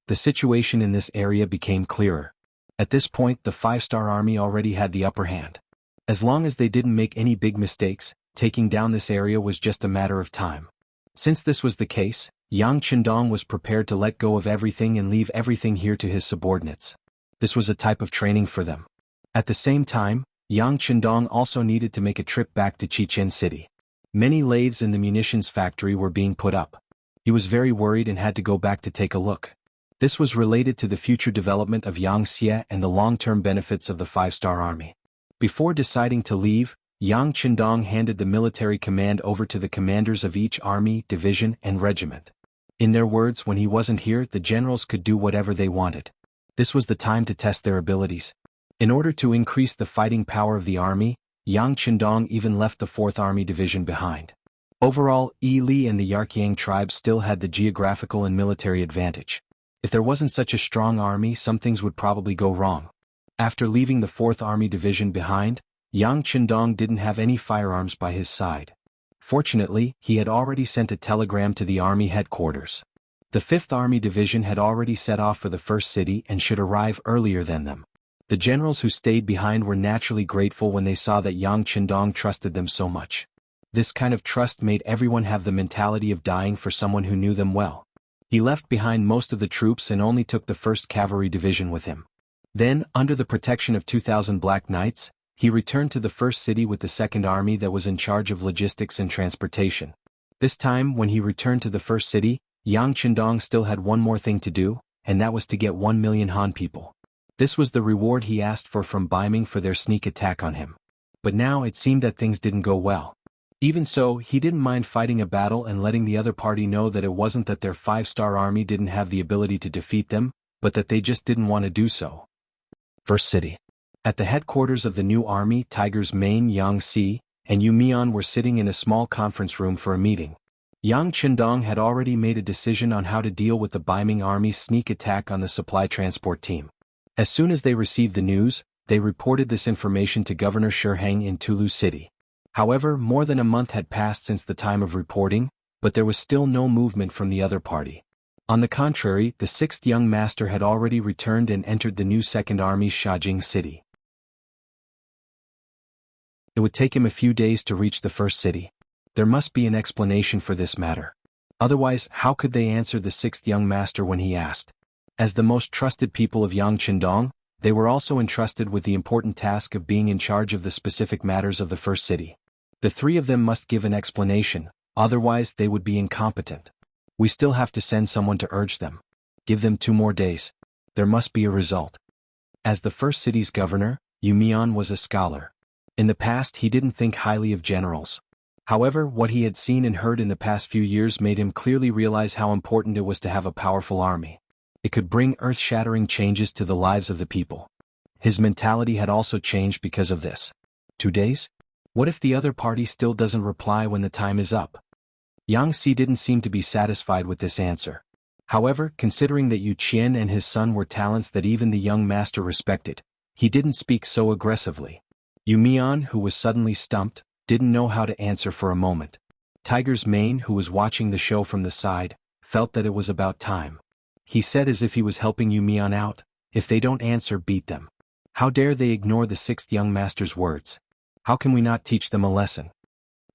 A: The situation in this area became clearer. At this point, the 5-star army already had the upper hand. As long as they didn't make any big mistakes, taking down this area was just a matter of time. Since this was the case, Yang Qindong was prepared to let go of everything and leave everything here to his subordinates. This was a type of training for them. At the same time, Yang Qindong also needed to make a trip back to Chichen City. Many lathes in the munitions factory were being put up. He was very worried and had to go back to take a look. This was related to the future development of Yangtze and the long-term benefits of the 5-star army. Before deciding to leave, Yang Qindong handed the military command over to the commanders of each army, division, and regiment. In their words, when he wasn't here, the generals could do whatever they wanted. This was the time to test their abilities. In order to increase the fighting power of the army, Yang Qindong even left the 4th Army Division behind. Overall, Yi Li and the Yarqiang tribes still had the geographical and military advantage. If there wasn't such a strong army, some things would probably go wrong. After leaving the 4th Army Division behind, Yang Qindong didn't have any firearms by his side. Fortunately, he had already sent a telegram to the army headquarters. The 5th Army Division had already set off for the first city and should arrive earlier than them. The generals who stayed behind were naturally grateful when they saw that Yang Qindong trusted them so much. This kind of trust made everyone have the mentality of dying for someone who knew them well. He left behind most of the troops and only took the 1st Cavalry Division with him. Then, under the protection of 2,000 Black Knights, he returned to the first city with the 2nd Army that was in charge of logistics and transportation. This time, when he returned to the first city, Yang Qindong still had one more thing to do, and that was to get 1,000,000 Han people. This was the reward he asked for from Ming for their sneak attack on him. But now it seemed that things didn't go well. Even so, he didn't mind fighting a battle and letting the other party know that it wasn't that their 5-star army didn't have the ability to defeat them, but that they just didn't want to do so. First city. At the headquarters of the new army, Tigers Mane, Yang Si, and Yu Mian were sitting in a small conference room for a meeting. Yang Qindong had already made a decision on how to deal with the Ming army's sneak attack on the supply transport team. As soon as they received the news, they reported this information to Governor Shiheng in Tulu City. However, more than a month had passed since the time of reporting, but there was still no movement from the other party. On the contrary, the 6th young master had already returned and entered the new 2nd Army's Shajing city. It would take him a few days to reach the first city. There must be an explanation for this matter. Otherwise, how could they answer the 6th young master when he asked? As the most trusted people of Yang Qindong, they were also entrusted with the important task of being in charge of the specific matters of the first city. The 3 of them must give an explanation, otherwise they would be incompetent. We still have to send someone to urge them. Give them 2 more days. There must be a result. As the first city's governor, Yu Mian was a scholar. In the past he didn't think highly of generals. However, what he had seen and heard in the past few years made him clearly realize how important it was to have a powerful army. It could bring earth-shattering changes to the lives of the people. His mentality had also changed because of this. 2 days? What if the other party still doesn't reply when the time is up? Yang Si didn't seem to be satisfied with this answer. However, considering that Yu Qian and his son were talents that even the young master respected, he didn't speak so aggressively. Yu Mian, who was suddenly stumped, didn't know how to answer for a moment. Tiger's Mane, who was watching the show from the side, felt that it was about time. He said as if he was helping Yu Mian out, "If they don't answer, beat them. How dare they ignore the sixth young master's words? How can we not teach them a lesson?"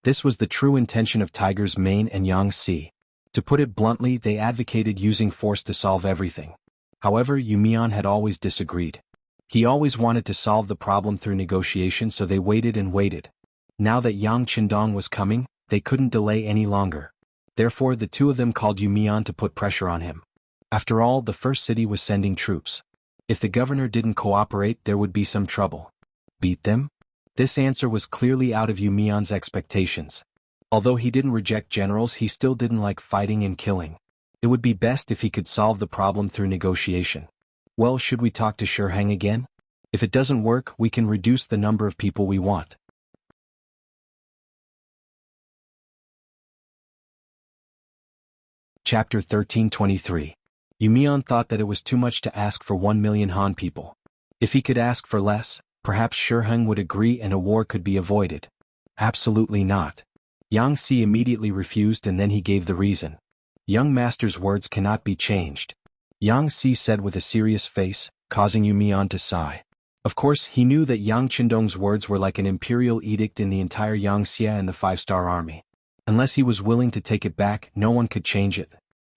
A: This was the true intention of Tiger's Mane and Yang Si. To put it bluntly, they advocated using force to solve everything. However, Yu Mian had always disagreed. He always wanted to solve the problem through negotiation, so they waited and waited. Now that Yang Qindong was coming, they couldn't delay any longer. Therefore the two of them called Yu Mian to put pressure on him. After all, the first city was sending troops. If the governor didn't cooperate, there would be some trouble. Beat them? This answer was clearly out of Yu Mian's expectations. Although he didn't reject generals, he still didn't like fighting and killing. It would be best if he could solve the problem through negotiation. Well, should we talk to Shiheng again? If it doesn't work, we can reduce the number of people we want. Chapter 1323. Yu Mian thought that it was too much to ask for 1 million Han people. If he could ask for less, perhaps Shiheng would agree and a war could be avoided. Absolutely not. Yang Si immediately refused, and then he gave the reason. Young master's words cannot be changed. Yang Si said with a serious face, causing Yu Mian to sigh. Of course, he knew that Yang Qindong's words were like an imperial edict in the entire Yangxia and the five-star army. Unless he was willing to take it back, no one could change it.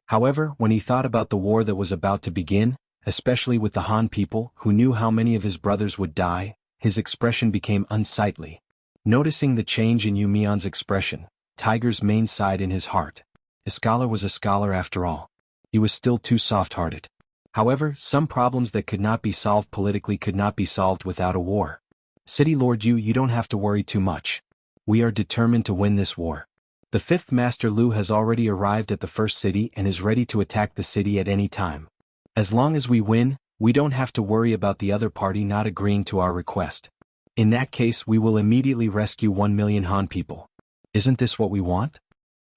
A: However, when he thought about the war that was about to begin, especially with the Han people, who knew how many of his brothers would die, his expression became unsightly. Noticing the change in Yu Mian's expression, Tiger's Mane sighed in his heart. A scholar was a scholar after all. He was still too soft-hearted. However, some problems that could not be solved politically could not be solved without a war. City Lord Yu, you don't have to worry too much. We are determined to win this war. The fifth Master Lu has already arrived at the first city and is ready to attack the city at any time. As long as we win, we don't have to worry about the other party not agreeing to our request. In that case, we will immediately rescue 1 million Han people. Isn't this what we want?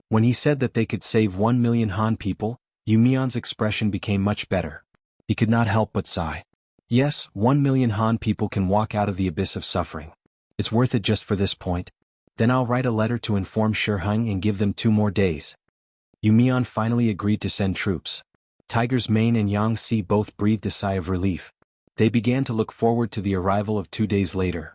A: When he said that they could save 1 million Han people, Yu Mian's expression became much better. He could not help but sigh. Yes, 1 million Han people can walk out of the abyss of suffering. It's worth it just for this point. Then I'll write a letter to inform Shiheng and give them 2 more days. Yu Mian finally agreed to send troops. Tiger's Mane and Yang Si both breathed a sigh of relief. They began to look forward to the arrival of 2 days later.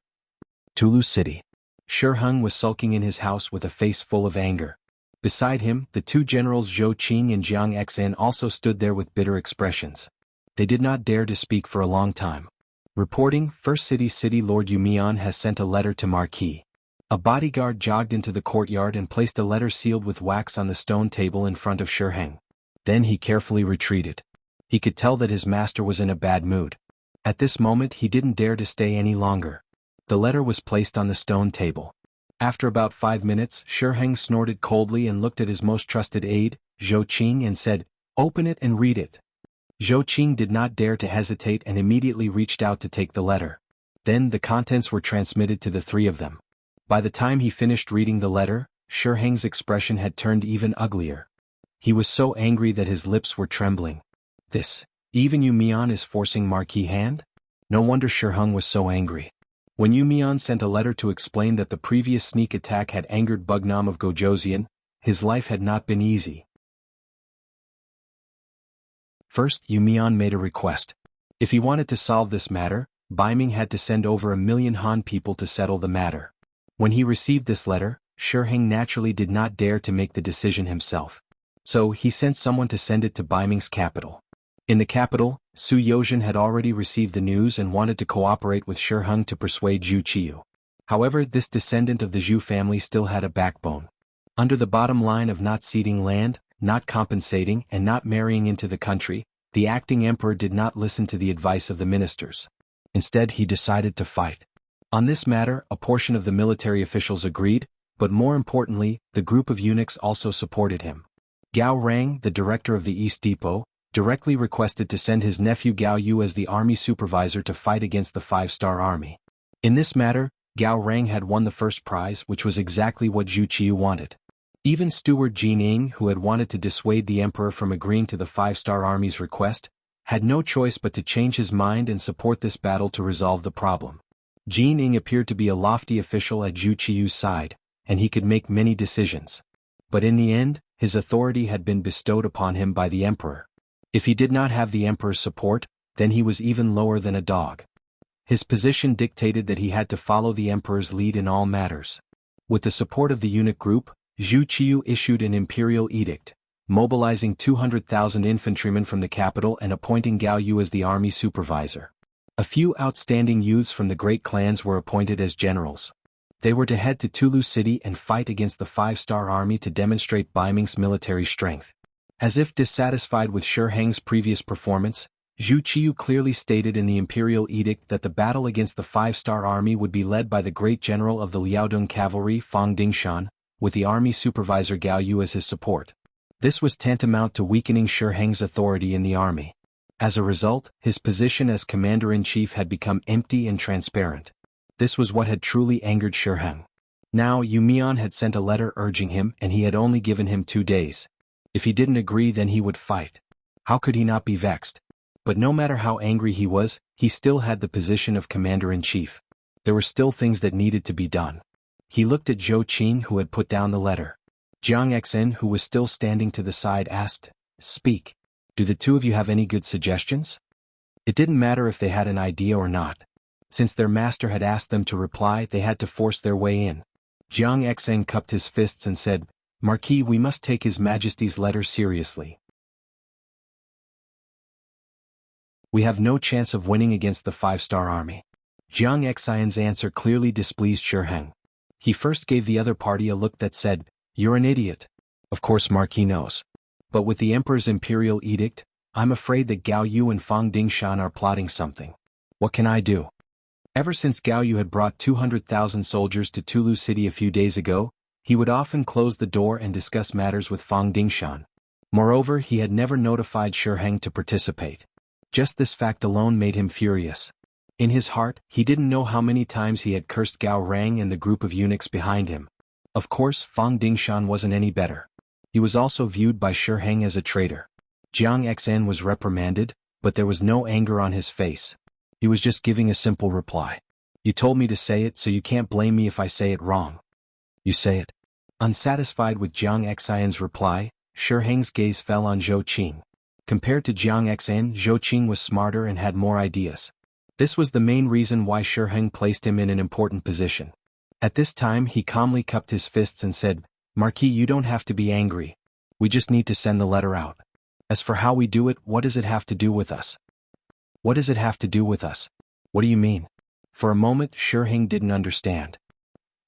A: Tulu City. Shiheng was sulking in his house with a face full of anger. Beside him, the 2 generals Zhou Qing and Jiang Xan also stood there with bitter expressions. They did not dare to speak for a long time. Reporting, First City Lord Yu Mian has sent a letter to Marquis. A bodyguard jogged into the courtyard and placed a letter sealed with wax on the stone table in front of Shiheng. Then he carefully retreated. He could tell that his master was in a bad mood. At this moment he didn't dare to stay any longer. The letter was placed on the stone table. After about 5 minutes, Shiheng snorted coldly and looked at his most trusted aide, Zhou Qing, and said, "Open it and read it." Zhou Qing did not dare to hesitate and immediately reached out to take the letter. Then the contents were transmitted to the 3 of them. By the time he finished reading the letter, Shiheng's expression had turned even uglier. He was so angry that his lips were trembling. Even Yu Mian is forcing Marquis' hand? No wonder Shiheng was so angry. When Yu Mian sent a letter to explain that the previous sneak attack had angered Bugnam of Gojoseon, his life had not been easy. First, Yu Mian made a request. If he wanted to solve this matter, Ming had to send over 1 million Han people to settle the matter. When he received this letter, Shiheng naturally did not dare to make the decision himself. So he sent someone to send it to Ming's capital. In the capital, Su Yozhen had already received the news and wanted to cooperate with Shiheng to persuade Zhu Qiu. However, this descendant of the Zhu family still had a backbone. Under the bottom line of not ceding land, not compensating, and not marrying into the country, the acting emperor did not listen to the advice of the ministers. Instead, he decided to fight. On this matter, a portion of the military officials agreed, but more importantly, the group of eunuchs also supported him. Gao Rang, the director of the East Depot, directly requested to send his nephew Gao Yu as the army supervisor to fight against the 5-star army. In this matter, Gao Rang had won the first prize, which was exactly what Zhu Qiu wanted. Even steward Jin Ing, who had wanted to dissuade the emperor from agreeing to the 5-star army's request, had no choice but to change his mind and support this battle to resolve the problem. Jin Ing appeared to be a lofty official at Zhu Qiu's side, and he could make many decisions. But in the end, his authority had been bestowed upon him by the emperor. If he did not have the emperor's support, then he was even lower than a dog. His position dictated that he had to follow the emperor's lead in all matters. With the support of the eunuch group, Zhu Qiu issued an imperial edict, mobilizing 200,000 infantrymen from the capital and appointing Gao Yu as the army supervisor. A few outstanding youths from the great clans were appointed as generals. They were to head to Tulu City and fight against the five-star army to demonstrate Bai Ming's military strength. As if dissatisfied with Shi Heng's previous performance, Zhu Qiu clearly stated in the imperial edict that the battle against the five-star army would be led by the great general of the Liaodong cavalry Fang Dingshan, with the army supervisor Gao Yu as his support. This was tantamount to weakening Shi Heng's authority in the army. As a result, his position as commander-in-chief had become empty and transparent. This was what had truly angered Shi Heng. Now Yu Mian had sent a letter urging him, and he had only given him 2 days. If he didn't agree, then he would fight. How could he not be vexed? But no matter how angry he was, he still had the position of commander-in-chief. There were still things that needed to be done. He looked at Zhou Qing, who had put down the letter. Jiang Xen, who was still standing to the side, asked, "Speak. Do the two of you have any good suggestions?" It didn't matter if they had an idea or not. Since their master had asked them to reply, they had to force their way in. Jiang Xen cupped his fists and said, "Marquis, we must take His Majesty's letter seriously. We have no chance of winning against the five-star army." Jiang Xen's answer clearly displeased Shi Heng. He first gave the other party a look that said, "You're an idiot." Of course Marquis knows. But with the emperor's imperial edict, I'm afraid that Gao Yu and Fang Dingshan are plotting something. What can I do? Ever since Gao Yu had brought 200,000 soldiers to Tulu City a few days ago, he would often close the door and discuss matters with Fang Dingshan. Moreover, he had never notified Shi Heng to participate. Just this fact alone made him furious. In his heart, he didn't know how many times he had cursed Gao Rang and the group of eunuchs behind him. Of course, Fang Dingshan wasn't any better. He was also viewed by Shi Heng as a traitor. Jiang Xen was reprimanded, but there was no anger on his face. He was just giving a simple reply. "You told me to say it, so you can't blame me if I say it wrong. You say it." Unsatisfied with Jiang Xen's reply, Shi Heng's gaze fell on Zhou Qing. Compared to Jiang Xen, Zhou Qing was smarter and had more ideas. This was the main reason why Shi Heng placed him in an important position. At this time he calmly cupped his fists and said, "Marquis, you don't have to be angry. We just need to send the letter out. As for how we do it, what does it have to do with us?" "What does it have to do with us? What do you mean?" For a moment Shi Heng didn't understand.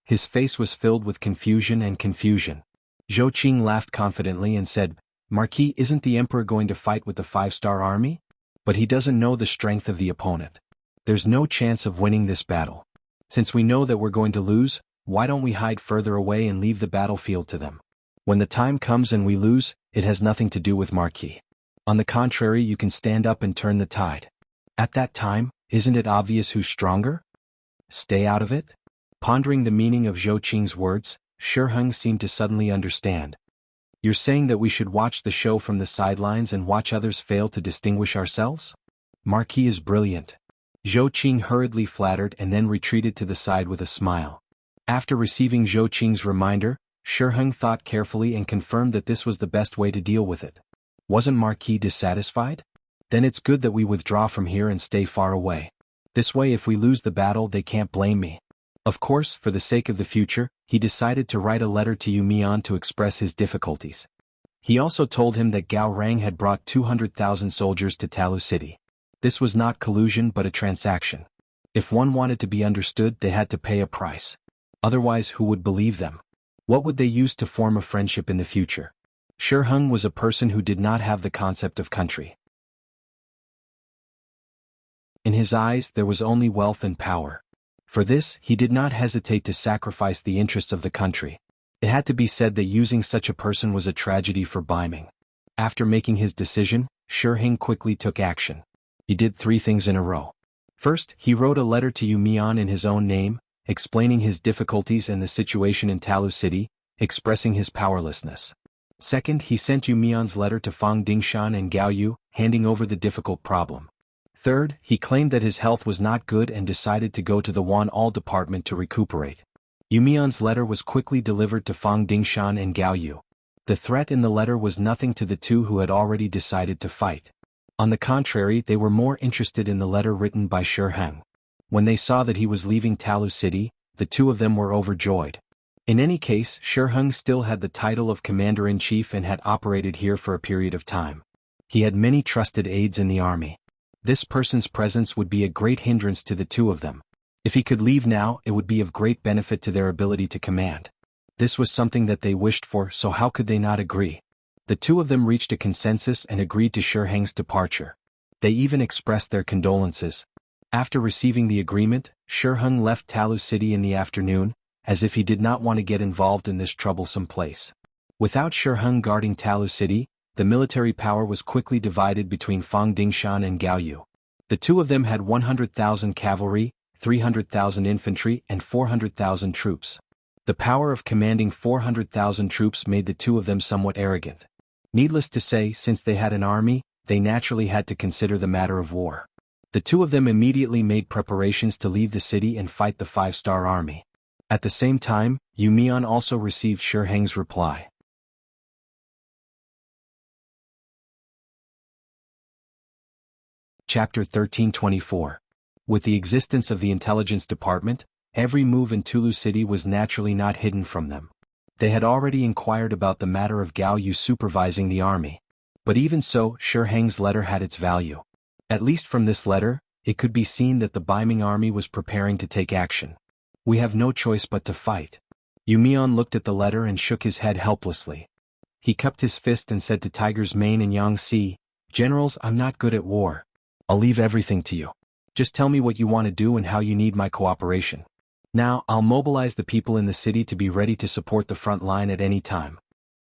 A: His face was filled with confusion. Zhou Qing laughed confidently and said, "Marquis, isn't the emperor going to fight with the five-star army? But he doesn't know the strength of the opponent. There's no chance of winning this battle. Since we know that we're going to lose, why don't we hide further away and leave the battlefield to them? When the time comes and we lose, it has nothing to do with Marquis. On the contrary, you can stand up and turn the tide. At that time, isn't it obvious who's stronger? Stay out of it?" Pondering the meaning of Zhou Qing's words, Shi Heng seemed to suddenly understand. "You're saying that we should watch the show from the sidelines and watch others fail to distinguish ourselves? Marquis is brilliant." Zhou Qing hurriedly flattered and then retreated to the side with a smile. After receiving Zhou Qing's reminder, Shi Heng thought carefully and confirmed that this was the best way to deal with it. Wasn't Marquis dissatisfied? Then it's good that we withdraw from here and stay far away. This way, if we lose the battle, they can't blame me. Of course, for the sake of the future, he decided to write a letter to Yu Mian to express his difficulties. He also told him that Gao Rang had brought 200,000 soldiers to Talu City. This was not collusion but a transaction. If one wanted to be understood, they had to pay a price. Otherwise, who would believe them? What would they use to form a friendship in the future? Shi Heng was a person who did not have the concept of country. In his eyes, there was only wealth and power. For this, he did not hesitate to sacrifice the interests of the country. It had to be said that using such a person was a tragedy for Bai Ming. After making his decision, Shi Heng quickly took action. He did 3 things in a row. First, he wrote a letter to Yu Mian in his own name, explaining his difficulties and the situation in Talu City, expressing his powerlessness. Second, he sent Yu Mian's letter to Fang Dingshan and Gao Yu, handing over the difficult problem. Third, he claimed that his health was not good and decided to go to the Wan-All department to recuperate. Yu Mian's letter was quickly delivered to Fang Dingshan and Gao Yu. The threat in the letter was nothing to the two who had already decided to fight. On the contrary, they were more interested in the letter written by Shi Heng. When they saw that he was leaving Talu City, the two of them were overjoyed. In any case, Shi Heng still had the title of Commander-in-Chief and had operated here for a period of time. He had many trusted aides in the army. This person's presence would be a great hindrance to the two of them. If he could leave now, it would be of great benefit to their ability to command. This was something that they wished for, so how could they not agree? The two of them reached a consensus and agreed to Shi Heng's departure. They even expressed their condolences. After receiving the agreement, Shi Heng left Talu City in the afternoon, as if he did not want to get involved in this troublesome place. Without Shi Heng guarding Talu City, the military power was quickly divided between Fang Dingshan and Gao Yu. The two of them had 100,000 cavalry, 300,000 infantry and 400,000 troops. The power of commanding 400,000 troops made the two of them somewhat arrogant. Needless to say, since they had an army, they naturally had to consider the matter of war. The two of them immediately made preparations to leave the city and fight the five-star army. At the same time, Yu Mian also received Shi Heng's reply. Chapter 1324. With the existence of the intelligence department, every move in Tulu City was naturally not hidden from them. They had already inquired about the matter of Gao Yu supervising the army. But even so, Shi Heng's letter had its value. At least from this letter, it could be seen that the Ming army was preparing to take action. We have no choice but to fight. Yu Mian looked at the letter and shook his head helplessly. He cupped his fist and said to Tiger's Mane and Yang Si, "Generals, I'm not good at war. I'll leave everything to you. Just tell me what you want to do and how you need my cooperation. Now, I'll mobilize the people in the city to be ready to support the front line at any time."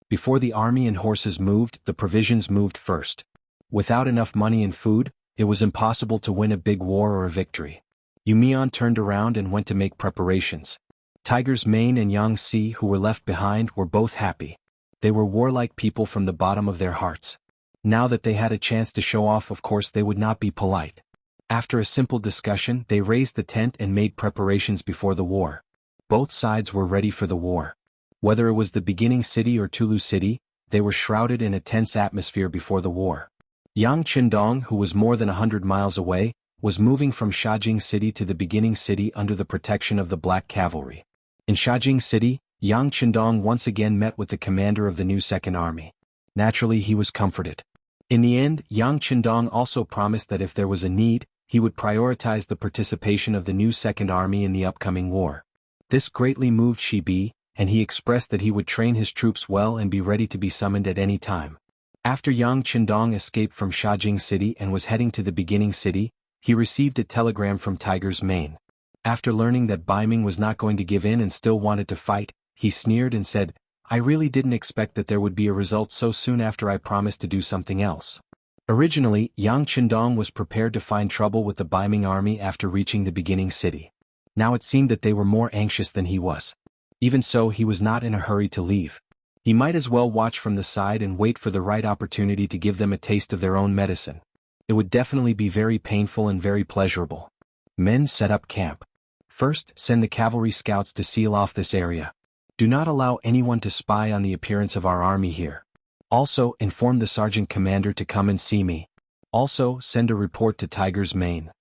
A: Before the army and horses moved, the provisions moved first. Without enough money and food, it was impossible to win a big war or a victory. Yu Mian turned around and went to make preparations. Tiger's Mane and Yang Si, who were left behind, were both happy. They were warlike people from the bottom of their hearts. Now that they had a chance to show off, of course they would not be polite. After a simple discussion, they raised the tent and made preparations before the war. Both sides were ready for the war. Whether it was the beginning city or Tulu City, they were shrouded in a tense atmosphere before the war. Yang Qindong, who was more than 100 miles away, was moving from Shajing City to the beginning city under the protection of the Black Cavalry. In Shajing City, Yang Qindong once again met with the commander of the new Second Army. Naturally, he was comforted. In the end, Yang Qindong also promised that if there was a need, he would prioritize the participation of the new Second Army in the upcoming war. This greatly moved Shibi, and he expressed that he would train his troops well and be ready to be summoned at any time. After Yang Qindong escaped from Shajing City and was heading to the beginning city, he received a telegram from Tiger's Mane. After learning that Ming was not going to give in and still wanted to fight, he sneered and said, "I really didn't expect that there would be a result so soon after I promised to do something else." Originally, Yang Qindong was prepared to find trouble with the Ming army after reaching the beginning city. Now it seemed that they were more anxious than he was. Even so, he was not in a hurry to leave. He might as well watch from the side and wait for the right opportunity to give them a taste of their own medicine. It would definitely be very painful and very pleasurable. Men set up camp. First, send the cavalry scouts to seal off this area. Do not allow anyone to spy on the appearance of our army here. Also, inform the sergeant commander to come and see me. Also, send a report to Tiger's Mane.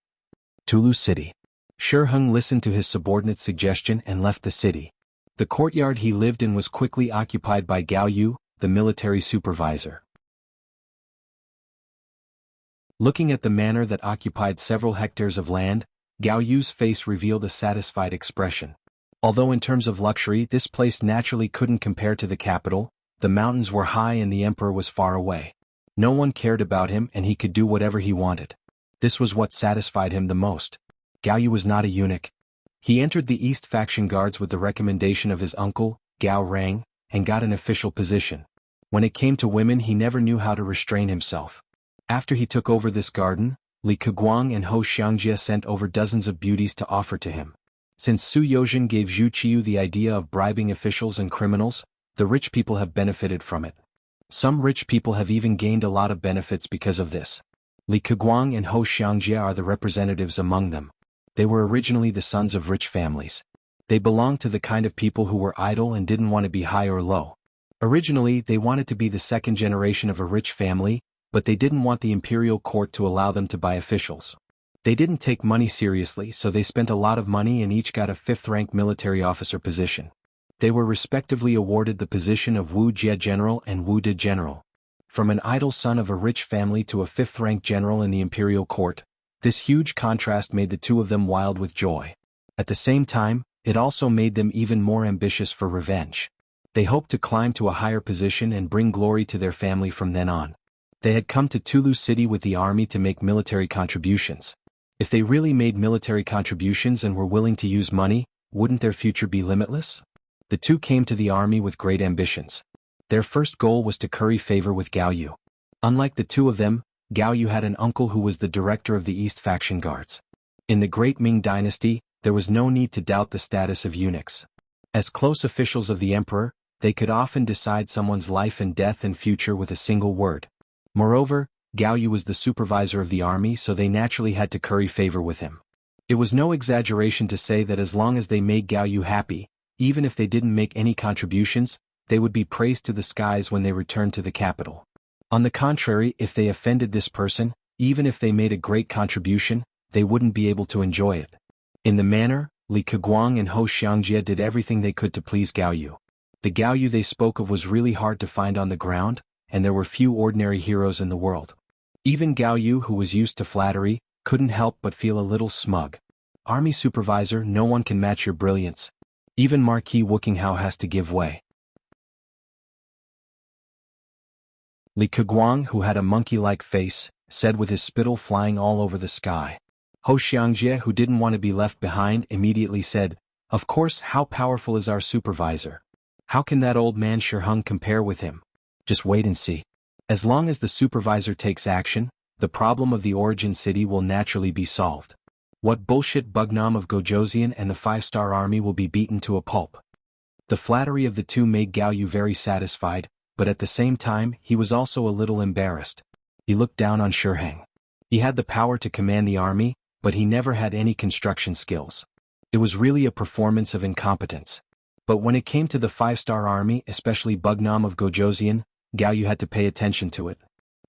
A: Tulu City. Shi Heng listened to his subordinate's suggestion and left the city. The courtyard he lived in was quickly occupied by Gao Yu, the military supervisor. Looking at the manor that occupied several hectares of land, Gao Yu's face revealed a satisfied expression. Although in terms of luxury this place naturally couldn't compare to the capital, the mountains were high and the emperor was far away. No one cared about him and he could do whatever he wanted. This was what satisfied him the most. Gao Yu was not a eunuch. He entered the East Faction Guards with the recommendation of his uncle, Gao Rang, and got an official position. When it came to women he never knew how to restrain himself. After he took over this garden, Li Keguang and Ho Xiangjie sent over dozens of beauties to offer to him. Since Su Yozhen gave Zhu Qiu the idea of bribing officials and criminals, the rich people have benefited from it. Some rich people have even gained a lot of benefits because of this. Li Keguang and Ho Xiangjie are the representatives among them. They were originally the sons of rich families. They belonged to the kind of people who were idle and didn't want to be high or low. Originally, they wanted to be the second generation of a rich family, but they didn't want the imperial court to allow them to buy officials. They didn't take money seriously, so they spent a lot of money and each got a 5th-rank military officer position. They were respectively awarded the position of Wuxia General and Wu De General. From an idle son of a rich family to a 5th-rank general in the imperial court, this huge contrast made the two of them wild with joy. At the same time, it also made them even more ambitious for revenge. They hoped to climb to a higher position and bring glory to their family from then on. They had come to Tulu City with the army to make military contributions. If they really made military contributions and were willing to use money, wouldn't their future be limitless? The two came to the army with great ambitions. Their first goal was to curry favor with Gao Yu. Unlike the two of them, Gao Yu had an uncle who was the director of the East Faction Guards. In the Great Ming Dynasty, there was no need to doubt the status of eunuchs. As close officials of the emperor, they could often decide someone's life and death and future with a single word. Moreover, Gao Yu was the supervisor of the army, so they naturally had to curry favor with him. It was no exaggeration to say that as long as they made Gao Yu happy, even if they didn't make any contributions, they would be praised to the skies when they returned to the capital. On the contrary, if they offended this person, even if they made a great contribution, they wouldn't be able to enjoy it. In the manner, Li Keguang and Ho Xiangjie did everything they could to please Gao Yu. The Gao Yu they spoke of was really hard to find on the ground, and there were few ordinary heroes in the world. Even Gao Yu, who was used to flattery, couldn't help but feel a little smug. Army supervisor, no one can match your brilliance. Even Marquis Wuxia has to give way. Li Keguang, who had a monkey-like face, said with his spittle flying all over the sky. Ho Xiangjie, who didn't want to be left behind, immediately said, "Of course, how powerful is our supervisor? How can that old man Shiheng compare with him? Just wait and see. As long as the supervisor takes action, the problem of the origin city will naturally be solved. What bullshit Bugnam of Gojoseon and the 5-star army will be beaten to a pulp." The flattery of the two made Gao Yu very satisfied, but at the same time, he was also a little embarrassed. He looked down on Shiheng. He had the power to command the army, but he never had any construction skills. It was really a performance of incompetence. But when it came to the 5-star army, especially Bugnam of Gojoseon, Gao Yu had to pay attention to it.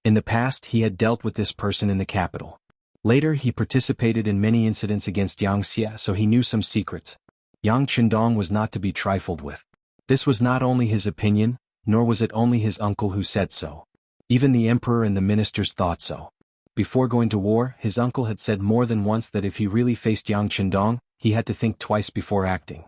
A: In the past, he had dealt with this person in the capital. Later, he participated in many incidents against Wuxia, so he knew some secrets. Yang Qindong was not to be trifled with. This was not only his opinion, nor was it only his uncle who said so. Even the emperor and the ministers thought so. Before going to war, his uncle had said more than once that if he really faced Yang Qindong, he had to think twice before acting.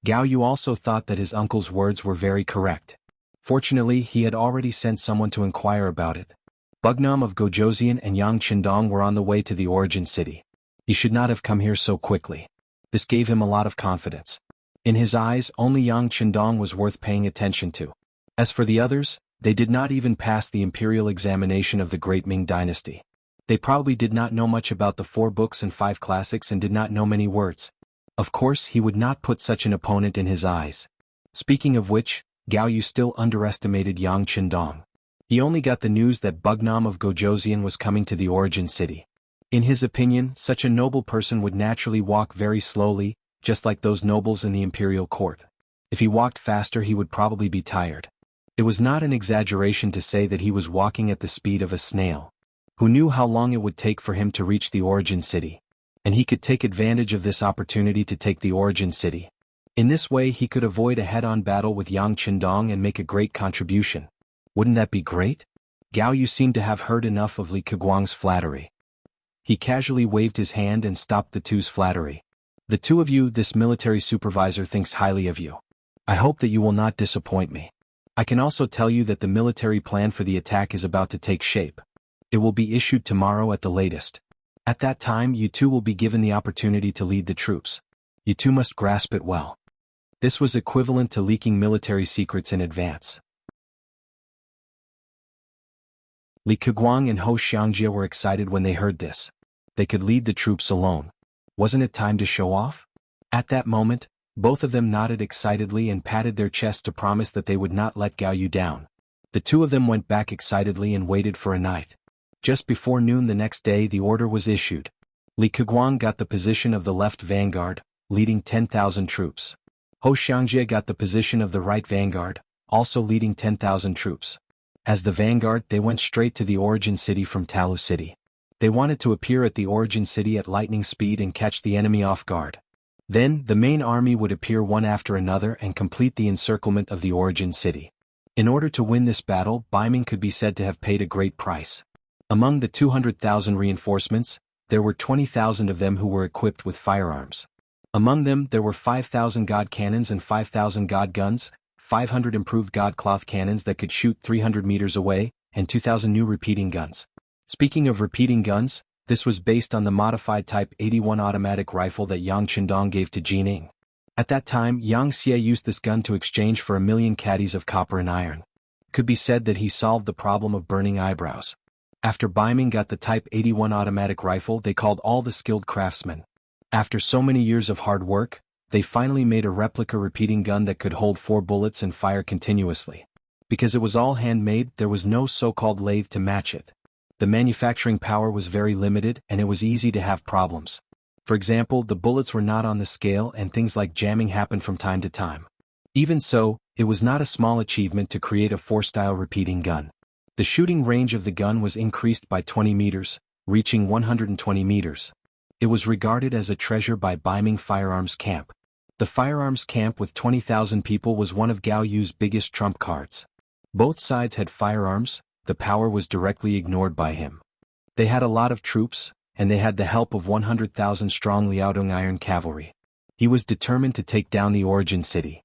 A: Gao Yu also thought that his uncle's words were very correct. Fortunately, he had already sent someone to inquire about it. Bugnam of Gojoseon and Yang Qindong were on the way to the origin city. He should not have come here so quickly. This gave him a lot of confidence. In his eyes, only Yang Qindong was worth paying attention to. As for the others, they did not even pass the imperial examination of the Great Ming Dynasty. They probably did not know much about the 4 books and 5 classics and did not know many words. Of course, he would not put such an opponent in his eyes. Speaking of which, Gao Yu still underestimated Yang Qindong. He only got the news that Bugnam of Gojoseon was coming to the origin city. In his opinion, such a noble person would naturally walk very slowly, just like those nobles in the imperial court. If he walked faster, he would probably be tired. It was not an exaggeration to say that he was walking at the speed of a snail. Who knew how long it would take for him to reach the origin city? And he could take advantage of this opportunity to take the origin city. In this way, he could avoid a head-on battle with Yang Qindong and make a great contribution. Wouldn't that be great? Gao Yu seemed to have heard enough of Li Keguang's flattery. He casually waved his hand and stopped the two's flattery. "The two of you, this military supervisor thinks highly of you. I hope that you will not disappoint me. I can also tell you that the military plan for the attack is about to take shape. It will be issued tomorrow at the latest. At that time, you two will be given the opportunity to lead the troops. You two must grasp it well." This was equivalent to leaking military secrets in advance. Li Keguang and Ho Xiangjie were excited when they heard this. They could lead the troops alone. Wasn't it time to show off? At that moment, both of them nodded excitedly and patted their chests to promise that they would not let Gao Yu down. The two of them went back excitedly and waited for a night. Just before noon the next day the order was issued. Li Keguang got the position of the left vanguard, leading 10,000 troops. Ho Xiangjie got the position of the right vanguard, also leading 10,000 troops. As the vanguard they went straight to the origin city from Talu City. They wanted to appear at the origin city at lightning speed and catch the enemy off guard. Then, the main army would appear one after another and complete the encirclement of the origin city. In order to win this battle, Ming could be said to have paid a great price. Among the 200,000 reinforcements, there were 20,000 of them who were equipped with firearms. Among them there were 5,000 God cannons and 5,000 God guns, 500 improved God cloth cannons that could shoot 300 meters away, and 2,000 new repeating guns. Speaking of repeating guns, this was based on the modified Type 81 automatic rifle that Yang Qindong gave to Jining. At that time, Yang Xie used this gun to exchange for 1,000,000 caddies of copper and iron. It could be said that he solved the problem of burning eyebrows. After Ming got the Type 81 automatic rifle, they called all the skilled craftsmen. After so many years of hard work, they finally made a replica repeating gun that could hold 4 bullets and fire continuously. Because it was all handmade, there was no so-called lathe to match it. The manufacturing power was very limited and it was easy to have problems. For example, the bullets were not on the scale and things like jamming happened from time to time. Even so, it was not a small achievement to create a 4-style repeating gun. The shooting range of the gun was increased by 20 meters, reaching 120 meters. It was regarded as a treasure by Ming Firearms Camp. The firearms camp with 20,000 people was one of Gao Yu's biggest trump cards. Both sides had firearms, the power was directly ignored by him. They had a lot of troops, and they had the help of 100,000 strong Liaodong iron cavalry. He was determined to take down the origin city.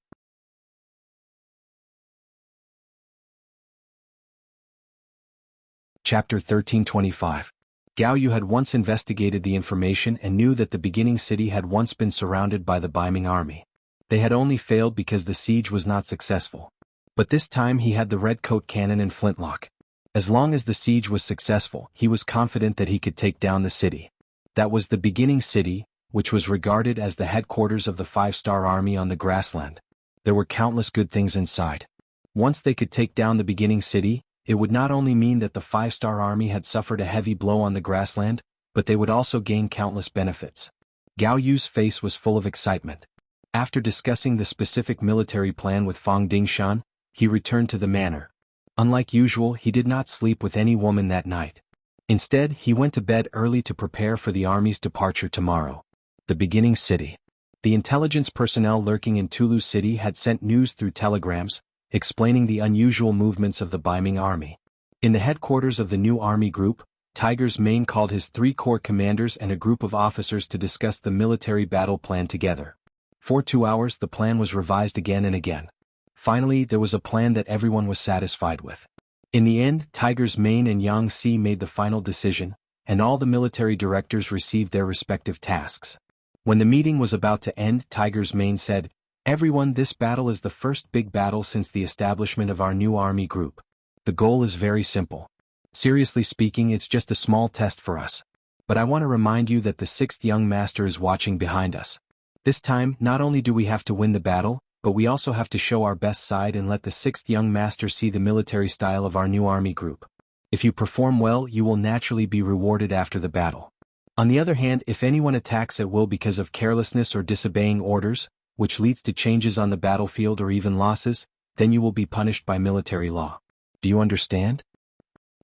A: Chapter 1325. Gao Yu had once investigated the information and knew that the beginning city had once been surrounded by the Ming army. They had only failed because the siege was not successful. But this time he had the red coat cannon and flintlock. As long as the siege was successful, he was confident that he could take down the city. That was the beginning city, which was regarded as the headquarters of the 5-star army on the grassland. There were countless good things inside. Once they could take down the beginning city, it would not only mean that the 5-star army had suffered a heavy blow on the grassland, but they would also gain countless benefits. Gao Yu's face was full of excitement. After discussing the specific military plan with Fang Dingshan, he returned to the manor. Unlike usual, he did not sleep with any woman that night. Instead, he went to bed early to prepare for the army's departure tomorrow. The beginning city. The intelligence personnel lurking in Tulu City had sent news through telegrams, explaining the unusual movements of the Ming army. In the headquarters of the new army group, Tiger's Mane called his 3 corps commanders and a group of officers to discuss the military battle plan together. For 2 hours the plan was revised again and again. Finally, there was a plan that everyone was satisfied with. In the end, Tiger's Mane and Yang Xi made the final decision, and all the military directors received their respective tasks. When the meeting was about to end, Tiger's Mane said, "Everyone, this battle is the first big battle since the establishment of our new army group. The goal is very simple. Seriously speaking, it's just a small test for us. But I want to remind you that the 6th young master is watching behind us. This time, not only do we have to win the battle, but we also have to show our best side and let the 6th young master see the military style of our new army group. If you perform well, you will naturally be rewarded after the battle. On the other hand, if anyone attacks at will because of carelessness or disobeying orders, which leads to changes on the battlefield or even losses, then you will be punished by military law. Do you understand?"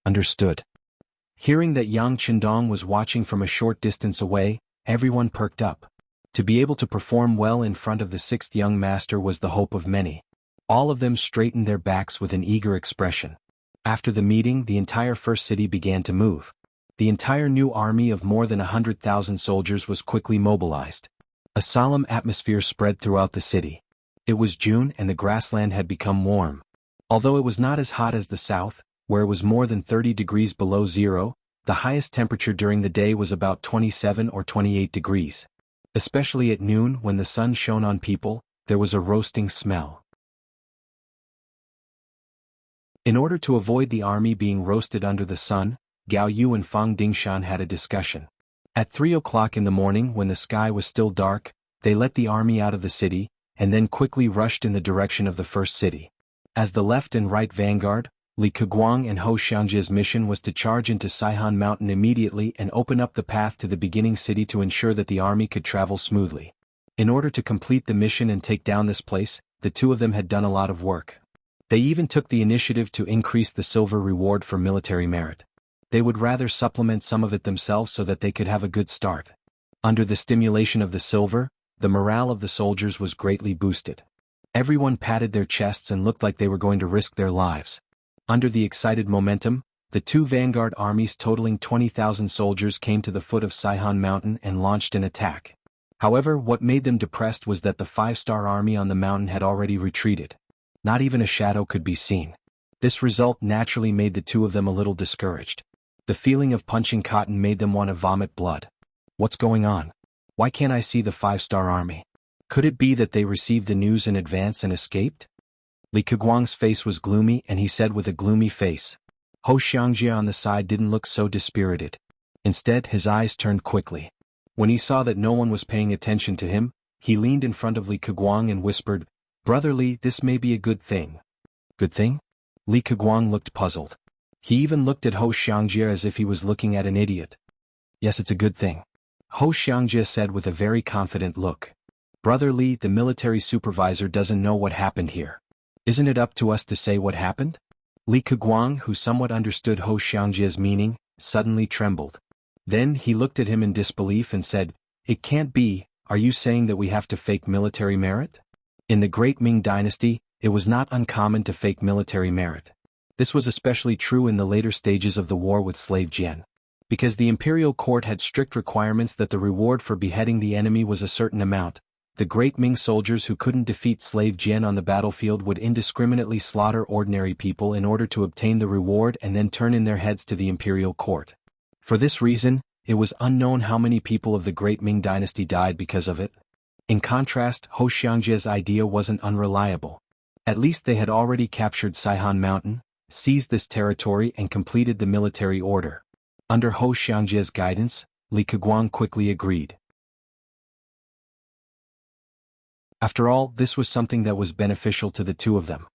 A: "Understood." Hearing that Yang Qindong was watching from a short distance away, everyone perked up. To be able to perform well in front of the 6th young master was the hope of many. All of them straightened their backs with an eager expression. After the meeting, the entire first city began to move. The entire new army of more than 100,000 soldiers was quickly mobilized. A solemn atmosphere spread throughout the city. It was June and the grassland had become warm. Although it was not as hot as the south, where it was more than 30 degrees below zero, the highest temperature during the day was about 27 or 28 degrees. Especially at noon when the sun shone on people, there was a roasting smell. In order to avoid the army being roasted under the sun, Gao Yu and Fang Dingshan had a discussion. At 3 o'clock in the morning when the sky was still dark, they let the army out of the city, and then quickly rushed in the direction of the first city. As the left and right vanguard, Li Keguang and Ho Xiangjia's mission was to charge into Saihan Mountain immediately and open up the path to the beginning city to ensure that the army could travel smoothly. In order to complete the mission and take down this place, the two of them had done a lot of work. They even took the initiative to increase the silver reward for military merit. They would rather supplement some of it themselves so that they could have a good start. Under the stimulation of the silver, the morale of the soldiers was greatly boosted. Everyone patted their chests and looked like they were going to risk their lives. Under the excited momentum, the two vanguard armies totaling 20,000 soldiers came to the foot of Saihan Mountain and launched an attack. However, what made them depressed was that the five-star army on the mountain had already retreated. Not even a shadow could be seen. This result naturally made the two of them a little discouraged. The feeling of punching cotton made them want to vomit blood. What's going on? Why can't I see the five-star army? Could it be that they received the news in advance and escaped? Li Keguang's face was gloomy and he said with a gloomy face. Ho Xiangjia on the side didn't look so dispirited. Instead, his eyes turned quickly. When he saw that no one was paying attention to him, he leaned in front of Li Keguang and whispered, "Brother Li, this may be a good thing." Good thing? Li Keguang looked puzzled. He even looked at Ho Xiangjia as if he was looking at an idiot. Yes, it's a good thing. Ho Xiangjia said with a very confident look. Brother Li, the military supervisor doesn't know what happened here. Isn't it up to us to say what happened? Li Keguang, who somewhat understood Ho Xiangjia's meaning, suddenly trembled. Then he looked at him in disbelief and said, "It can't be, are you saying that we have to fake military merit?" In the great Ming dynasty, it was not uncommon to fake military merit. This was especially true in the later stages of the war with slave Jian. Because the imperial court had strict requirements that the reward for beheading the enemy was a certain amount, the great Ming soldiers who couldn't defeat slave Jian on the battlefield would indiscriminately slaughter ordinary people in order to obtain the reward and then turn in their heads to the imperial court. For this reason, it was unknown how many people of the great Ming dynasty died because of it. In contrast, Ho Xiangjia's idea wasn't unreliable. At least they had already captured Saihan Mountain, seized this territory and completed the military order. Under Ho Xiangjia's guidance, Li Keguang quickly agreed. After all, this was something that was beneficial to the two of them.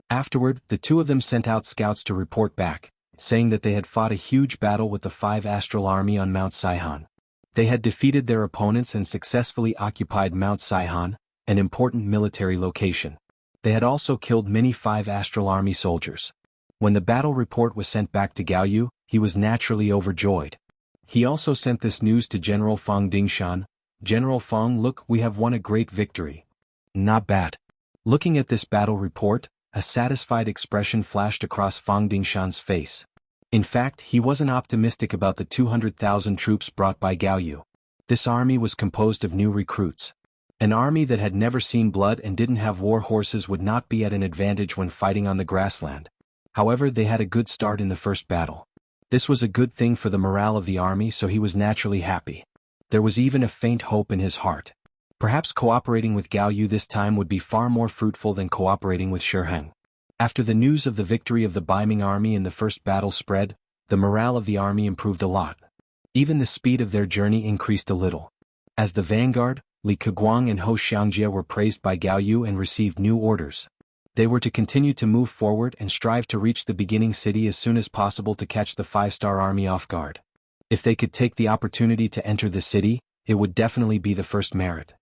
A: Afterward, the two of them sent out scouts to report back, saying that they had fought a huge battle with the five astral army on Mount Saihan. They had defeated their opponents and successfully occupied Mount Saihan, an important military location. They had also killed many five astral army soldiers. When the battle report was sent back to Jianghu, he was naturally overjoyed. He also sent this news to General Feng Dingshan. "General Feng, look, we have won a great victory." Not bad. Looking at this battle report, a satisfied expression flashed across Feng Dingshan's face. In fact, he wasn't optimistic about the 200,000 troops brought by Jianghu. This army was composed of new recruits. An army that had never seen blood and didn't have war horses would not be at an advantage when fighting on the grassland. However, they had a good start in the first battle. This was a good thing for the morale of the army, so he was naturally happy. There was even a faint hope in his heart. Perhaps cooperating with Jianghu this time would be far more fruitful than cooperating with Shiheng. After the news of the victory of the Ming army in the first battle spread, the morale of the army improved a lot. Even the speed of their journey increased a little. As the vanguard, Li Keguang and Ho Xiangjia were praised by Jianghu and received new orders. They were to continue to move forward and strive to reach the beginning city as soon as possible to catch the five-star army off guard. If they could take the opportunity to enter the city, it would definitely be the first merit.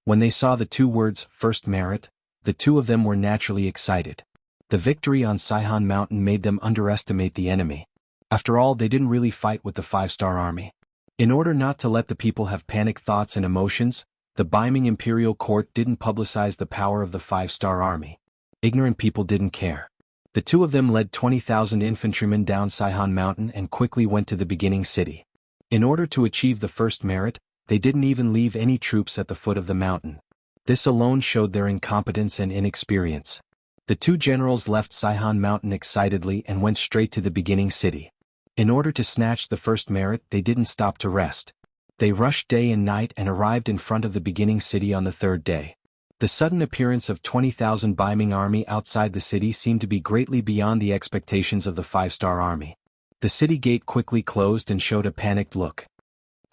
A: When they saw the two words, first merit, the two of them were naturally excited. The victory on Saihan Mountain made them underestimate the enemy. After all, they didn't really fight with the five-star army. In order not to let the people have panic thoughts and emotions, the Ming imperial court didn't publicize the power of the five-star army. Ignorant people didn't care. The two of them led 20,000 infantrymen down Saihan Mountain and quickly went to the beginning city. In order to achieve the first merit, they didn't even leave any troops at the foot of the mountain. This alone showed their incompetence and inexperience. The two generals left Saihan Mountain excitedly and went straight to the beginning city. In order to snatch the first merit, they didn't stop to rest. They rushed day and night and arrived in front of the beginning city on the third day. The sudden appearance of 20,000 Ming army outside the city seemed to be greatly beyond the expectations of the five-star army. The city gate quickly closed and showed a panicked look.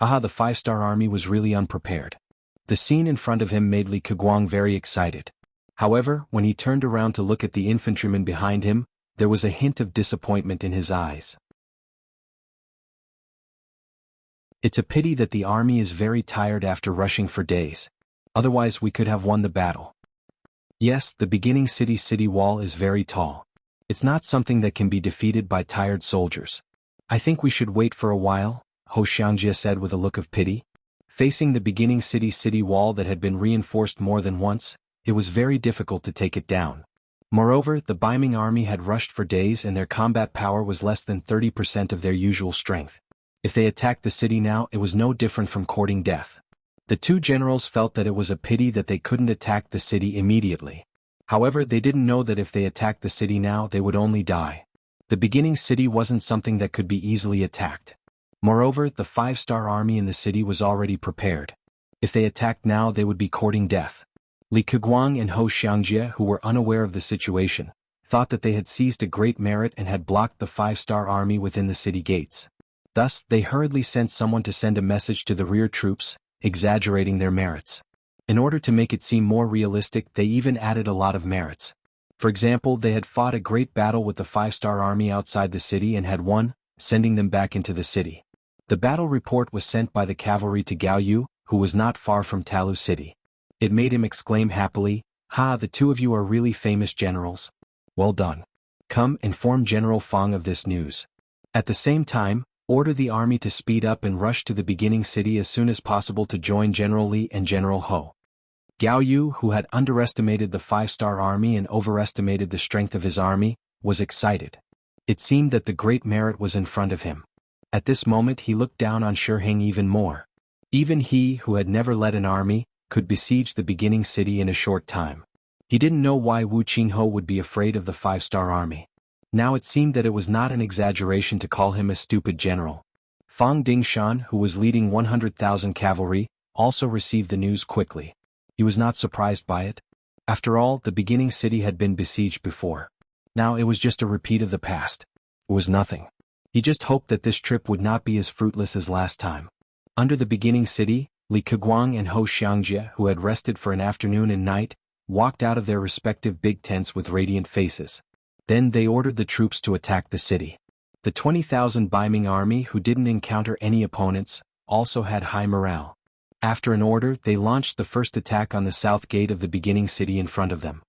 A: The five-star army was really unprepared. The scene in front of him made Li Keguang very excited. However, when he turned around to look at the infantrymen behind him, there was a hint of disappointment in his eyes. It's a pity that the army is very tired after rushing for days. Otherwise we could have won the battle. Yes, the beginning city wall is very tall. It's not something that can be defeated by tired soldiers. I think we should wait for a while, Ho Xiangjie said with a look of pity. Facing the beginning city wall that had been reinforced more than once, it was very difficult to take it down. Moreover, the Ming army had rushed for days and their combat power was less than 30% of their usual strength. If they attacked the city now, it was no different from courting death. The two generals felt that it was a pity that they couldn't attack the city immediately. However, they didn't know that if they attacked the city now, they would only die. The beginning city wasn't something that could be easily attacked. Moreover, the 5-star army in the city was already prepared. If they attacked now, they would be courting death. Li Keguang and Ho Xiangjie, who were unaware of the situation, thought that they had seized a great merit and had blocked the 5-star army within the city gates. Thus, they hurriedly sent someone to send a message to the rear troops, exaggerating their merits. In order to make it seem more realistic, they even added a lot of merits. For example, they had fought a great battle with the 5-star army outside the city and had won, sending them back into the city. The battle report was sent by the cavalry to Jianghu, who was not far from Talu City. It made him exclaim happily, "Ha, the two of you are really famous generals. Well done. Come, inform General Fang of this news. At the same time, order the army to speed up and rush to the beginning city as soon as possible to join General Li and General Ho." Jianghu, who had underestimated the 5-star army and overestimated the strength of his army, was excited. It seemed that the great merit was in front of him. At this moment he looked down on Shiheng even more. Even he, who had never led an army, could besiege the beginning city in a short time. He didn't know why Wu Qinghe would be afraid of the 5-star army. Now it seemed that it was not an exaggeration to call him a stupid general. Fang Dingshan, who was leading 100,000 cavalry, also received the news quickly. He was not surprised by it. After all, the beginning city had been besieged before. Now it was just a repeat of the past. It was nothing. He just hoped that this trip would not be as fruitless as last time. Under the beginning city, Li Keguang and Ho Xiangjie, who had rested for an afternoon and night, walked out of their respective big tents with radiant faces. Then they ordered the troops to attack the city. The 20,000 Ming army, who didn't encounter any opponents, also had high morale. After an order, they launched the first attack on the south gate of the beginning city in front of them.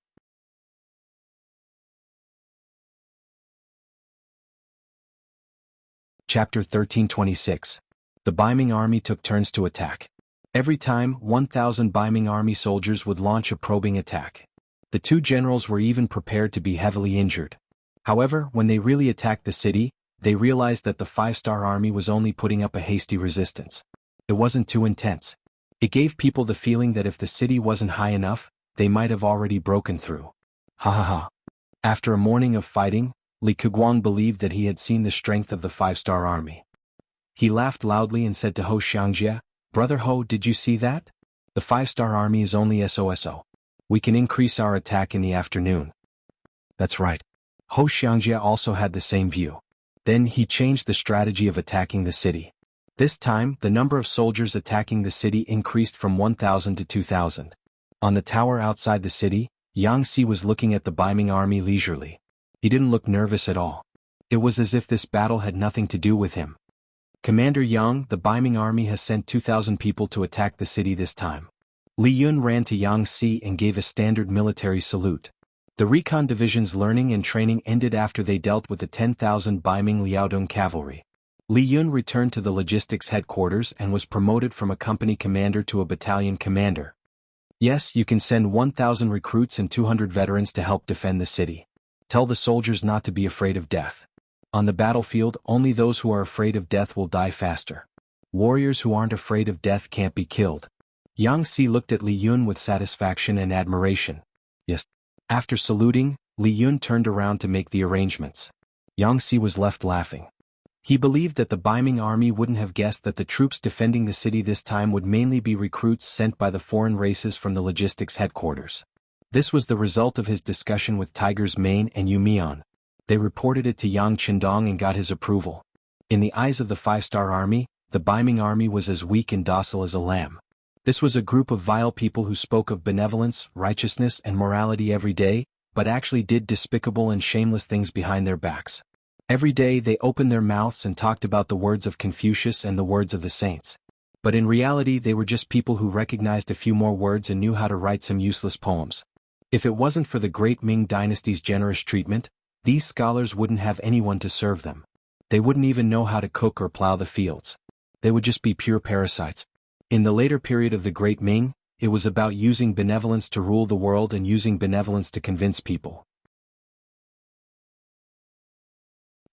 A: Chapter 1326. The Ming army took turns to attack. Every time, 1,000 Ming army soldiers would launch a probing attack. The two generals were even prepared to be heavily injured. However, when they really attacked the city, they realized that the 5-star army was only putting up a hasty resistance. It wasn't too intense. It gave people the feeling that if the city wasn't high enough, they might have already broken through. Ha ha ha. After a morning of fighting, Li Keguang believed that he had seen the strength of the 5-star army. He laughed loudly and said to Ho Xiangjie, "Brother Ho, did you see that? The 5-star army is only SOSO. We can increase our attack in the afternoon." That's right. Ho Xiangjie also had the same view. Then he changed the strategy of attacking the city. This time, the number of soldiers attacking the city increased from 1,000 to 2,000. On the tower outside the city, Yang Si was looking at the Ming army leisurely. He didn't look nervous at all. It was as if this battle had nothing to do with him. "Commander Yang, the Ming army has sent 2,000 people to attack the city this time." Li Yun ran to Yang Si and gave a standard military salute. The recon division's learning and training ended after they dealt with the 10,000 Ming Liaodong cavalry. Li Yun returned to the logistics headquarters and was promoted from a company commander to a battalion commander. "Yes, you can send 1,000 recruits and 200 veterans to help defend the city. Tell the soldiers not to be afraid of death. On the battlefield, only those who are afraid of death will die faster. Warriors who aren't afraid of death can't be killed." Yang Si looked at Li Yun with satisfaction and admiration. "Yes." After saluting, Li Yun turned around to make the arrangements. Yang Si was left laughing. He believed that the Ming army wouldn't have guessed that the troops defending the city this time would mainly be recruits sent by the foreign races from the logistics headquarters. This was the result of his discussion with Tiger's Mane and Yu Mian. They reported it to Yang Qindong and got his approval. In the eyes of the 5-star army, the Ming army was as weak and docile as a lamb. This was a group of vile people who spoke of benevolence, righteousness and morality every day, but actually did despicable and shameless things behind their backs. Every day they opened their mouths and talked about the words of Confucius and the words of the saints. But in reality they were just people who recognized a few more words and knew how to write some useless poems. If it wasn't for the great Ming dynasty's generous treatment, these scholars wouldn't have anyone to serve them. They wouldn't even know how to cook or plow the fields. They would just be pure parasites. In the later period of the great Ming, it was about using benevolence to rule the world and using benevolence to convince people.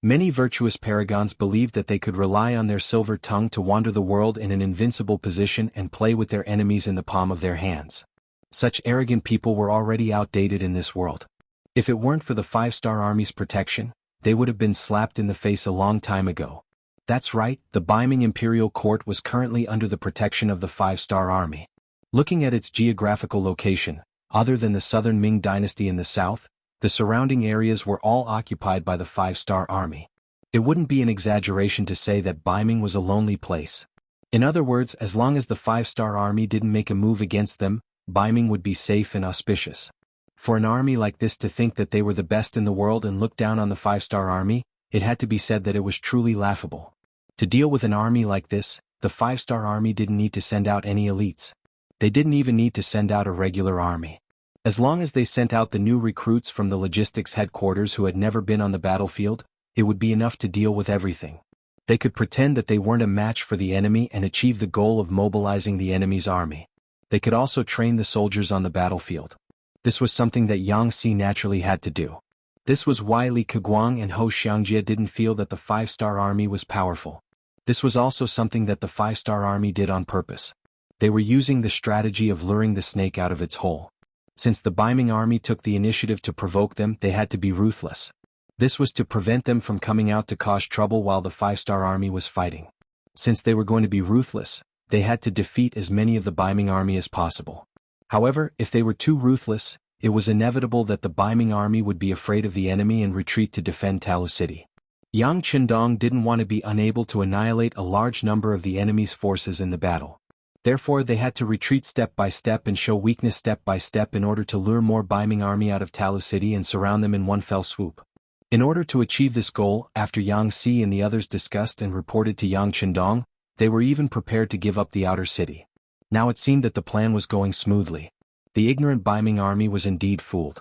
A: Many virtuous paragons believed that they could rely on their silver tongue to wander the world in an invincible position and play with their enemies in the palm of their hands. Such arrogant people were already outdated in this world. If it weren't for the five-star army's protection, they would have been slapped in the face a long time ago. That's right, the Beiming imperial court was currently under the protection of the five-star army. Looking at its geographical location, other than the southern Ming dynasty in the south, the surrounding areas were all occupied by the five-star army. It wouldn't be an exaggeration to say that Beiming was a lonely place. In other words, as long as the five-star army didn't make a move against them, Beiming would be safe and auspicious. For an army like this to think that they were the best in the world and look down on the five-star army, it had to be said that it was truly laughable. To deal with an army like this, the five-star army didn't need to send out any elites. They didn't even need to send out a regular army. As long as they sent out the new recruits from the logistics headquarters who had never been on the battlefield, it would be enough to deal with everything. They could pretend that they weren't a match for the enemy and achieve the goal of mobilizing the enemy's army. They could also train the soldiers on the battlefield. This was something that Jianghu naturally had to do. This was why Li Keguang and Ho Xiangjie didn't feel that the five-star army was powerful. This was also something that the five-star army did on purpose. They were using the strategy of luring the snake out of its hole. Since the Beiming army took the initiative to provoke them, they had to be ruthless. This was to prevent them from coming out to cause trouble while the five-star army was fighting. Since they were going to be ruthless, they had to defeat as many of the Beiming army as possible. However, if they were too ruthless, it was inevitable that the Beiming army would be afraid of the enemy and retreat to defend Talu City. Yang Qindong didn't want to be unable to annihilate a large number of the enemy's forces in the battle. Therefore they had to retreat step by step and show weakness step by step in order to lure more Beiming army out of Talu City and surround them in one fell swoop. In order to achieve this goal, after Yang Si and the others discussed and reported to Yang Qindong, they were even prepared to give up the outer city. Now it seemed that the plan was going smoothly. The ignorant Beiming army was indeed fooled.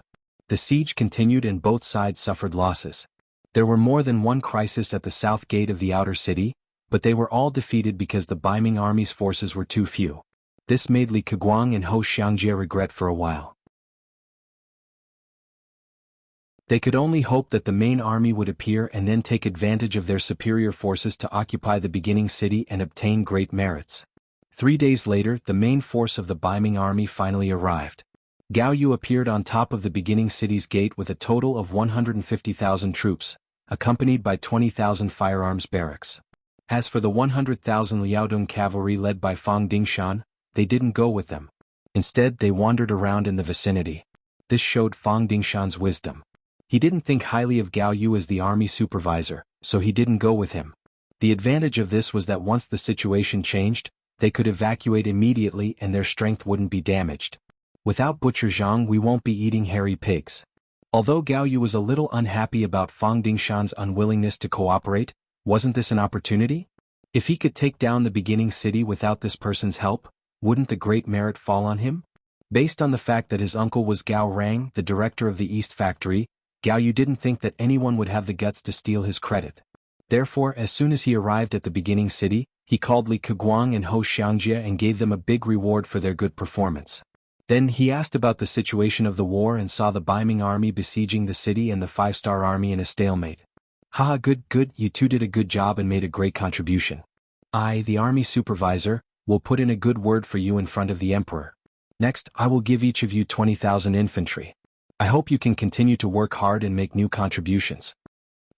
A: The siege continued and both sides suffered losses. There were more than one crisis at the south gate of the outer city, but they were all defeated because the Beiming army's forces were too few. This made Li Keguang and Ho Xiangjie regret for a while. They could only hope that the main army would appear and then take advantage of their superior forces to occupy the beginning city and obtain great merits. 3 days later, the main force of the Beiming army finally arrived. Gao Yu appeared on top of the beginning city's gate with a total of 150,000 troops, accompanied by 20,000 firearms barracks. As for the 100,000 Liaodong cavalry led by Fang Dingshan, they didn't go with them. Instead, they wandered around in the vicinity. This showed Fang Dingshan's wisdom. He didn't think highly of Gao Yu as the army supervisor, so he didn't go with him. The advantage of this was that once the situation changed, they could evacuate immediately and their strength wouldn't be damaged. Without Butcher Zhang we won't be eating hairy pigs. Although Gao Yu was a little unhappy about Fang Dingshan's unwillingness to cooperate, wasn't this an opportunity? If he could take down the beginning city without this person's help, wouldn't the great merit fall on him? Based on the fact that his uncle was Gao Rang, the director of the East Factory, Gao Yu didn't think that anyone would have the guts to steal his credit. Therefore, as soon as he arrived at the beginning city, he called Li Keguang and Ho Xiangjie and gave them a big reward for their good performance. Then he asked about the situation of the war and saw the Beiming army besieging the city and the five-star army in a stalemate. Haha, good, you two did a good job and made a great contribution. I, the army supervisor, will put in a good word for you in front of the emperor. Next, I will give each of you 20,000 infantry. I hope you can continue to work hard and make new contributions.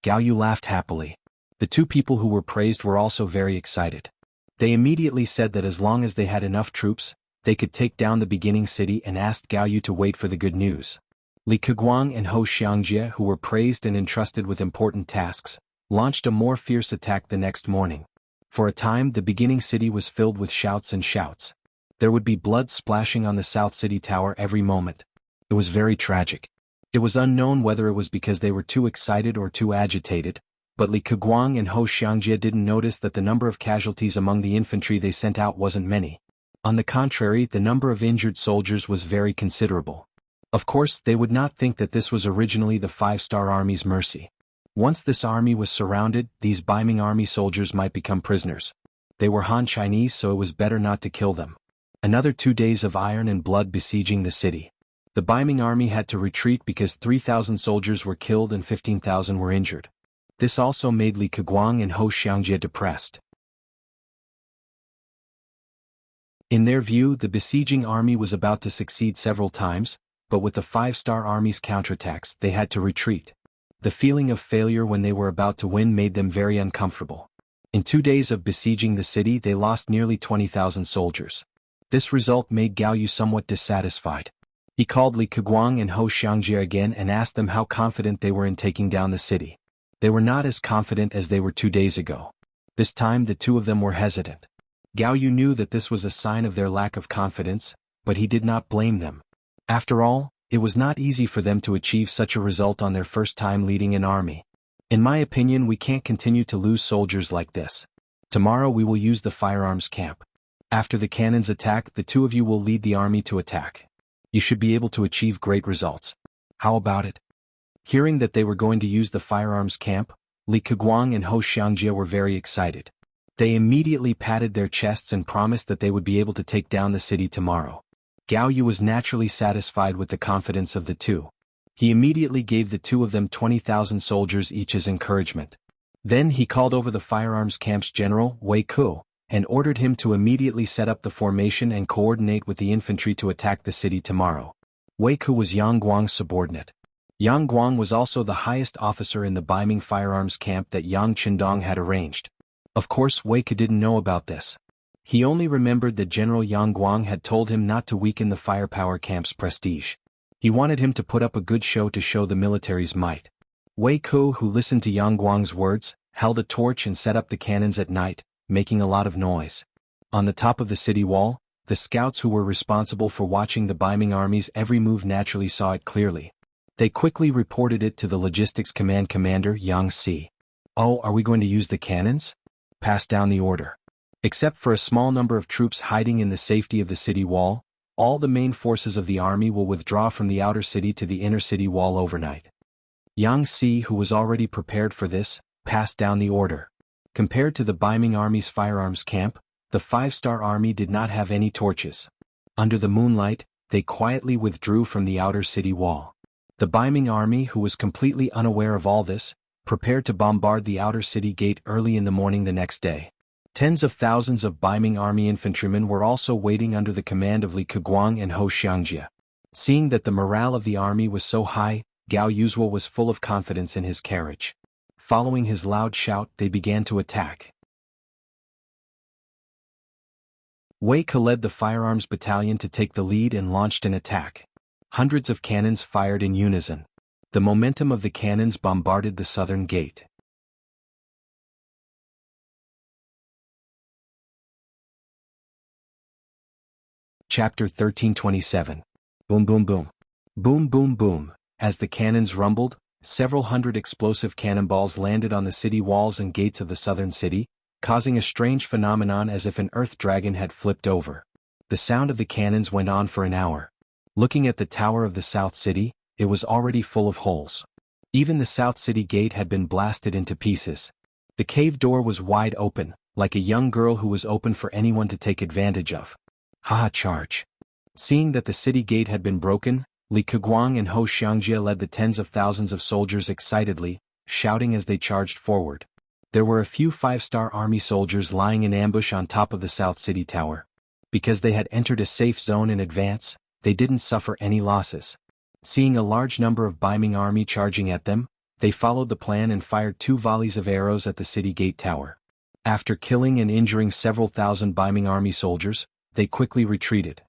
A: Gao Yu laughed happily. The two people who were praised were also very excited. They immediately said that as long as they had enough troops, they could take down the beginning city and asked Gao Yu to wait for the good news. Li Keguang and Ho Xiangjie, who were praised and entrusted with important tasks, launched a more fierce attack the next morning. For a time the beginning city was filled with shouts and shouts. There would be blood splashing on the South City Tower every moment. It was very tragic. It was unknown whether it was because they were too excited or too agitated, but Li Keguang and Hou Xiangjie didn't notice that the number of casualties among the infantry they sent out wasn't many. On the contrary, the number of injured soldiers was very considerable. Of course, they would not think that this was originally the Five-Star Army's mercy. Once this army was surrounded, these Ming army soldiers might become prisoners. They were Han Chinese, so it was better not to kill them. Another 2 days of iron and blood besieging the city. The Ming army had to retreat because 3,000 soldiers were killed and 15,000 were injured. This also made Li Keguang and Hou Xiangjie depressed. In their view, the besieging army was about to succeed several times, but with the Five-Star Army's counterattacks, they had to retreat. The feeling of failure when they were about to win made them very uncomfortable. In 2 days of besieging the city, they lost nearly 20,000 soldiers. This result made Gao Yu somewhat dissatisfied. He called Li Keguang and Hou Xiangjie again and asked them how confident they were in taking down the city. They were not as confident as they were 2 days ago. This time the two of them were hesitant. Gao Yu knew that this was a sign of their lack of confidence, but he did not blame them. After all, it was not easy for them to achieve such a result on their first time leading an army. In my opinion, we can't continue to lose soldiers like this. Tomorrow we will use the firearms camp. After the cannons attack, the two of you will lead the army to attack. You should be able to achieve great results. How about it? Hearing that they were going to use the firearms camp, Li Keguang and Hou Xiangjie were very excited. They immediately patted their chests and promised that they would be able to take down the city tomorrow. Gao Yu was naturally satisfied with the confidence of the two. He immediately gave the two of them 20,000 soldiers each as encouragement. Then he called over the firearms camp's general, Wei Ku, and ordered him to immediately set up the formation and coordinate with the infantry to attack the city tomorrow. Wei Ku was Yang Guang's subordinate. Yang Guang was also the highest officer in the Ming firearms camp that Yang Qindong had arranged. Of course, Wei Ku didn't know about this. He only remembered that General Yang Guang had told him not to weaken the firepower camp's prestige. He wanted him to put up a good show to show the military's might. Wei Ku, who listened to Yang Guang's words, held a torch and set up the cannons at night, making a lot of noise. On the top of the city wall, the scouts who were responsible for watching the Ming army's every move naturally saw it clearly. They quickly reported it to the logistics command commander, Yang Si. "Oh, are we going to use the cannons?" Pass down the order. Except for a small number of troops hiding in the safety of the city wall, all the main forces of the army will withdraw from the outer city to the inner city wall overnight. Yang Si, who was already prepared for this, passed down the order. Compared to the Ming army's firearms camp, the Five-Star Army did not have any torches. Under the moonlight, they quietly withdrew from the outer city wall. The Ming army, who was completely unaware of all this, prepared to bombard the outer city gate early in the morning the next day. Tens of thousands of Ming army infantrymen were also waiting under the command of Li Keguang and Hou Xiangjie. Seeing that the morale of the army was so high, Gao Yu was full of confidence in his carriage. Following his loud shout, they began to attack. Wei Ke led the firearms battalion to take the lead and launched an attack. Hundreds of cannons fired in unison. The momentum of the cannons bombarded the southern gate. Chapter 1327. Boom boom boom. Boom boom boom. As the cannons rumbled, several hundred explosive cannonballs landed on the city walls and gates of the southern city, causing a strange phenomenon as if an earth dragon had flipped over. The sound of the cannons went on for an hour. Looking at the tower of the south city, it was already full of holes. Even the south city gate had been blasted into pieces. The cave door was wide open, like a young girl who was open for anyone to take advantage of. Haha, charge. Seeing that the city gate had been broken, Li Keguang and Hou Xiangjie led the tens of thousands of soldiers excitedly, shouting as they charged forward. There were a few Five-Star Army soldiers lying in ambush on top of the South City Tower. Because they had entered a safe zone in advance, they didn't suffer any losses. Seeing a large number of Ming army charging at them, they followed the plan and fired 2 volleys of arrows at the city gate tower. After killing and injuring several thousand Ming army soldiers, they quickly retreated.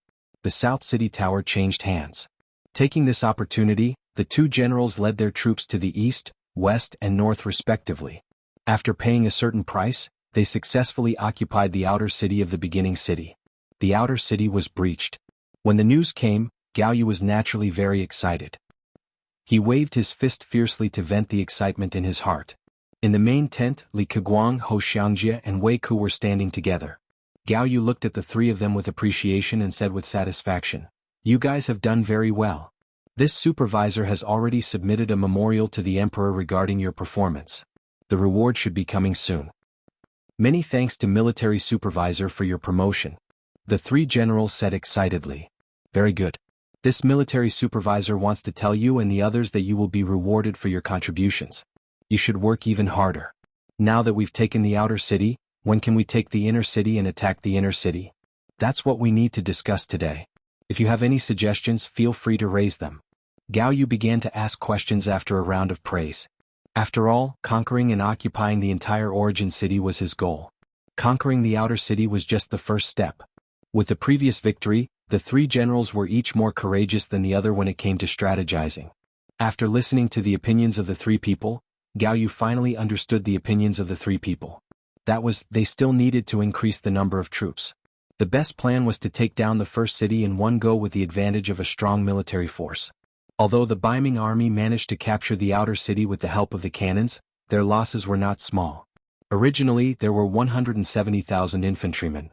A: The South City Tower changed hands. Taking this opportunity, the two generals led their troops to the east, west and north respectively. After paying a certain price, they successfully occupied the outer city of the beginning city. The outer city was breached. When the news came, Gao Yu was naturally very excited. He waved his fist fiercely to vent the excitement in his heart. In the main tent, Li Keguang, Ho Xiangjie and Wei Ku were standing together. Gao Yu looked at the three of them with appreciation and said with satisfaction, "You guys have done very well. This supervisor has already submitted a memorial to the emperor regarding your performance. The reward should be coming soon. Many thanks to military supervisor for your promotion," the three generals said excitedly. "Very good. This military supervisor wants to tell you and the others that you will be rewarded for your contributions. You should work even harder. Now that we've taken the outer city, when can we take the inner city and attack the inner city? That's what we need to discuss today. If you have any suggestions, feel free to raise them." Gao Yu began to ask questions after a round of praise. After all, conquering and occupying the entire origin city was his goal. Conquering the outer city was just the first step. With the previous victory, the three generals were each more courageous than the other when it came to strategizing. After listening to the opinions of the three people, Gao Yu finally understood the opinions of the three people. That was, they still needed to increase the number of troops. The best plan was to take down the first city in one go with the advantage of a strong military force. Although the Ming army managed to capture the outer city with the help of the cannons, their losses were not small. Originally, there were 170,000 infantrymen.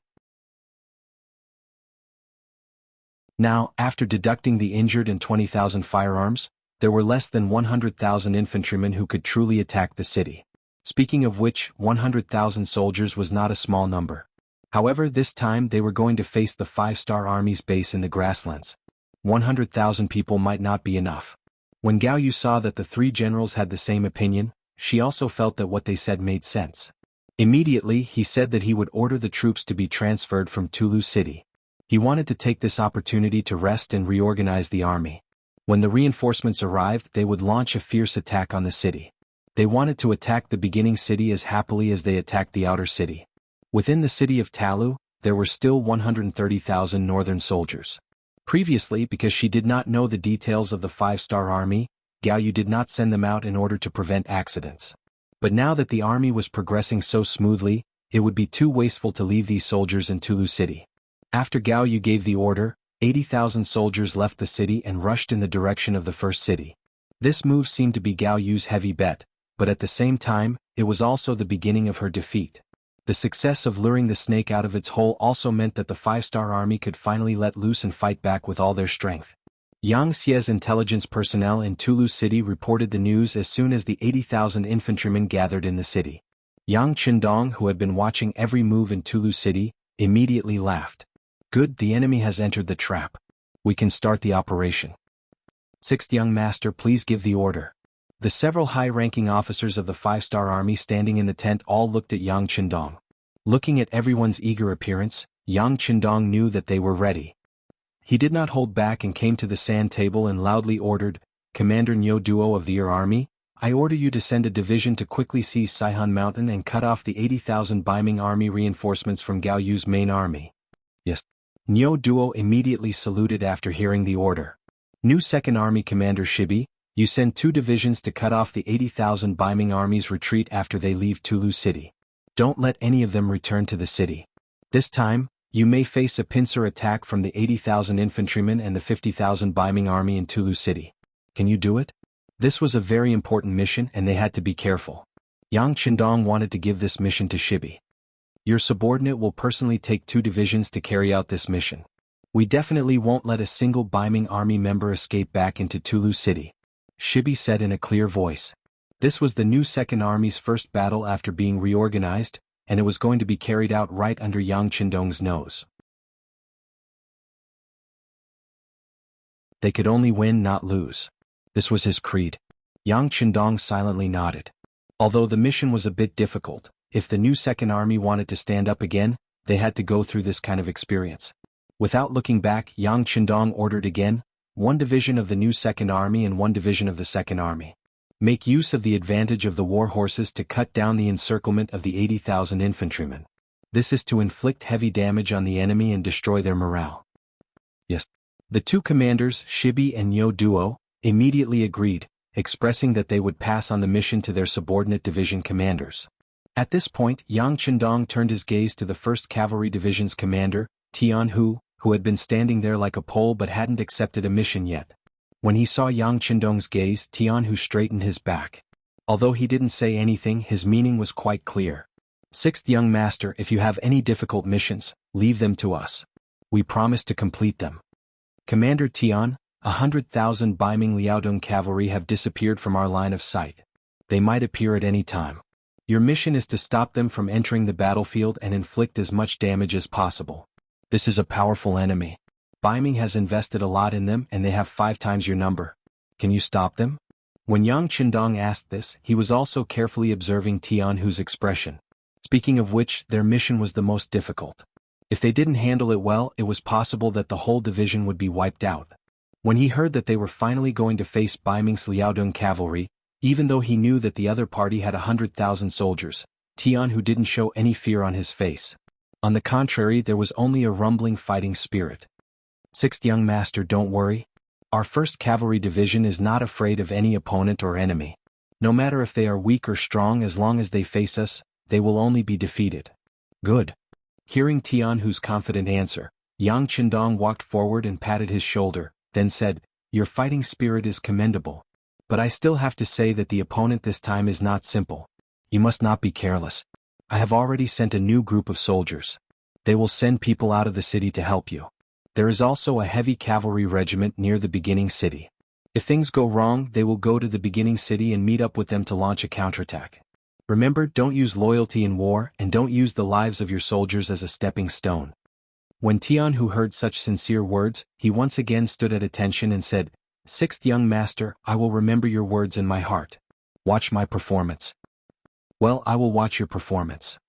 A: Now, after deducting the injured and 20,000 firearms, there were less than 100,000 infantrymen who could truly attack the city. Speaking of which, 100,000 soldiers was not a small number. However, this time they were going to face the 5-star army's base in the grasslands. 100,000 people might not be enough. When Gao Yu saw that the three generals had the same opinion, she also felt that what they said made sense. Immediately, he said that he would order the troops to be transferred from Tulu City. He wanted to take this opportunity to rest and reorganize the army. When the reinforcements arrived, they would launch a fierce attack on the city. They wanted to attack the beginning city as happily as they attacked the outer city. Within the city of Talu, there were still 130,000 northern soldiers. Previously, because she did not know the details of the 5-star army, Gao Yu did not send them out in order to prevent accidents. But now that the army was progressing so smoothly, it would be too wasteful to leave these soldiers in Tulu City. After Gao Yu gave the order, 80,000 soldiers left the city and rushed in the direction of the first city. This move seemed to be Gao Yu's heavy bet, but at the same time, it was also the beginning of her defeat. The success of luring the snake out of its hole also meant that the 5-star army could finally let loose and fight back with all their strength. Yang Xie's intelligence personnel in Tulu City reported the news as soon as the 80,000 infantrymen gathered in the city. Yang Qindong, who had been watching every move in Tulu City, immediately laughed. "Good, the enemy has entered the trap. We can start the operation." "Sixth young master, please give the order." The several high-ranking officers of the 5-star army standing in the tent all looked at Yang Qindong. Looking at everyone's eager appearance, Yang Qindong knew that they were ready. He did not hold back and came to the sand table and loudly ordered, "Commander Nyo Duo of the Ur Army, I order you to send a division to quickly seize Saihan Mountain and cut off the 80,000 Ming army reinforcements from Gao Yu's main army." "Yes." Nyo Duo immediately saluted after hearing the order. "New 2nd Army Commander Shibi, you send 2 divisions to cut off the 80,000 Ming army's retreat after they leave Tulu City. Don't let any of them return to the city. This time, you may face a pincer attack from the 80,000 infantrymen and the 50,000 Ming army in Tulu City. Can you do it?" This was a very important mission and they had to be careful. Yang Qindong wanted to give this mission to Shibi. "Your subordinate will personally take 2 divisions to carry out this mission. We definitely won't let a single Ming army member escape back into Tulu City," Shibi said in a clear voice. This was the new 2nd Army's first battle after being reorganized, and it was going to be carried out right under Yang Qindong's nose. They could only win, not lose. This was his creed. Yang Qindong silently nodded. Although the mission was a bit difficult, if the new 2nd Army wanted to stand up again, they had to go through this kind of experience. Without looking back, Yang Qindong ordered again, 1 division of the new 2nd Army and 1 division of the 2nd Army. Make use of the advantage of the war horses to cut down the encirclement of the 80,000 infantrymen. This is to inflict heavy damage on the enemy and destroy their morale. Yes. The 2 commanders, Shibi and Nyo Duo, immediately agreed, expressing that they would pass on the mission to their subordinate division commanders. At this point, Yang Qindong turned his gaze to the 1st Cavalry Division's commander, Tianhu, who had been standing there like a pole but hadn't accepted a mission yet. When he saw Yang Qindong's gaze, Tianhu straightened his back. Although he didn't say anything, his meaning was quite clear. Sixth young master, if you have any difficult missions, leave them to us. We promise to complete them. Commander Tian, 100,000 Baiming Liaodong cavalry have disappeared from our line of sight. They might appear at any time. Your mission is to stop them from entering the battlefield and inflict as much damage as possible. This is a powerful enemy. Baiming has invested a lot in them and they have 5 times your number. Can you stop them? When Yang Qindong asked this, he was also carefully observing Tianhu's expression. Speaking of which, their mission was the most difficult. If they didn't handle it well, it was possible that the whole division would be wiped out. When he heard that they were finally going to face Baiming's Liaodong cavalry, even though he knew that the other party had 100,000 soldiers, Tianhu didn't show any fear on his face. On the contrary, there was only a rumbling fighting spirit. Sixth young master, don't worry. Our 1st Cavalry Division is not afraid of any opponent or enemy. No matter if they are weak or strong, as long as they face us, they will only be defeated. Good. Hearing Tianhu's confident answer, Yang Qindong walked forward and patted his shoulder, then said, Your fighting spirit is commendable. But I still have to say that the opponent this time is not simple. You must not be careless. I have already sent a new group of soldiers. They will send people out of the city to help you. There is also a heavy cavalry regiment near the beginning city. If things go wrong, they will go to the beginning city and meet up with them to launch a counterattack. Remember, don't use loyalty in war and don't use the lives of your soldiers as a stepping stone. When Tianhu heard such sincere words, he once again stood at attention and said, Sixth young master, I will remember your words in my heart. Watch my performance. Well, I will watch your performance.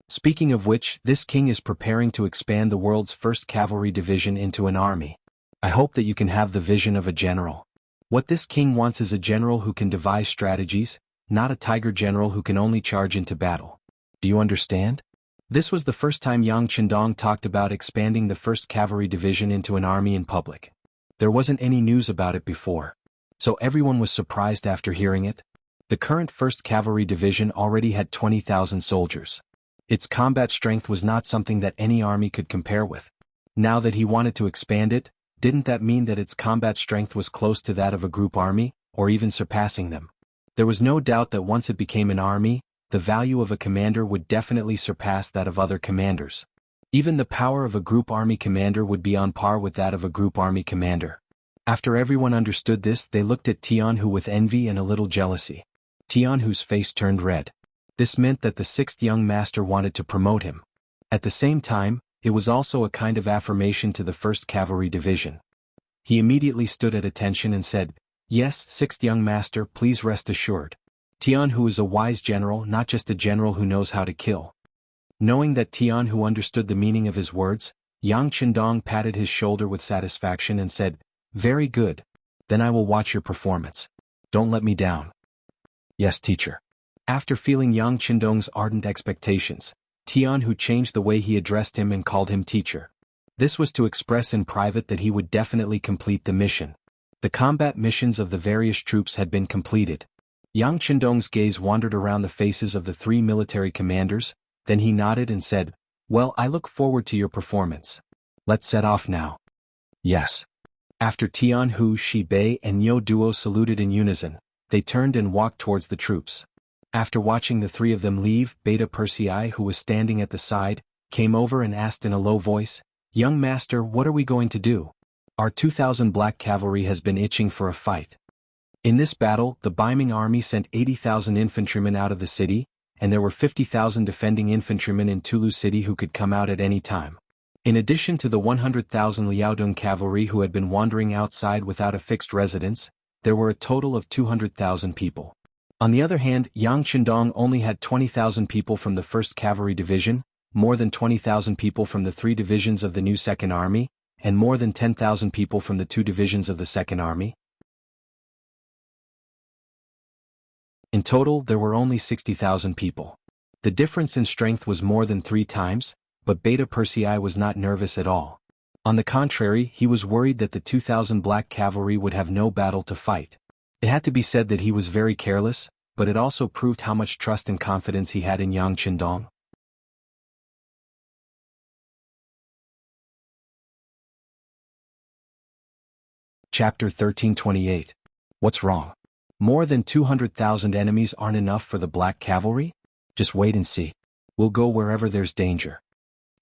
A: Speaking of which, this king is preparing to expand the world's 1st Cavalry Division into an army. I hope that you can have the vision of a general. What this king wants is a general who can devise strategies, not a tiger general who can only charge into battle. Do you understand? This was the first time Yang Qindong talked about expanding the 1st Cavalry Division into an army in public. There wasn't any news about it before. So everyone was surprised after hearing it. The current 1st Cavalry Division already had 20,000 soldiers. Its combat strength was not something that any army could compare with. Now that he wanted to expand it, didn't that mean that its combat strength was close to that of a group army, or even surpassing them? There was no doubt that once it became an army, the value of a commander would definitely surpass that of other commanders. Even the power of a group army commander would be on par with that of a group army commander. After everyone understood this, they looked at Tianhu with envy and a little jealousy. Tianhu's face turned red. This meant that the 6th young master wanted to promote him. At the same time, it was also a kind of affirmation to the 1st Cavalry Division. He immediately stood at attention and said, Yes, 6th young master, please rest assured. Tianhu is a wise general, not just a general who knows how to kill. Knowing that Tianhu understood the meaning of his words, Yang Qindong patted his shoulder with satisfaction and said, Very good. Then I will watch your performance. Don't let me down. Yes, teacher. After feeling Yang Qindong's ardent expectations, Tianhu changed the way he addressed him and called him teacher. This was to express in private that he would definitely complete the mission. The combat missions of the various troops had been completed. Yang Qindong's gaze wandered around the faces of the 3 military commanders, then he nodded and said, Well, I look forward to your performance. Let's set off now. Yes. After Tianhu, Shi Bei and Yo Duo saluted in unison, they turned and walked towards the troops. After watching the 3 of them leave, Beta Persei, who was standing at the side, came over and asked in a low voice, Young master, what are we going to do? Our 2,000 black cavalry has been itching for a fight. In this battle, the Baiming army sent 80,000 infantrymen out of the city, and there were 50,000 defending infantrymen in Tulu city who could come out at any time. In addition to the 100,000 Liaodong cavalry who had been wandering outside without a fixed residence, there were a total of 200,000 people. On the other hand, Yang Qindong only had 20,000 people from the 1st Cavalry Division, more than 20,000 people from the 3 divisions of the new 2nd Army, and more than 10,000 people from the 2 divisions of the 2nd Army. In total, there were only 60,000 people. The difference in strength was more than 3 times, but Beta Persei was not nervous at all. On the contrary, he was worried that the 2,000 black cavalry would have no battle to fight. It had to be said that he was very careless, but it also proved how much trust and confidence he had in Yang Qindong. Chapter 1328. What's wrong? More than 200,000 enemies aren't enough for the Black Cavalry? Just wait and see. We'll go wherever there's danger.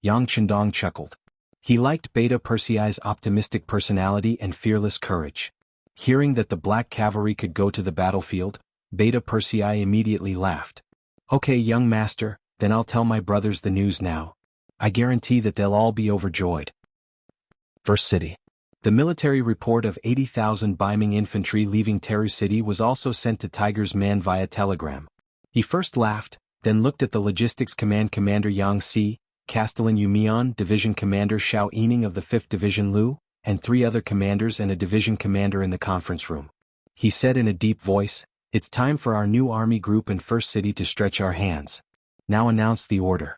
A: Yang Chendong chuckled. He liked Beta Persei's optimistic personality and fearless courage. Hearing that the Black Cavalry could go to the battlefield, Beta Persei immediately laughed. Okay, young master, then I'll tell my brothers the news now. I guarantee that they'll all be overjoyed. First City. The military report of 80,000 Ming infantry leaving Teru City was also sent to Tiger's man via telegram. He first laughed, then looked at the Logistics Command Commander Yang Si, Castellan Yumian, Division Commander Xiao Yining of the 5th Division Lu, and 3 other commanders and a division commander in the conference room. He said in a deep voice, "It's time for our new army group in First City to stretch our hands. Now announce the order."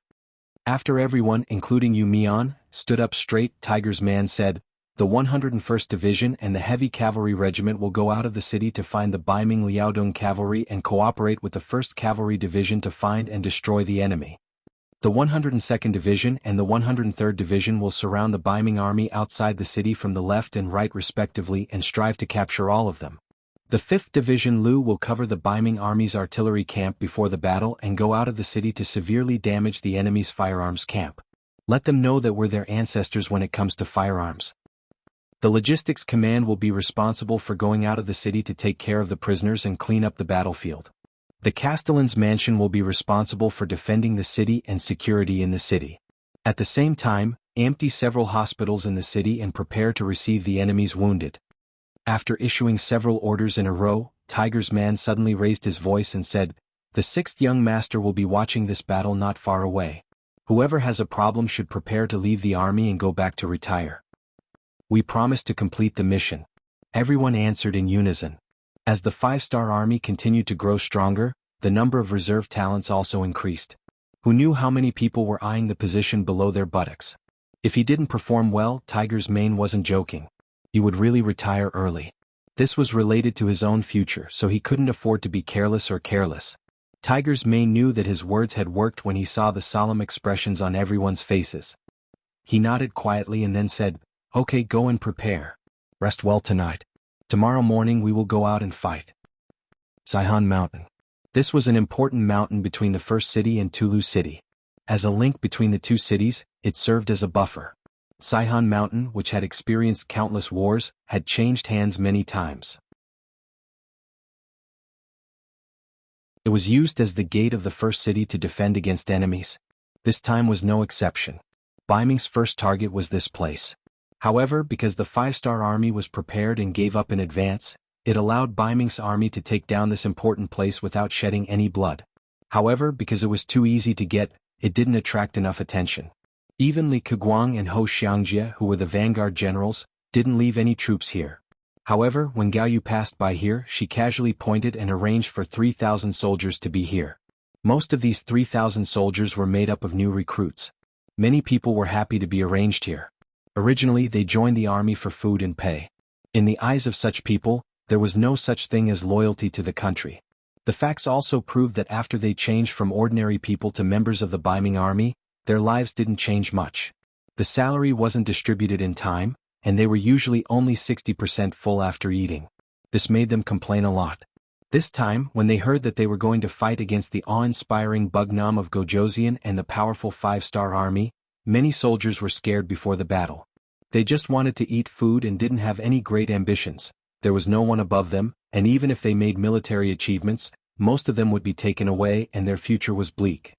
A: After everyone, including Yumian, stood up straight, Tiger's man said, "The 101st Division and the Heavy Cavalry Regiment will go out of the city to find the Baiming Liaodong Cavalry and cooperate with the 1st Cavalry Division to find and destroy the enemy. The 102nd Division and the 103rd Division will surround the Baiming army outside the city from the left and right respectively and strive to capture all of them. The 5th Division Lu will cover the Baiming army's artillery camp before the battle and go out of the city to severely damage the enemy's firearms camp. Let them know that we're their ancestors when it comes to firearms. The Logistics Command will be responsible for going out of the city to take care of the prisoners and clean up the battlefield. The Castellan's Mansion will be responsible for defending the city and security in the city. At the same time, empty several hospitals in the city and prepare to receive the enemy's wounded." After issuing several orders in a row, Tiger's man suddenly raised his voice and said, "The 6th young master will be watching this battle not far away. Whoever has a problem should prepare to leave the army and go back to retire. We promise to complete the mission." Everyone answered in unison. As the 5-star army continued to grow stronger, the number of reserve talents also increased. Who knew how many people were eyeing the position below their buttocks? If he didn't perform well, Tiger's mane wasn't joking. He would really retire early. This was related to his own future, so he couldn't afford to be careless or careless. Tiger's mane knew that his words had worked when he saw the solemn expressions on everyone's faces. He nodded quietly and then said, "Okay, go and prepare. Rest well tonight. Tomorrow morning we will go out and fight." Saihan Mountain. This was an important mountain between the First City and Tulu City. As a link between the two cities, it served as a buffer. Saihan Mountain, which had experienced countless wars, had changed hands many times. It was used as the gate of the First City to defend against enemies. This time was no exception. Baiming's first target was this place. However, because the 5-star army was prepared and gave up in advance, it allowed Baiming's army to take down this important place without shedding any blood. However, because it was too easy to get, it didn't attract enough attention. Even Li Keguang and Ho Xiangjie, who were the vanguard generals, didn't leave any troops here. However, when Gao Yu passed by here, she casually pointed and arranged for 3,000 soldiers to be here. Most of these 3,000 soldiers were made up of new recruits. Many people were happy to be arranged here. Originally, they joined the army for food and pay. In the eyes of such people, there was no such thing as loyalty to the country. The facts also proved that after they changed from ordinary people to members of the Baiming army, their lives didn't change much. The salary wasn't distributed in time, and they were usually only 60% full after eating. This made them complain a lot. This time, when they heard that they were going to fight against the awe-inspiring Bugnam of Gojoseon and the powerful 5-star army, many soldiers were scared before the battle. They just wanted to eat food and didn't have any great ambitions. There was no one above them, and even if they made military achievements, most of them would be taken away and their future was bleak.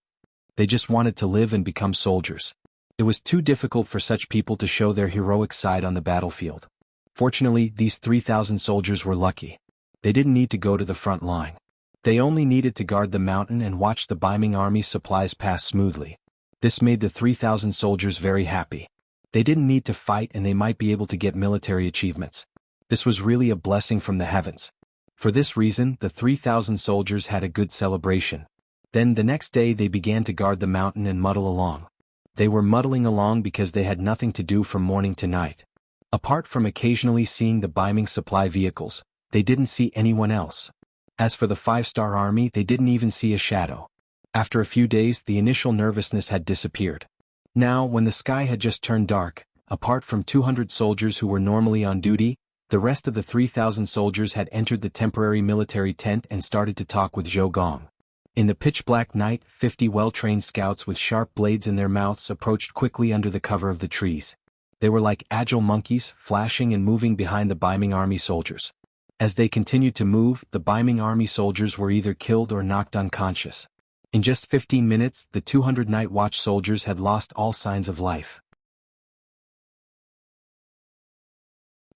A: They just wanted to live and become soldiers. It was too difficult for such people to show their heroic side on the battlefield. Fortunately, these 3,000 soldiers were lucky. They didn't need to go to the front line. They only needed to guard the mountain and watch the Baiming army's supplies pass smoothly. This made the 3,000 soldiers very happy. They didn't need to fight and they might be able to get military achievements. This was really a blessing from the heavens. For this reason, the 3,000 soldiers had a good celebration. Then the next day they began to guard the mountain and muddle along. They were muddling along because they had nothing to do from morning to night. Apart from occasionally seeing the Baiming supply vehicles, they didn't see anyone else. As for the 5-star army, they didn't even see a shadow. After a few days, the initial nervousness had disappeared. Now, when the sky had just turned dark, apart from 200 soldiers who were normally on duty, The rest of the 3,000 soldiers had entered the temporary military tent and started to talk with Zhou Gong. In the pitch-black night, 50 well-trained scouts with sharp blades in their mouths approached quickly under the cover of the trees. They were like agile monkeys, flashing and moving behind the Biming army soldiers. As they continued to move, the Biming army soldiers were either killed or knocked unconscious. In just 15 minutes, the 200 Night Watch soldiers had lost all signs of life.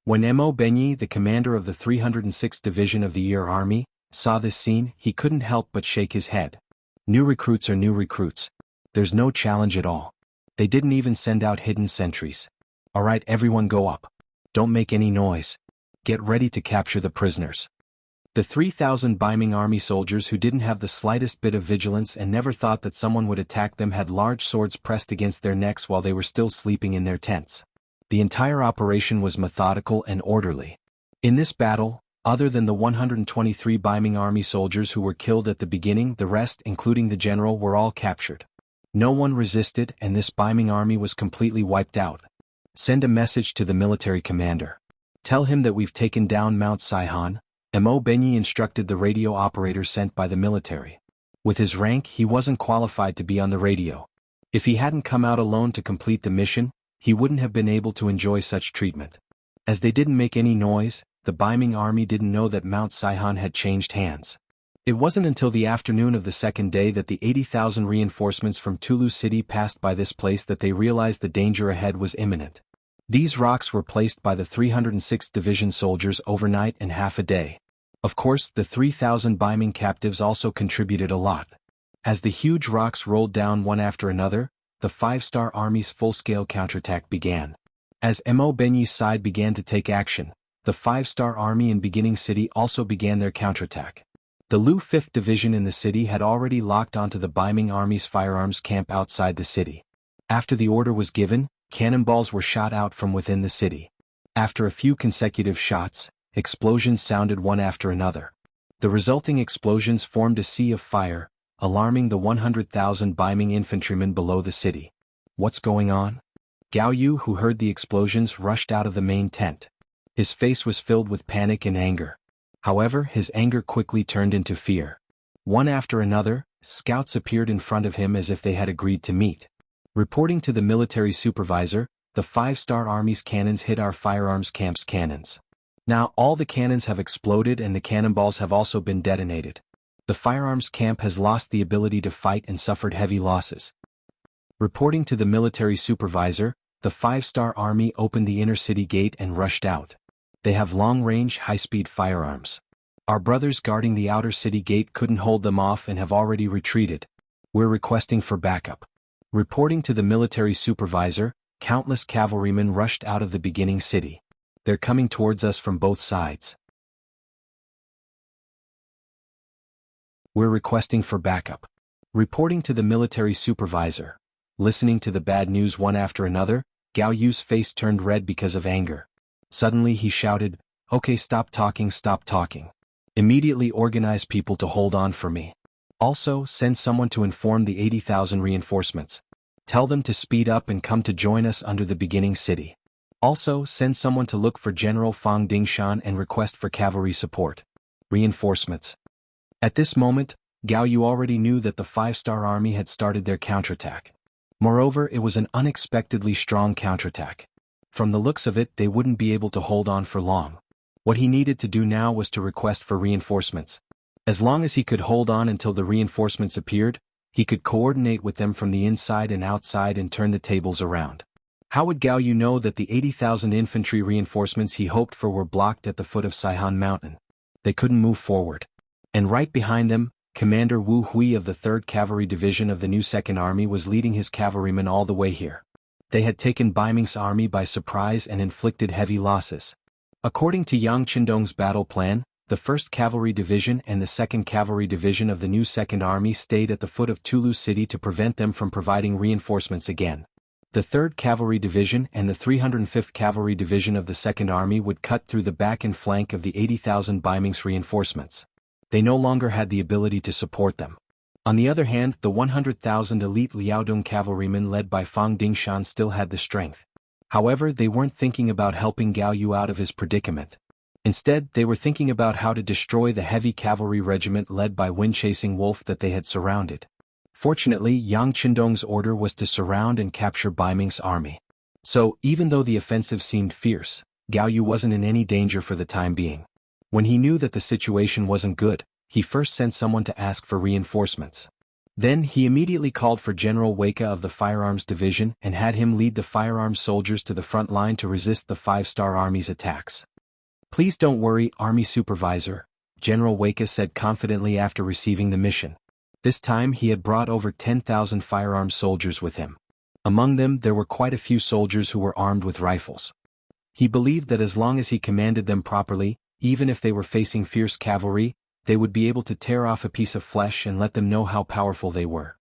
A: When Mo Benyi, the commander of the 306th Division of the Year Army, saw this scene, he couldn't help but shake his head. New recruits are new recruits. There's no challenge at all. They didn't even send out hidden sentries. Alright, everyone go up. Don't make any noise. Get ready to capture the prisoners. The 3,000 Biming army soldiers who didn't have the slightest bit of vigilance and never thought that someone would attack them had large swords pressed against their necks while they were still sleeping in their tents. The entire operation was methodical and orderly. In this battle, other than the 123 Biming army soldiers who were killed at the beginning, the rest, including the general, were all captured. No one resisted, and this Biming army was completely wiped out. Send a message to the military commander. Tell him that we've taken down Mount Saihan. Mo Benyi instructed the radio operator sent by the military. With his rank, he wasn't qualified to be on the radio. If he hadn't come out alone to complete the mission, he wouldn't have been able to enjoy such treatment. As they didn't make any noise, the Biming army didn't know that Mount Saihan had changed hands. It wasn't until the afternoon of the second day that the 80,000 reinforcements from Tulu City passed by this place that they realized the danger ahead was imminent. These rocks were placed by the 306th Division soldiers overnight and half a day. Of course, the 3,000 Biming captives also contributed a lot. As the huge rocks rolled down one after another, the 5-star Army's full-scale counterattack began. As Mo Benyi's side began to take action, the 5-star Army in Beginning City also began their counterattack. The Lu 5th Division in the city had already locked onto the Biming Army's firearms camp outside the city. After the order was given, cannonballs were shot out from within the city. After a few consecutive shots, explosions sounded one after another. The resulting explosions formed a sea of fire, alarming the 100,000 Biming infantrymen below the city. What's going on? Gao Yu, who heard the explosions, rushed out of the main tent. His face was filled with panic and anger. However, his anger quickly turned into fear. One after another, scouts appeared in front of him as if they had agreed to meet. Reporting to the military supervisor, the 5-star Army's cannons hit our firearms camp's cannons. Now all the cannons have exploded and the cannonballs have also been detonated. The firearms camp has lost the ability to fight and suffered heavy losses. Reporting to the military supervisor, the 5-star Army opened the inner city gate and rushed out. They have long-range, high-speed firearms. Our brothers guarding the outer city gate couldn't hold them off and have already retreated. We're requesting for backup. Reporting to the military supervisor, countless cavalrymen rushed out of the beginning city. They're coming towards us from both sides. We're requesting for backup. Reporting to the military supervisor. Listening to the bad news one after another, Gao Yu's face turned red because of anger. Suddenly he shouted, "Okay, stop talking, stop talking. Immediately organize people to hold on for me. Also, send someone to inform the 80,000 reinforcements. Tell them to speed up and come to join us under the beginning city. Also, send someone to look for General Fang Dingshan and request for cavalry support. Reinforcements." At this moment, Gao Yu already knew that the 5-star Army had started their counterattack. Moreover, it was an unexpectedly strong counterattack. From the looks of it, they wouldn't be able to hold on for long. What he needed to do now was to request for reinforcements. As long as he could hold on until the reinforcements appeared, he could coordinate with them from the inside and outside and turn the tables around. How would Gao Yu know that the 80,000 infantry reinforcements he hoped for were blocked at the foot of Saihan Mountain? They couldn't move forward. And right behind them, Commander Wu Hui of the 3rd Cavalry Division of the new 2nd Army was leading his cavalrymen all the way here. They had taken Biming's army by surprise and inflicted heavy losses. According to Yang Qindong's battle plan, the 1st Cavalry Division and the 2nd Cavalry Division of the new 2nd Army stayed at the foot of Tulu City to prevent them from providing reinforcements again. The 3rd Cavalry Division and the 305th Cavalry Division of the 2nd Army would cut through the back and flank of the 80,000 Biming's reinforcements. They no longer had the ability to support them. On the other hand, the 100,000 elite Liaodong cavalrymen led by Fang Dingshan still had the strength. However, they weren't thinking about helping Gao Yu out of his predicament. Instead, they were thinking about how to destroy the heavy cavalry regiment led by wind-chasing wolf that they had surrounded. Fortunately, Yang Qindong's order was to surround and capture Bai Ming's army. So, even though the offensive seemed fierce, Gao Yu wasn't in any danger for the time being. When he knew that the situation wasn't good, he first sent someone to ask for reinforcements. Then he immediately called for General Weika of the Firearms Division and had him lead the firearms soldiers to the front line to resist the Five-Star Army's attacks. "Please don't worry, Army Supervisor," General Weika said confidently after receiving the mission. This time he had brought over 10,000 firearms soldiers with him. Among them there were quite a few soldiers who were armed with rifles. He believed that as long as he commanded them properly, even if they were facing fierce cavalry, they would be able to tear off a piece of flesh and let them know how powerful they were.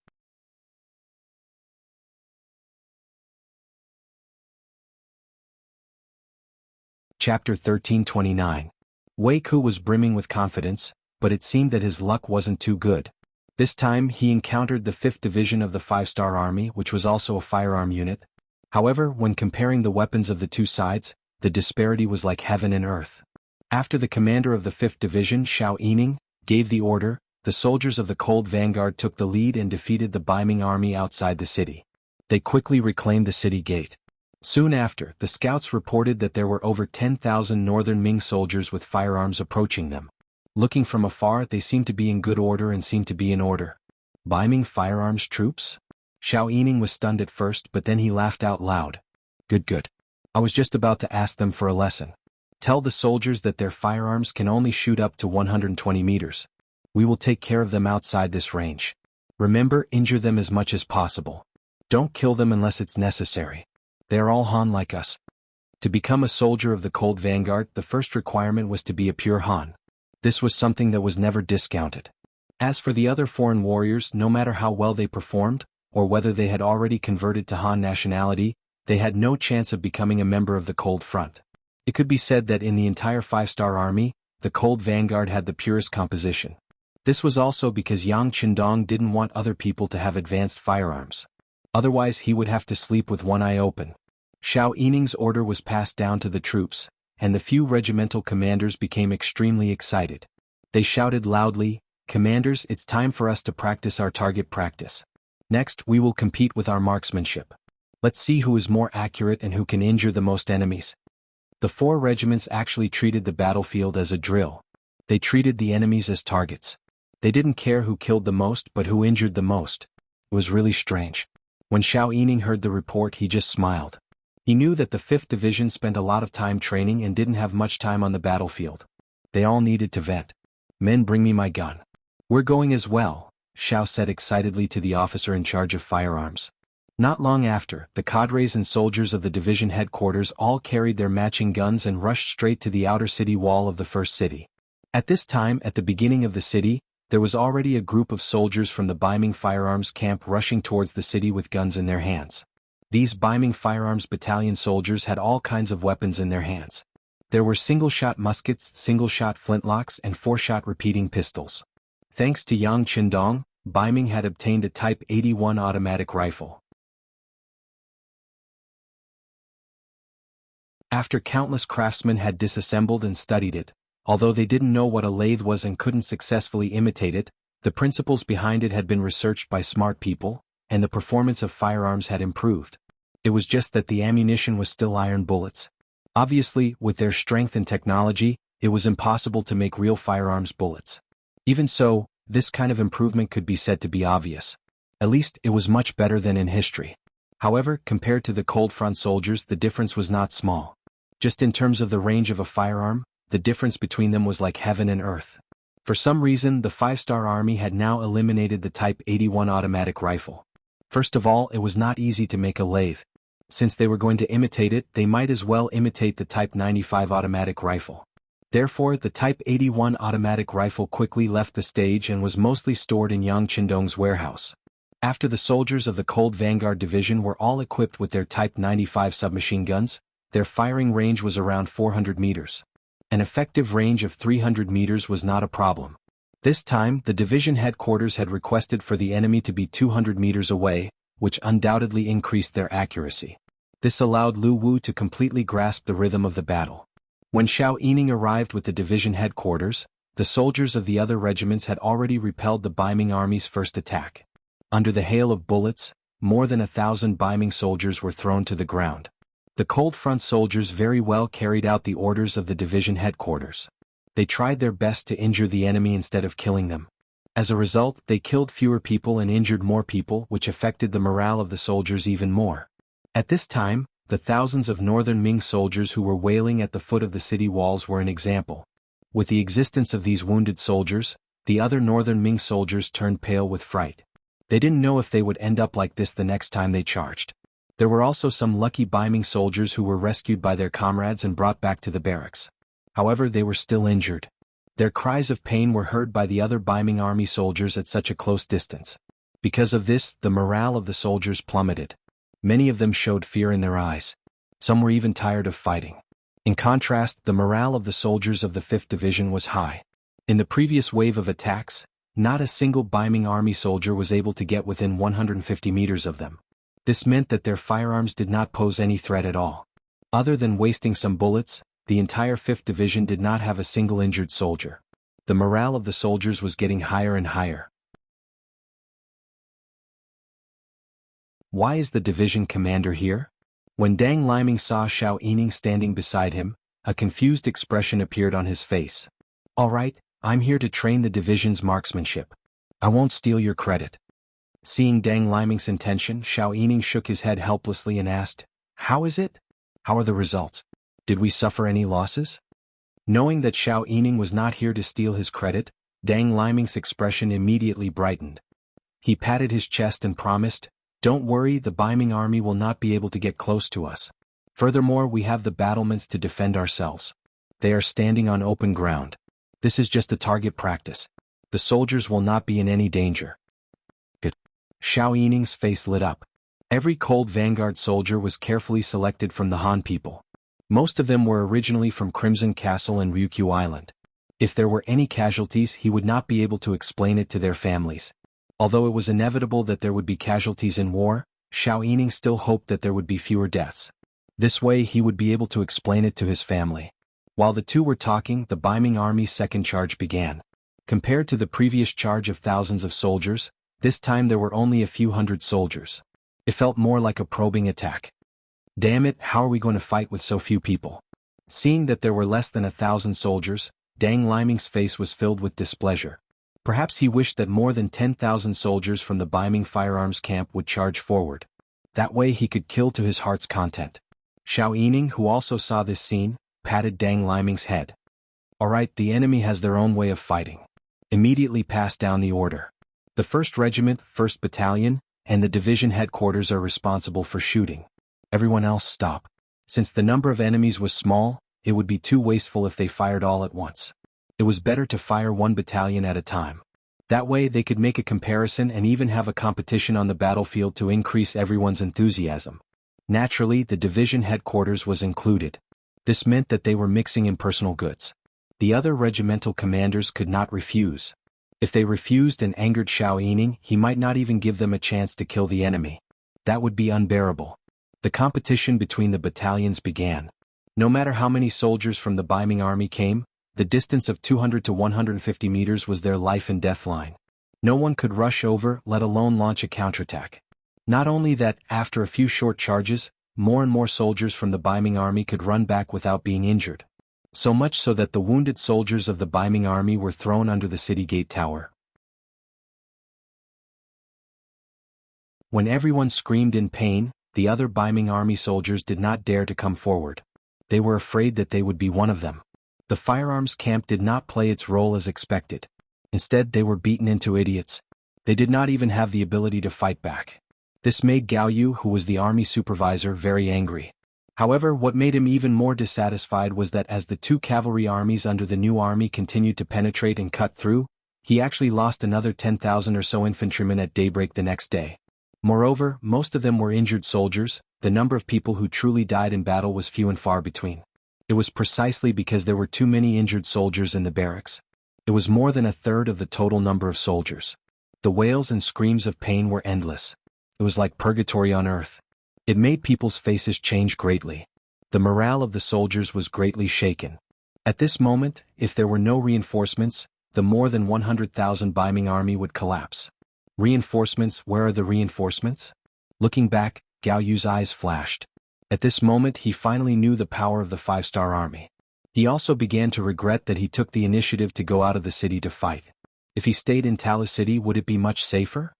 A: Chapter 1329. Wei Ku was brimming with confidence, but it seemed that his luck wasn't too good. This time he encountered the 5th Division of the Five-Star Army, which was also a firearm unit. However, when comparing the weapons of the two sides, the disparity was like heaven and earth. After the commander of the 5th Division, Xiao Yining, gave the order, the soldiers of the Cold Vanguard took the lead and defeated the Bai Ming army outside the city. They quickly reclaimed the city gate. Soon after, the scouts reported that there were over 10,000 northern Ming soldiers with firearms approaching them. Looking from afar, they seemed to be in good order and seemed to be in order. Bai Ming firearms troops? Xiao Yining was stunned at first, but then he laughed out loud. Good. I was just about to ask them for a lesson. Tell the soldiers that their firearms can only shoot up to 120 meters. We will take care of them outside this range. Remember, injure them as much as possible. Don't kill them unless it's necessary. They are all Han like us. To become a soldier of the Cold Vanguard, the first requirement was to be a pure Han. This was something that was never discounted. As for the other foreign warriors, no matter how well they performed, or whether they had already converted to Han nationality, they had no chance of becoming a member of the Cold Front. It could be said that in the entire Five-Star Army, the Cold Vanguard had the purest composition. This was also because Yang Qindong didn't want other people to have advanced firearms. Otherwise he would have to sleep with one eye open. Xiao Yining's order was passed down to the troops, and the few regimental commanders became extremely excited. They shouted loudly, "Commanders, it's time for us to practice our target practice. Next, we will compete with our marksmanship. Let's see who is more accurate and who can injure the most enemies." The 4 regiments actually treated the battlefield as a drill. They treated the enemies as targets. They didn't care who killed the most but who injured the most. It was really strange. When Xiao Yining heard the report, he just smiled. He knew that the 5th Division spent a lot of time training and didn't have much time on the battlefield. They all needed to vet. "Men, bring me my gun." "We're going as well," Xiao said excitedly to the officer in charge of firearms. Not long after, the cadres and soldiers of the division headquarters all carried their matching guns and rushed straight to the outer city wall of the first city. At this time, at the beginning of the city, there was already a group of soldiers from the Bai Ming firearms camp rushing towards the city with guns in their hands. These Bai Ming firearms battalion soldiers had all kinds of weapons in their hands. There were single-shot muskets, single-shot flintlocks, and 4-shot repeating pistols. Thanks to Yang Qindong, Bai Ming had obtained a Type 81 automatic rifle. After countless craftsmen had disassembled and studied it, although they didn't know what a lathe was and couldn't successfully imitate it, the principles behind it had been researched by smart people, and the performance of firearms had improved. It was just that the ammunition was still iron bullets. Obviously, with their strength and technology, it was impossible to make real firearms bullets. Even so, this kind of improvement could be said to be obvious. At least, it was much better than in history. However, compared to the Cold Front soldiers, the difference was not small. Just in terms of the range of a firearm, the difference between them was like heaven and earth. For some reason, the Five-Star Army had now eliminated the Type 81 automatic rifle. First of all, it was not easy to make a lathe. Since they were going to imitate it, they might as well imitate the Type 95 automatic rifle. Therefore, the Type 81 automatic rifle quickly left the stage and was mostly stored in Yang Qindong's warehouse. After the soldiers of the Cold Vanguard Division were all equipped with their Type 95 submachine guns, their firing range was around 400 meters. An effective range of 300 meters was not a problem. This time, the division headquarters had requested for the enemy to be 200 meters away, which undoubtedly increased their accuracy. This allowed Lu Wu to completely grasp the rhythm of the battle. When Xiao Yining arrived with the division headquarters, the soldiers of the other regiments had already repelled the Ming army's first attack. Under the hail of bullets, more than 1,000 Ming soldiers were thrown to the ground. The cold front soldiers very well carried out the orders of the division headquarters. They tried their best to injure the enemy instead of killing them. As a result, they killed fewer people and injured more people, which affected the morale of the soldiers even more. At this time, the thousands of northern Ming soldiers who were wailing at the foot of the city walls were an example. With the existence of these wounded soldiers, the other northern Ming soldiers turned pale with fright. They didn't know if they would end up like this the next time they charged. There were also some lucky Ming soldiers who were rescued by their comrades and brought back to the barracks. However, they were still injured. Their cries of pain were heard by the other Ming army soldiers at such a close distance. Because of this, the morale of the soldiers plummeted. Many of them showed fear in their eyes. Some were even tired of fighting. In contrast, the morale of the soldiers of the 5th Division was high. In the previous wave of attacks, not a single Ming army soldier was able to get within 150 meters of them. This meant that their firearms did not pose any threat at all. Other than wasting some bullets, the entire 5th Division did not have a single injured soldier. The morale of the soldiers was getting higher and higher. Why is the division commander here? When Dang Liming saw Xiao Yining standing beside him, a confused expression appeared on his face. "All right, I'm here to train the division's marksmanship. I won't steal your credit." Seeing Dang Liming's intention, Xiao Yining shook his head helplessly and asked, "How is it? How are the results? Did we suffer any losses?" Knowing that Xiao Yining was not here to steal his credit, Dang Liming's expression immediately brightened. He patted his chest and promised, "Don't worry, the Ming army will not be able to get close to us. Furthermore, we have the battlements to defend ourselves. They are standing on open ground. This is just a target practice. The soldiers will not be in any danger." Good. Xiao Yining's face lit up. Every cold vanguard soldier was carefully selected from the Han people. Most of them were originally from Crimson Castle and Ryukyu Island. If there were any casualties, he would not be able to explain it to their families. Although it was inevitable that there would be casualties in war, Xiao Yining still hoped that there would be fewer deaths. This way he would be able to explain it to his family. While the two were talking, the Ming army's second charge began. Compared to the previous charge of thousands of soldiers, this time there were only a few hundred soldiers. It felt more like a probing attack. "Damn it, how are we going to fight with so few people?" Seeing that there were less than 1,000 soldiers, Dang Liming's face was filled with displeasure. Perhaps he wished that more than 10,000 soldiers from the Ming firearms camp would charge forward. That way he could kill to his heart's content. Xiao Yining, who also saw this scene, patted Dang Liming's head. "All right, the enemy has their own way of fighting. Immediately pass down the order. The 1st Regiment, 1st Battalion, and the division headquarters are responsible for shooting. Everyone else stop." Since the number of enemies was small, it would be too wasteful if they fired all at once. It was better to fire one battalion at a time. That way they could make a comparison and even have a competition on the battlefield to increase everyone's enthusiasm. Naturally, the division headquarters was included. This meant that they were mixing in personal goods. The other regimental commanders could not refuse. If they refused and angered Xiao Yining, he might not even give them a chance to kill the enemy. That would be unbearable. The competition between the battalions began. No matter how many soldiers from the Ming army came, the distance of 200 to 150 meters was their life and death line. No one could rush over, let alone launch a counterattack. Not only that, after a few short charges, more and more soldiers from the Ming army could run back without being injured. So much so that the wounded soldiers of the Ming army were thrown under the city gate tower. When everyone screamed in pain, the other Ming army soldiers did not dare to come forward. They were afraid that they would be one of them. The firearms camp did not play its role as expected. Instead, they were beaten into idiots. They did not even have the ability to fight back. This made Gao Yu, who was the army supervisor, very angry. However, what made him even more dissatisfied was that as the two cavalry armies under the new army continued to penetrate and cut through, he actually lost another 10,000 or so infantrymen at daybreak the next day. Moreover, most of them were injured soldiers. The number of people who truly died in battle was few and far between. It was precisely because there were too many injured soldiers in the barracks. It was more than a third of the total number of soldiers. The wails and screams of pain were endless. It was like purgatory on earth. It made people's faces change greatly. The morale of the soldiers was greatly shaken. At this moment, if there were no reinforcements, the more than 100,000 Ming army would collapse. Reinforcements? Where are the reinforcements? Looking back, Gao Yu's eyes flashed. At this moment he finally knew the power of the 5-star army. He also began to regret that he took the initiative to go out of the city to fight. If he stayed in Talu City, would it be much safer?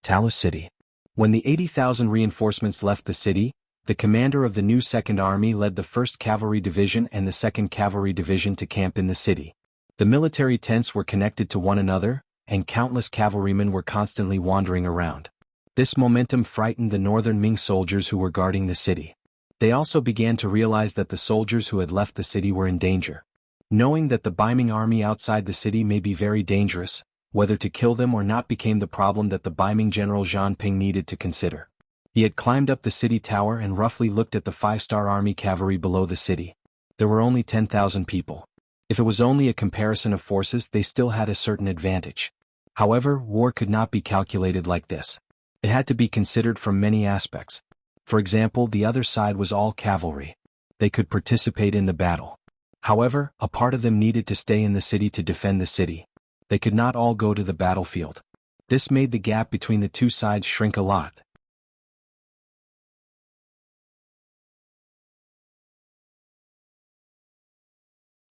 A: Talu City. When the 80,000 reinforcements left the city, the commander of the new 2nd Army led the 1st Cavalry Division and the 2nd Cavalry Division to camp in the city. The military tents were connected to one another, and countless cavalrymen were constantly wandering around. This momentum frightened the northern Ming soldiers who were guarding the city. They also began to realize that the soldiers who had left the city were in danger. Knowing that the Ming army outside the city may be very dangerous, whether to kill them or not became the problem that the Ming general Zhang Ping needed to consider. He had climbed up the city tower and roughly looked at the 5-star army cavalry below the city. There were only 10,000 people. If it was only a comparison of forces, they still had a certain advantage. However, war could not be calculated like this. It had to be considered from many aspects. For example, the other side was all cavalry. They could participate in the battle. However, a part of them needed to stay in the city to defend the city. They could not all go to the battlefield. This made the gap between the two sides shrink a lot.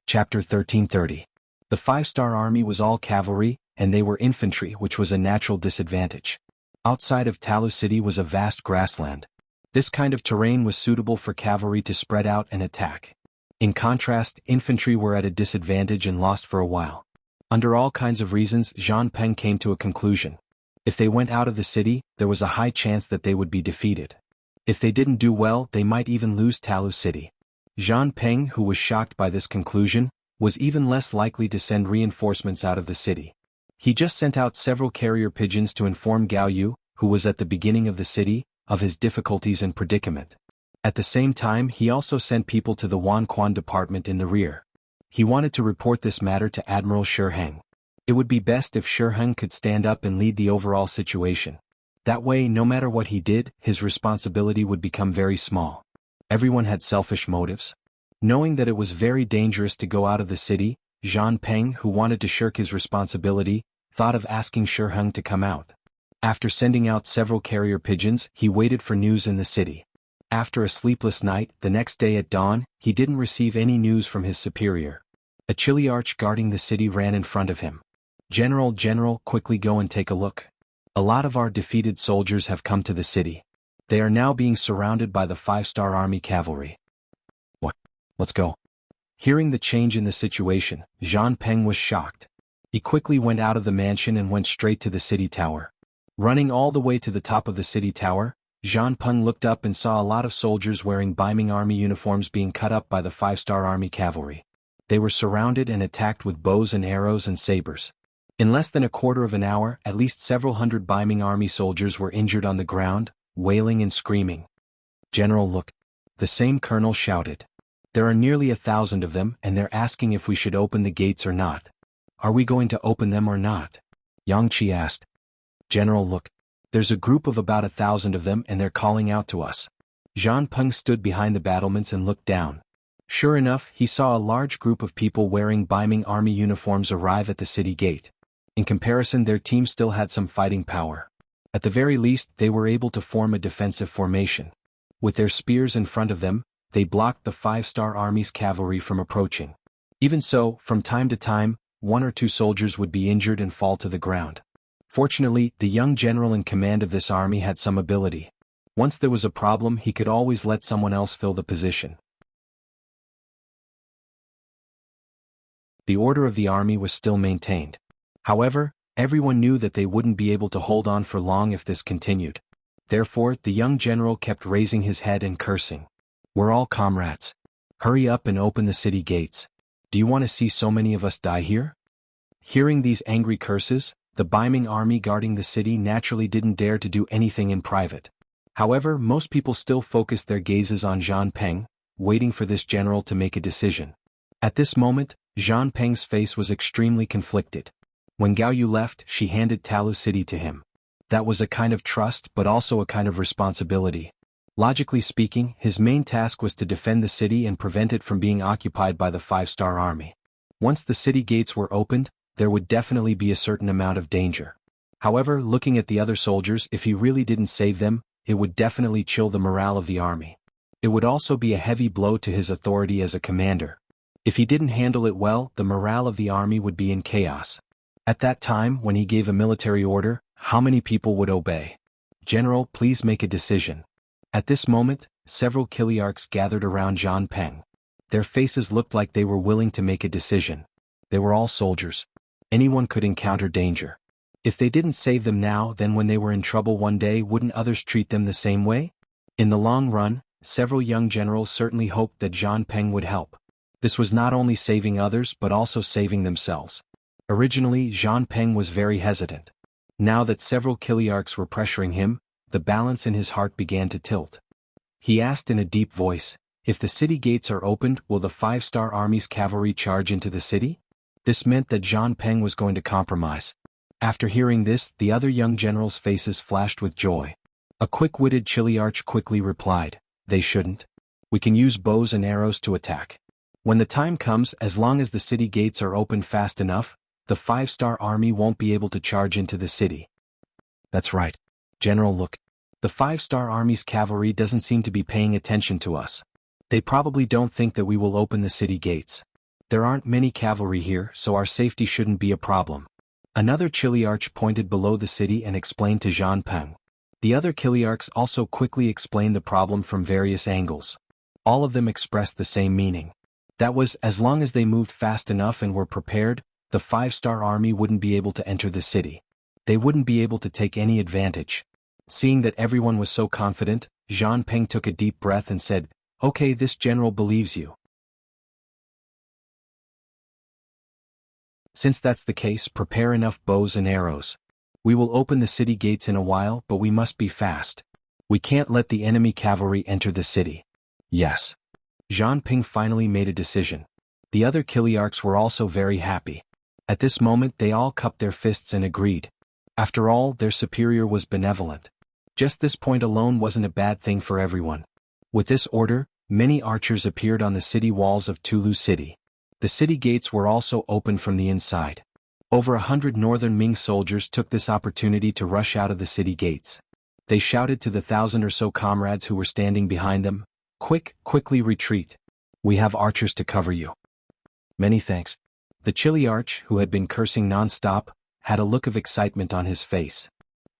A: Chapter 1330. The 5-star army was all cavalry, and they were infantry, which was a natural disadvantage. Outside of Talu City was a vast grassland. This kind of terrain was suitable for cavalry to spread out and attack. In contrast, infantry were at a disadvantage and lost for a while. Under all kinds of reasons, Zhang Peng came to a conclusion. If they went out of the city, there was a high chance that they would be defeated. If they didn't do well, they might even lose Talu City. Zhang Peng, who was shocked by this conclusion, was even less likely to send reinforcements out of the city. He just sent out several carrier pigeons to inform Gao Yu, who was at the beginning of the city, of his difficulties and predicament. At the same time, he also sent people to the Wanquan department in the rear. He wanted to report this matter to Admiral Shi Heng. It would be best if Shi Heng could stand up and lead the overall situation. That way, no matter what he did, his responsibility would become very small. Everyone had selfish motives. Knowing that it was very dangerous to go out of the city, Zhang Peng, who wanted to shirk his responsibility, thought of asking Shi Heng to come out. After sending out several carrier pigeons, he waited for news in the city. After a sleepless night, the next day at dawn, he didn't receive any news from his superior. A Chiliarch guarding the city ran in front of him. General, quickly go and take a look. A lot of our defeated soldiers have come to the city. They are now being surrounded by the 5-star army cavalry. What? Let's go. Hearing the change in the situation, Zhang Peng was shocked. He quickly went out of the mansion and went straight to the city tower. Running all the way to the top of the city tower, Zhang Peng looked up and saw a lot of soldiers wearing Ming army uniforms being cut up by the 5-star army cavalry. They were surrounded and attacked with bows and arrows and sabers. In less than a quarter of an hour, at least several hundred Ming army soldiers were injured on the ground, wailing and screaming. General, look. The same colonel shouted. There are nearly 1,000 of them, and they're asking if we should open the gates or not. Are we going to open them or not? Yang Qi asked. General, look. There's a group of about 1,000 of them and they're calling out to us. Zhang Peng stood behind the battlements and looked down. Sure enough, he saw a large group of people wearing Ming army uniforms arrive at the city gate. In comparison, their team still had some fighting power. At the very least, they were able to form a defensive formation. With their spears in front of them, they blocked the 5-star army's cavalry from approaching. Even so, from time to time, 1 or 2 soldiers would be injured and fall to the ground. Fortunately, the young general in command of this army had some ability. Once there was a problem, he could always let someone else fill the position. The order of the army was still maintained. However, everyone knew that they wouldn't be able to hold on for long if this continued. Therefore, the young general kept raising his head and cursing. We're all comrades. Hurry up and open the city gates. Do you want to see so many of us die here? Hearing these angry curses, the Ming army guarding the city naturally didn't dare to do anything in private. However, most people still focused their gazes on Zhang Peng, waiting for this general to make a decision. At this moment, Zhang Peng's face was extremely conflicted. When Gao Yu left, she handed Talu City to him. That was a kind of trust but also a kind of responsibility. Logically speaking, his main task was to defend the city and prevent it from being occupied by the five-star army. Once the city gates were opened, there would definitely be a certain amount of danger. However, looking at the other soldiers, if he really didn't save them, it would definitely chill the morale of the army. It would also be a heavy blow to his authority as a commander. If he didn't handle it well, the morale of the army would be in chaos. At that time, when he gave a military order, how many people would obey? General, please make a decision. At this moment, several Kiliarchs gathered around Zhang Peng. Their faces looked like they were willing to make a decision. They were all soldiers. Anyone could encounter danger. If they didn't save them now, then when they were in trouble one day, wouldn't others treat them the same way? In the long run, several young generals certainly hoped that Zhang Peng would help. This was not only saving others but also saving themselves. Originally, Zhang Peng was very hesitant. Now that several Kiliarchs were pressuring him, the balance in his heart began to tilt. He asked in a deep voice, "If the city gates are opened, will the five-star army's cavalry charge into the city?" This meant that Zhang Peng was going to compromise. After hearing this, the other young generals' faces flashed with joy. A quick-witted Chiliarch quickly replied, "They shouldn't. We can use bows and arrows to attack. When the time comes, as long as the city gates are opened fast enough, the five-star army won't be able to charge into the city." That's right. General, look. The five-star army's cavalry doesn't seem to be paying attention to us. They probably don't think that we will open the city gates. There aren't many cavalry here, so our safety shouldn't be a problem. Another Chiliarch pointed below the city and explained to Zhang Peng. The other Kiliarchs also quickly explained the problem from various angles. All of them expressed the same meaning. That was, as long as they moved fast enough and were prepared, the five-star army wouldn't be able to enter the city. They wouldn't be able to take any advantage. Seeing that everyone was so confident, Zhang Peng took a deep breath and said, "Okay, this general believes you. Since that's the case, prepare enough bows and arrows. We will open the city gates in a while, but we must be fast. We can't let the enemy cavalry enter the city." Yes. Zhang Peng finally made a decision. The other Kiliarchs were also very happy. At this moment they all cupped their fists and agreed. After all, their superior was benevolent. Just this point alone wasn't a bad thing for everyone. With this order, many archers appeared on the city walls of Tulu City. The city gates were also opened from the inside. Over 100 northern Ming soldiers took this opportunity to rush out of the city gates. They shouted to the 1,000 or so comrades who were standing behind them, Quickly retreat. We have archers to cover you." "Many thanks." The Chiliarch, who had been cursing non-stop, had a look of excitement on his face.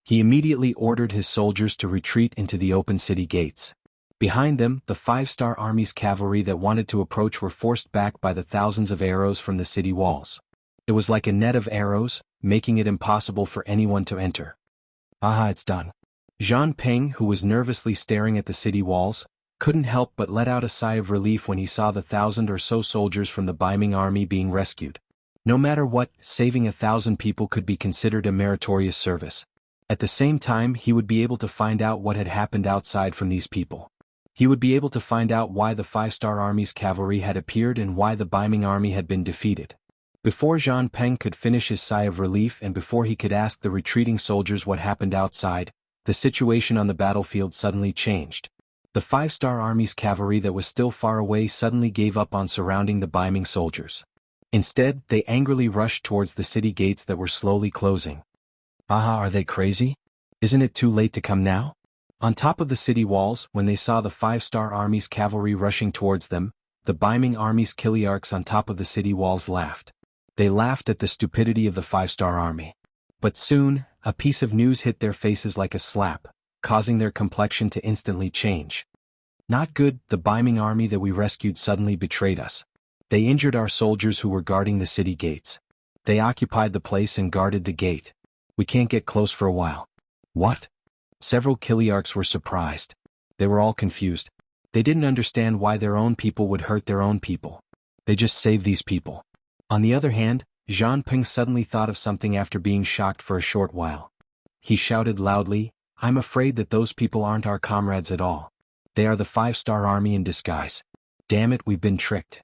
A: He immediately ordered his soldiers to retreat into the open city gates. Behind them, the five-star army's cavalry that wanted to approach were forced back by the thousands of arrows from the city walls. It was like a net of arrows, making it impossible for anyone to enter. "Aha, it's done." Zhang Peng, who was nervously staring at the city walls, couldn't help but let out a sigh of relief when he saw the 1,000 or so soldiers from the Ming army being rescued. No matter what, saving 1,000 people could be considered a meritorious service. At the same time, he would be able to find out what had happened outside from these people. He would be able to find out why the five-star army's cavalry had appeared and why the Ming army had been defeated. Before Zhang Peng could finish his sigh of relief and before he could ask the retreating soldiers what happened outside, the situation on the battlefield suddenly changed. The five-star army's cavalry that was still far away suddenly gave up on surrounding the Ming soldiers. Instead, they angrily rushed towards the city gates that were slowly closing. "Aha, are they crazy? Isn't it too late to come now?" On top of the city walls, when they saw the five-star army's cavalry rushing towards them, the Ming army's Kiliarchs on top of the city walls laughed. They laughed at the stupidity of the five-star army. But soon, a piece of news hit their faces like a slap, causing their complexion to instantly change. "Not good, the Ming army that we rescued suddenly betrayed us. They injured our soldiers who were guarding the city gates. They occupied the place and guarded the gate. We can't get close for a while." "What?" Several Kiliarchs were surprised. They were all confused. They didn't understand why their own people would hurt their own people. They just saved these people. On the other hand, Zhang Peng suddenly thought of something after being shocked for a short while. He shouted loudly, "I'm afraid that those people aren't our comrades at all. They are the five-star army in disguise. Damn it, we've been tricked.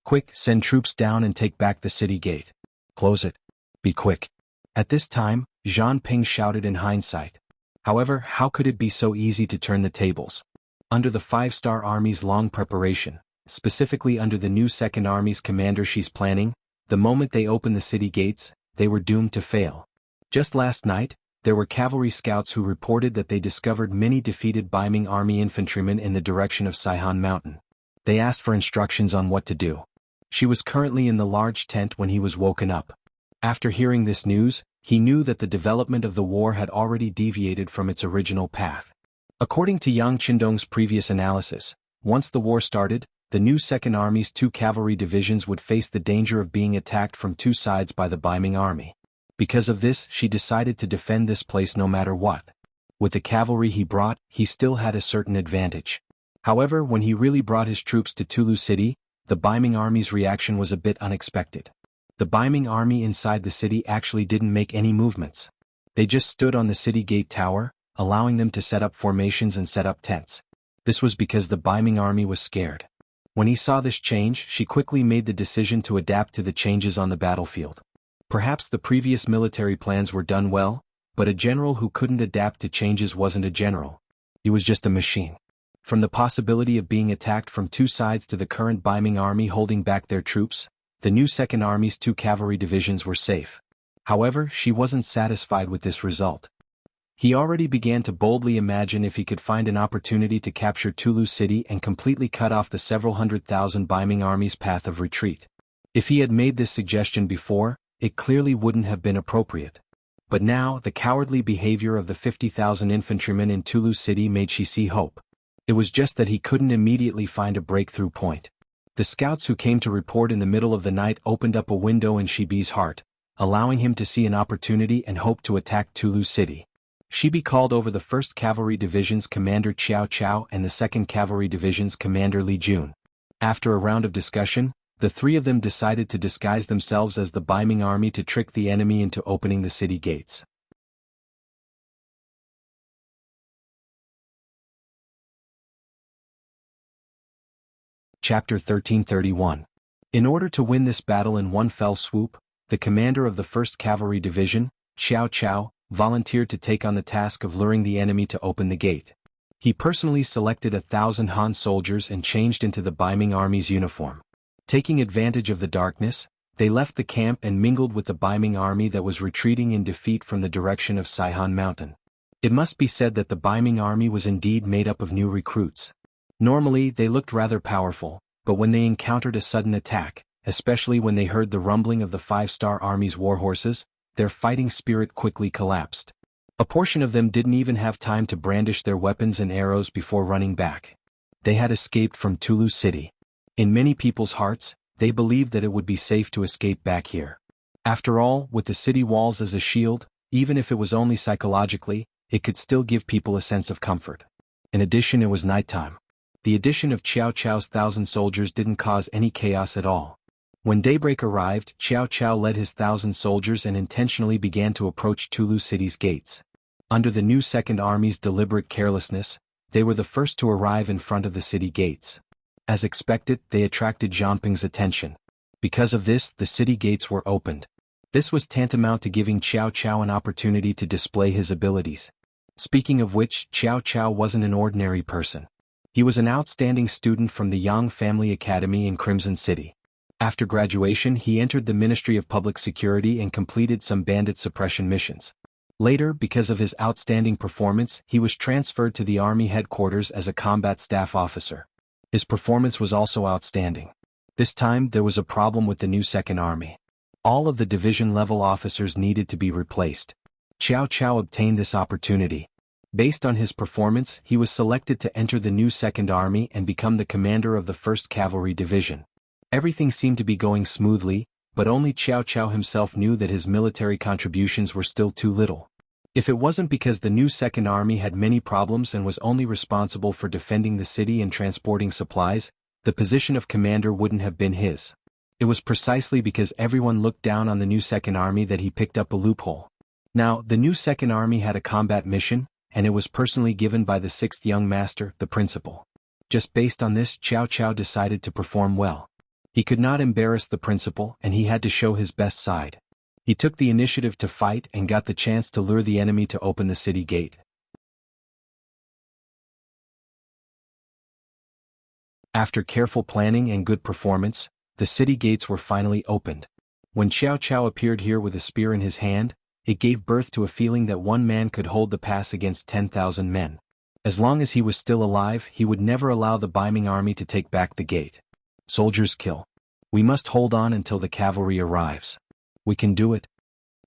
A: Quick, send troops down and take back the city gate. Close it. Be quick." At this time, Zhang Ping shouted in hindsight. However, how could it be so easy to turn the tables? Under the Five-Star Army's long preparation, specifically under the new Second Army's commander she's planning, the moment they opened the city gates, they were doomed to fail. Just last night, there were cavalry scouts who reported that they discovered many defeated Ming army infantrymen in the direction of Saihan Mountain. They asked for instructions on what to do. She was currently in the large tent when he was woken up. After hearing this news, he knew that the development of the war had already deviated from its original path. According to Yang Qindong's previous analysis, once the war started, the new Second Army's 2 cavalry divisions would face the danger of being attacked from 2 sides by the Ming army. Because of this, she decided to defend this place no matter what. With the cavalry he brought, he still had a certain advantage. However, when he really brought his troops to Tulu City, the Ming army's reaction was a bit unexpected. The Ming army inside the city actually didn't make any movements. They just stood on the city gate tower, allowing them to set up formations and set up tents. This was because the Ming army was scared. When he saw this change, she quickly made the decision to adapt to the changes on the battlefield. Perhaps the previous military plans were done well, but a general who couldn't adapt to changes wasn't a general. He was just a machine. From the possibility of being attacked from 2 sides to the current Ming army holding back their troops, the new Second Army's 2 cavalry divisions were safe. However, she wasn't satisfied with this result. He already began to boldly imagine if he could find an opportunity to capture Tulu City and completely cut off the several 100,000 Ming army's path of retreat. If he had made this suggestion before, it clearly wouldn't have been appropriate. But now, the cowardly behavior of the 50,000 infantrymen in Tulu City made she see hope. It was just that he couldn't immediately find a breakthrough point. The scouts who came to report in the middle of the night opened up a window in Shibi's heart, allowing him to see an opportunity and hope to attack Tulu City. Shibi called over the 1st Cavalry Division's commander Qiao Qiao and the 2nd Cavalry Division's commander Li Jun. After a round of discussion, the 3 of them decided to disguise themselves as the Ming army to trick the enemy into opening the city gates. Chapter 1331. In order to win this battle in one fell swoop, the commander of the 1st Cavalry Division, Qiao Qiao, volunteered to take on the task of luring the enemy to open the gate. He personally selected 1,000 Han soldiers and changed into the Ming army's uniform. Taking advantage of the darkness, they left the camp and mingled with the Ming army that was retreating in defeat from the direction of Saihan Mountain. It must be said that the Ming army was indeed made up of new recruits. Normally, they looked rather powerful, but when they encountered a sudden attack, especially when they heard the rumbling of the Five-Star Army's warhorses, their fighting spirit quickly collapsed. A portion of them didn't even have time to brandish their weapons and arrows before running back. They had escaped from Tulu City. In many people's hearts, they believed that it would be safe to escape back here. After all, with the city walls as a shield, even if it was only psychologically, it could still give people a sense of comfort. In addition, it was nighttime. The addition of Qiao Qiao's 1,000 soldiers didn't cause any chaos at all. When daybreak arrived, Qiao Qiao led his 1,000 soldiers and intentionally began to approach Tulu City's gates. Under the new Second Army's deliberate carelessness, they were the first to arrive in front of the city gates. As expected, they attracted Zhang Ping's attention. Because of this, the city gates were opened. This was tantamount to giving Qiao Qiao an opportunity to display his abilities. Speaking of which, Qiao Qiao wasn't an ordinary person. He was an outstanding student from the Yang Family Academy in Crimson City. After graduation, he entered the Ministry of Public Security and completed some bandit suppression missions. Later, because of his outstanding performance, he was transferred to the Army headquarters as a combat staff officer. His performance was also outstanding. This time, there was a problem with the new Second Army. All of the division-level officers needed to be replaced. Qiao Qiao obtained this opportunity. Based on his performance, he was selected to enter the new Second Army and become the commander of the 1st Cavalry Division. Everything seemed to be going smoothly, but only Qiao Qiao himself knew that his military contributions were still too little. If it wasn't because the new Second Army had many problems and was only responsible for defending the city and transporting supplies, the position of commander wouldn't have been his. It was precisely because everyone looked down on the new Second Army that he picked up a loophole. Now, the new Second Army had a combat mission, and it was personally given by the 6th young master, the principal. Just based on this, Qiao Qiao decided to perform well. He could not embarrass the principal, and he had to show his best side. He took the initiative to fight and got the chance to lure the enemy to open the city gate. After careful planning and good performance, the city gates were finally opened. When Xiao Qiao appeared here with a spear in his hand, it gave birth to a feeling that one man could hold the pass against 10,000 men. As long as he was still alive, he would never allow the Biming army to take back the gate. Soldiers kill. We must hold on until the cavalry arrives. We can do it.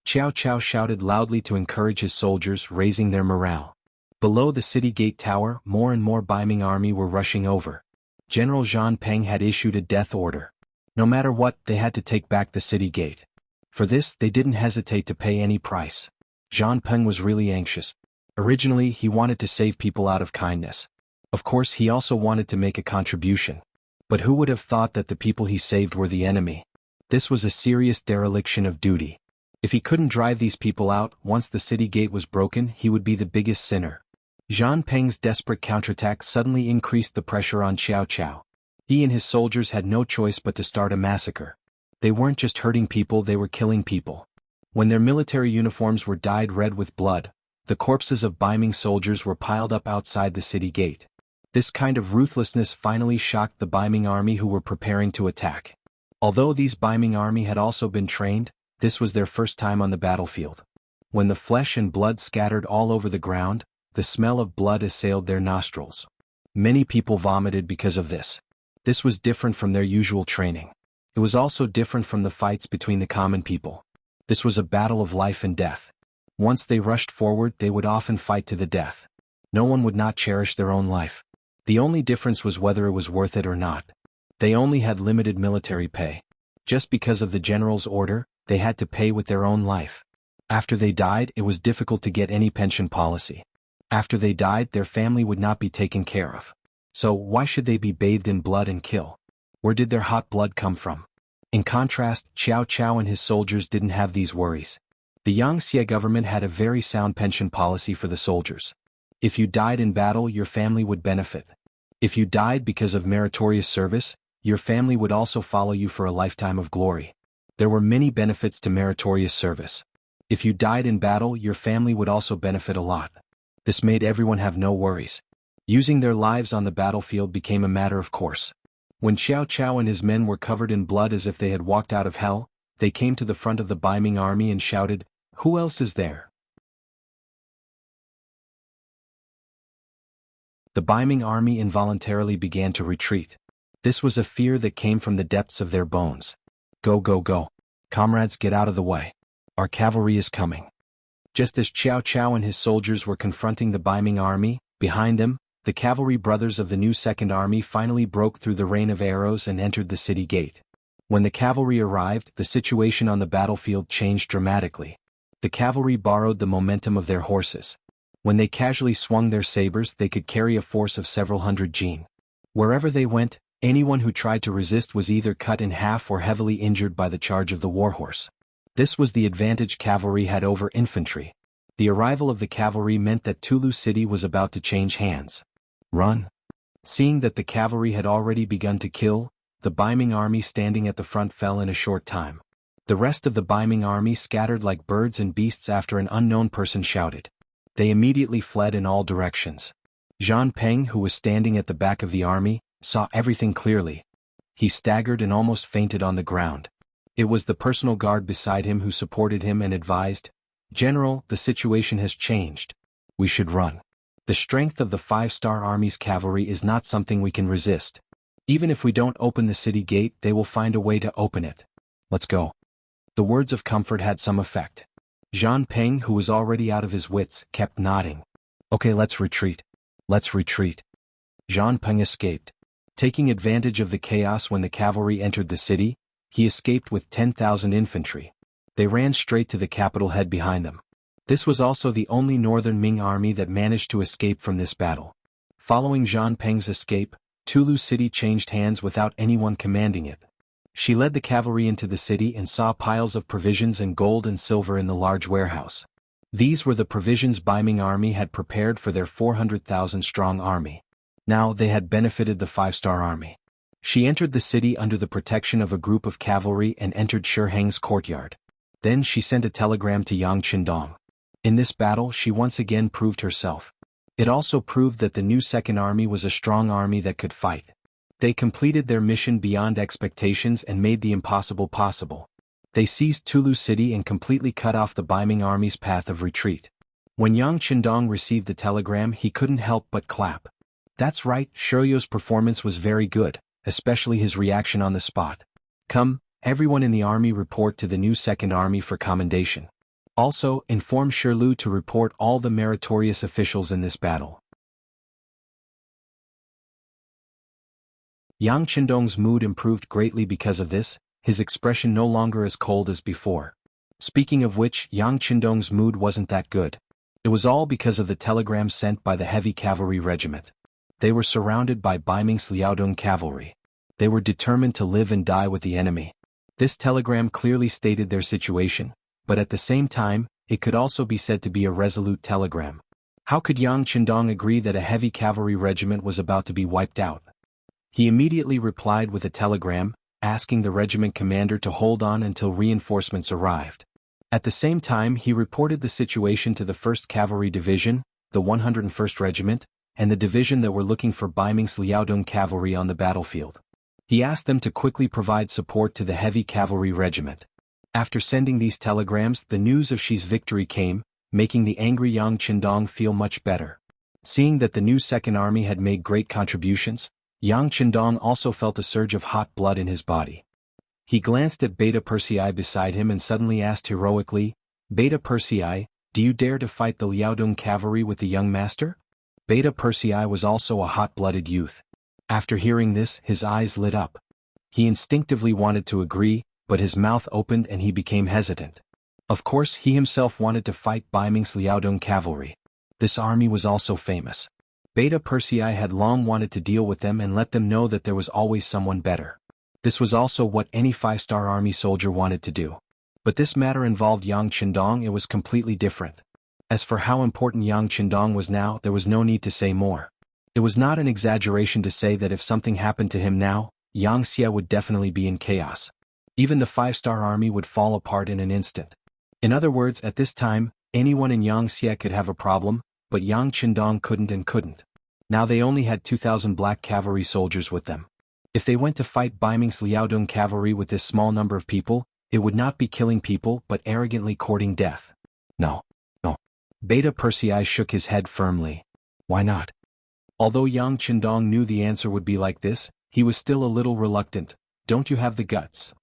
A: Xiao Qiao shouted loudly to encourage his soldiers, raising their morale. Below the city gate tower, more and more Biming army were rushing over. General Zhang Peng had issued a death order. No matter what, they had to take back the city gate. For this, they didn't hesitate to pay any price. Zhang Peng was really anxious. Originally, he wanted to save people out of kindness. Of course, he also wanted to make a contribution. But who would have thought that the people he saved were the enemy? This was a serious dereliction of duty. If he couldn't drive these people out, once the city gate was broken, he would be the biggest sinner. Zhang Peng's desperate counterattack suddenly increased the pressure on Xiao Qiao. He and his soldiers had no choice but to start a massacre. They weren't just hurting people, they were killing people. When their military uniforms were dyed red with blood, the corpses of Biming soldiers were piled up outside the city gate. This kind of ruthlessness finally shocked the Biming army, who were preparing to attack. Although these Biming army had also been trained, this was their first time on the battlefield. When the flesh and blood scattered all over the ground, the smell of blood assailed their nostrils. Many people vomited because of this. This was different from their usual training. It was also different from the fights between the common people. This was a battle of life and death. Once they rushed forward, they would often fight to the death. No one would not cherish their own life. The only difference was whether it was worth it or not. They only had limited military pay. Just because of the general's order, they had to pay with their own life. After they died, it was difficult to get any pension policy. After they died, their family would not be taken care of. So why should they be bathed in blood and kill? Where did their hot blood come from? In contrast, Xiao Qiao and his soldiers didn't have these worries. The Wuxia government had a very sound pension policy for the soldiers. If you died in battle, your family would benefit. If you died because of meritorious service, your family would also follow you for a lifetime of glory. There were many benefits to meritorious service. If you died in battle, your family would also benefit a lot. This made everyone have no worries. Using their lives on the battlefield became a matter of course. When Xiao Qiao and his men were covered in blood as if they had walked out of hell, they came to the front of the Biming army and shouted, "Who else is there?" The Biming army involuntarily began to retreat. This was a fear that came from the depths of their bones. Go, go, go. Comrades, get out of the way. Our cavalry is coming. Just as Xiao Qiao and his soldiers were confronting the Biming army, behind them, the cavalry brothers of the new Second Army finally broke through the rain of arrows and entered the city gate. When the cavalry arrived, the situation on the battlefield changed dramatically. The cavalry borrowed the momentum of their horses. When they casually swung their sabers, they could carry a force of several hundred jin. Wherever they went, anyone who tried to resist was either cut in half or heavily injured by the charge of the warhorse. This was the advantage cavalry had over infantry. The arrival of the cavalry meant that Tulu City was about to change hands. Run. Seeing that the cavalry had already begun to kill, the Biming army standing at the front fell in a short time. The rest of the Biming army scattered like birds and beasts after an unknown person shouted. They immediately fled in all directions. Zhang Peng, who was standing at the back of the army, saw everything clearly. He staggered and almost fainted on the ground. It was the personal guard beside him who supported him and advised, "General, the situation has changed. We should run. The strength of the 5-star Army's cavalry is not something we can resist. Even if we don't open the city gate, they will find a way to open it. Let's go." The words of comfort had some effect. Zhang Peng, who was already out of his wits, kept nodding. "Okay, let's retreat. Let's retreat." Zhang Peng escaped. Taking advantage of the chaos when the cavalry entered the city, he escaped with 10,000 infantry. They ran straight to the capital head behind them. This was also the only northern Ming army that managed to escape from this battle. Following Zhang Peng's escape, Tulu City changed hands without anyone commanding it. She led the cavalry into the city and saw piles of provisions and gold and silver in the large warehouse. These were the provisions Biming army had prepared for their 400,000-strong army. Now they had benefited the 5-star army. She entered the city under the protection of a group of cavalry and entered Shiheng's courtyard. Then she sent a telegram to Yang Qindong. In this battle she once again proved herself. It also proved that the new Second Army was a strong army that could fight. They completed their mission beyond expectations and made the impossible possible. They seized Tulu City and completely cut off the Ming army's path of retreat. When Yang Qindong received the telegram, he couldn't help but clap. That's right, Shiryo's performance was very good, especially his reaction on the spot. Come, everyone in the army report to the new Second Army for commendation. Also, inform Shirlu to report all the meritorious officials in this battle. Yang Qindong's mood improved greatly because of this, his expression no longer as cold as before. Speaking of which, Yang Qindong's mood wasn't that good. It was all because of the telegram sent by the heavy cavalry regiment. They were surrounded by Ming's Liaodong cavalry. They were determined to live and die with the enemy. This telegram clearly stated their situation, but at the same time, it could also be said to be a resolute telegram. How could Yang Qindong agree that a heavy cavalry regiment was about to be wiped out? He immediately replied with a telegram, asking the regiment commander to hold on until reinforcements arrived. At the same time, he reported the situation to the 1st Cavalry Division, the 101st Regiment, and the division that were looking for Ming's Liaodong cavalry on the battlefield. He asked them to quickly provide support to the heavy cavalry regiment. After sending these telegrams, the news of Xi's victory came, making the angry Yang Qindong feel much better. Seeing that the new Second Army had made great contributions, Yang Qindong also felt a surge of hot blood in his body. He glanced at Beta Persei beside him and suddenly asked heroically, "Beta Persei, do you dare to fight the Liaodong cavalry with the young master?" Beta Persei was also a hot-blooded youth. After hearing this, his eyes lit up. He instinctively wanted to agree, but his mouth opened and he became hesitant. Of course, he himself wanted to fight Ming's Liaodong cavalry. This army was also famous. Beta Persei had long wanted to deal with them and let them know that there was always someone better. This was also what any 5-star army soldier wanted to do. But this matter involved Yang Qindong. It was completely different. As for how important Yang Qindong was now, there was no need to say more. It was not an exaggeration to say that if something happened to him now, Yangxia would definitely be in chaos. Even the 5-star army would fall apart in an instant. In other words, at this time, anyone in Yangxia could have a problem, but Yang Qindong couldn't. Now they only had 2,000 black cavalry soldiers with them. If they went to fight Ming's Liaodong cavalry with this small number of people, it would not be killing people but arrogantly courting death. No. Beta Persei shook his head firmly. Why not? Although Yang Qindong knew the answer would be like this, he was still a little reluctant. Don't you have the guts?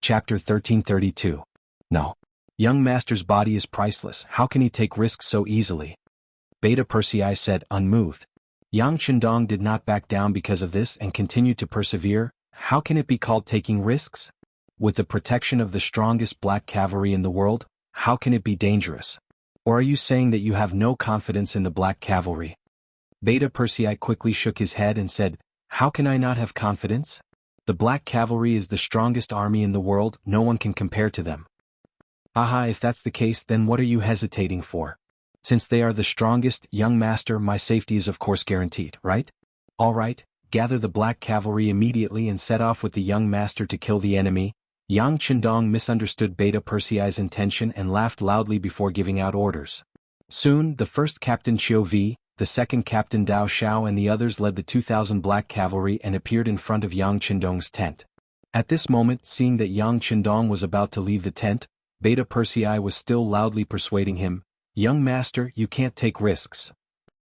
A: Chapter 1332. No. Young master's body is priceless. How can he take risks so easily? Beta Persei said, unmoved. Yang Qindong did not back down because of this and continued to persevere. How can it be called taking risks? With the protection of the strongest black cavalry in the world, how can it be dangerous? Or are you saying that you have no confidence in the black cavalry? Beta Persei quickly shook his head and said, how can I not have confidence? The black cavalry is the strongest army in the world. No one can compare to them. Aha, if that's the case, then what are you hesitating for? Since they are the strongest, young master, my safety is of course guaranteed, right? All right, gather the black cavalry immediately and set off with the young master to kill the enemy. Yang Qindong misunderstood Beta Persei's intention and laughed loudly before giving out orders. Soon, the first Captain Qiu Vi, the second Captain Dao Xiao and the others led the 2,000 black cavalry and appeared in front of Yang Qindong's tent. At this moment, seeing that Yang Qindong was about to leave the tent, Beta Persei was still loudly persuading him, young master, you can't take risks.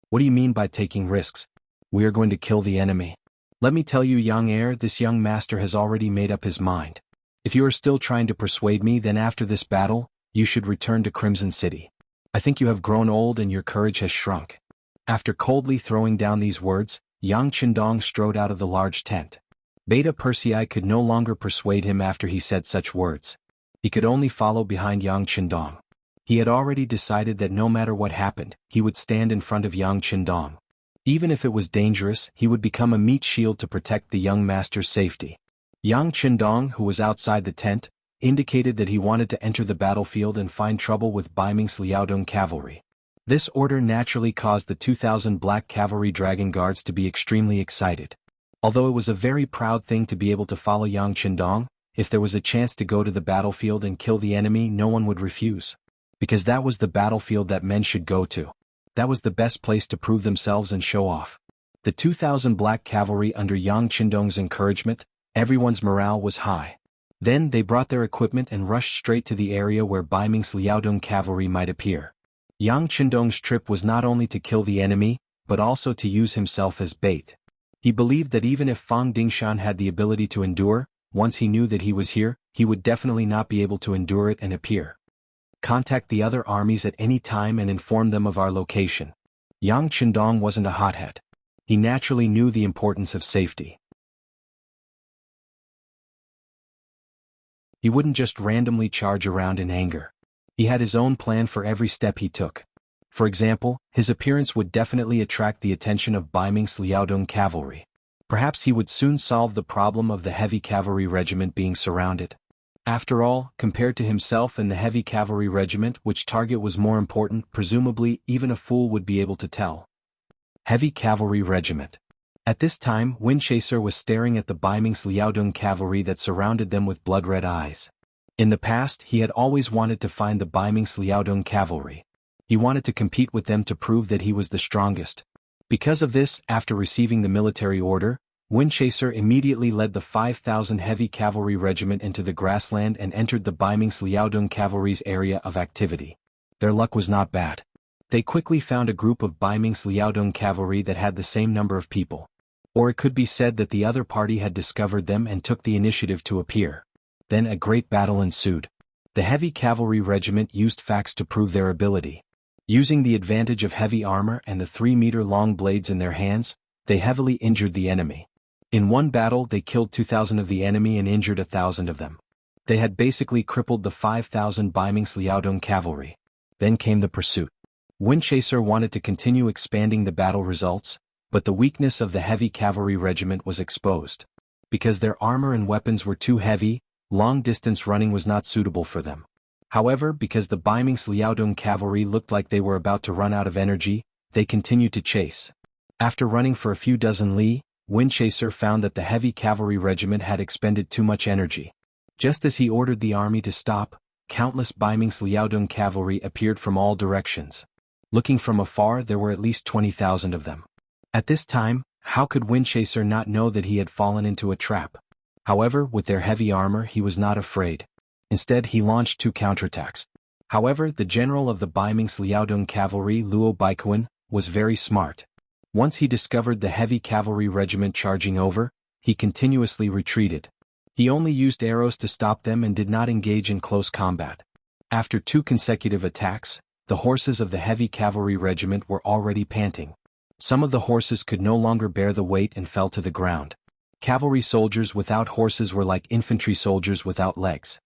A: What do you mean by taking risks? We are going to kill the enemy. Let me tell you, young heir, this young master has already made up his mind. If you are still trying to persuade me, then after this battle, you should return to Crimson City. I think you have grown old and your courage has shrunk. After coldly throwing down these words, Yang Qindong strode out of the large tent. Beta Persei could no longer persuade him after he said such words. He could only follow behind Yang Qindong. He had already decided that no matter what happened, he would stand in front of Yang Qindong. Even if it was dangerous, he would become a meat shield to protect the young master's safety. Yang Qindong, who was outside the tent, indicated that he wanted to enter the battlefield and find trouble with Ming's Liaodong cavalry. This order naturally caused the 2,000 black cavalry dragon guards to be extremely excited. Although it was a very proud thing to be able to follow Yang Qindong, if there was a chance to go to the battlefield and kill the enemy, no one would refuse. Because that was the battlefield that men should go to. That was the best place to prove themselves and show off. The 2,000 black cavalry under Yang Qindong's encouragement, everyone's morale was high. Then they brought their equipment and rushed straight to the area where Bai Ming's Liaodong cavalry might appear. Yang Qindong's trip was not only to kill the enemy, but also to use himself as bait. He believed that even if Fang Dingshan had the ability to endure, once he knew that he was here, he would definitely not be able to endure it and appear. Contact the other armies at any time and inform them of our location. Yang Qindong wasn't a hothead. He naturally knew the importance of safety. He wouldn't just randomly charge around in anger. He had his own plan for every step he took. For example, his appearance would definitely attract the attention of Bai Ming's Liaodong cavalry. Perhaps he would soon solve the problem of the heavy cavalry regiment being surrounded. After all, compared to himself and the heavy cavalry regiment, which target was more important, presumably even a fool would be able to tell. Heavy cavalry regiment. At this time, Windchaser was staring at the Bai Ming's Liaodong cavalry that surrounded them with blood-red eyes. In the past, he had always wanted to find the Bai Ming's Liaodong cavalry. He wanted to compete with them to prove that he was the strongest. Because of this, after receiving the military order, Windchaser immediately led the 5,000 heavy cavalry regiment into the grassland and entered the Bai Ming's Liaodong cavalry's area of activity. Their luck was not bad. They quickly found a group of Bai Ming's Liaodong cavalry that had the same number of people. Or it could be said that the other party had discovered them and took the initiative to appear. Then a great battle ensued. The heavy cavalry regiment used facts to prove their ability. Using the advantage of heavy armor and the 3-meter-long blades in their hands, they heavily injured the enemy. In one battle they killed 2,000 of the enemy and injured 1,000 of them. They had basically crippled the 5,000 Bai Ming's Liaodong cavalry. Then came the pursuit. Windchaser wanted to continue expanding the battle results, but the weakness of the heavy cavalry regiment was exposed. Because their armor and weapons were too heavy, long-distance running was not suitable for them. However, because the Bai Ming's Liaodong cavalry looked like they were about to run out of energy, they continued to chase. After running for a few dozen li, Windchaser found that the heavy cavalry regiment had expended too much energy. Just as he ordered the army to stop, countless Bai Ming's Liaodong cavalry appeared from all directions. Looking from afar, there were at least 20,000 of them. At this time, how could Windchaser not know that he had fallen into a trap? However, with their heavy armor, he was not afraid. Instead, he launched 2 counterattacks. However, the general of the Bai Ming's Liaodong cavalry, Luo Baiquan, was very smart. Once he discovered the heavy cavalry regiment charging over, he continuously retreated. He only used arrows to stop them and did not engage in close combat. After 2 consecutive attacks, the horses of the heavy cavalry regiment were already panting. Some of the horses could no longer bear the weight and fell to the ground. Cavalry soldiers without horses were like infantry soldiers without legs.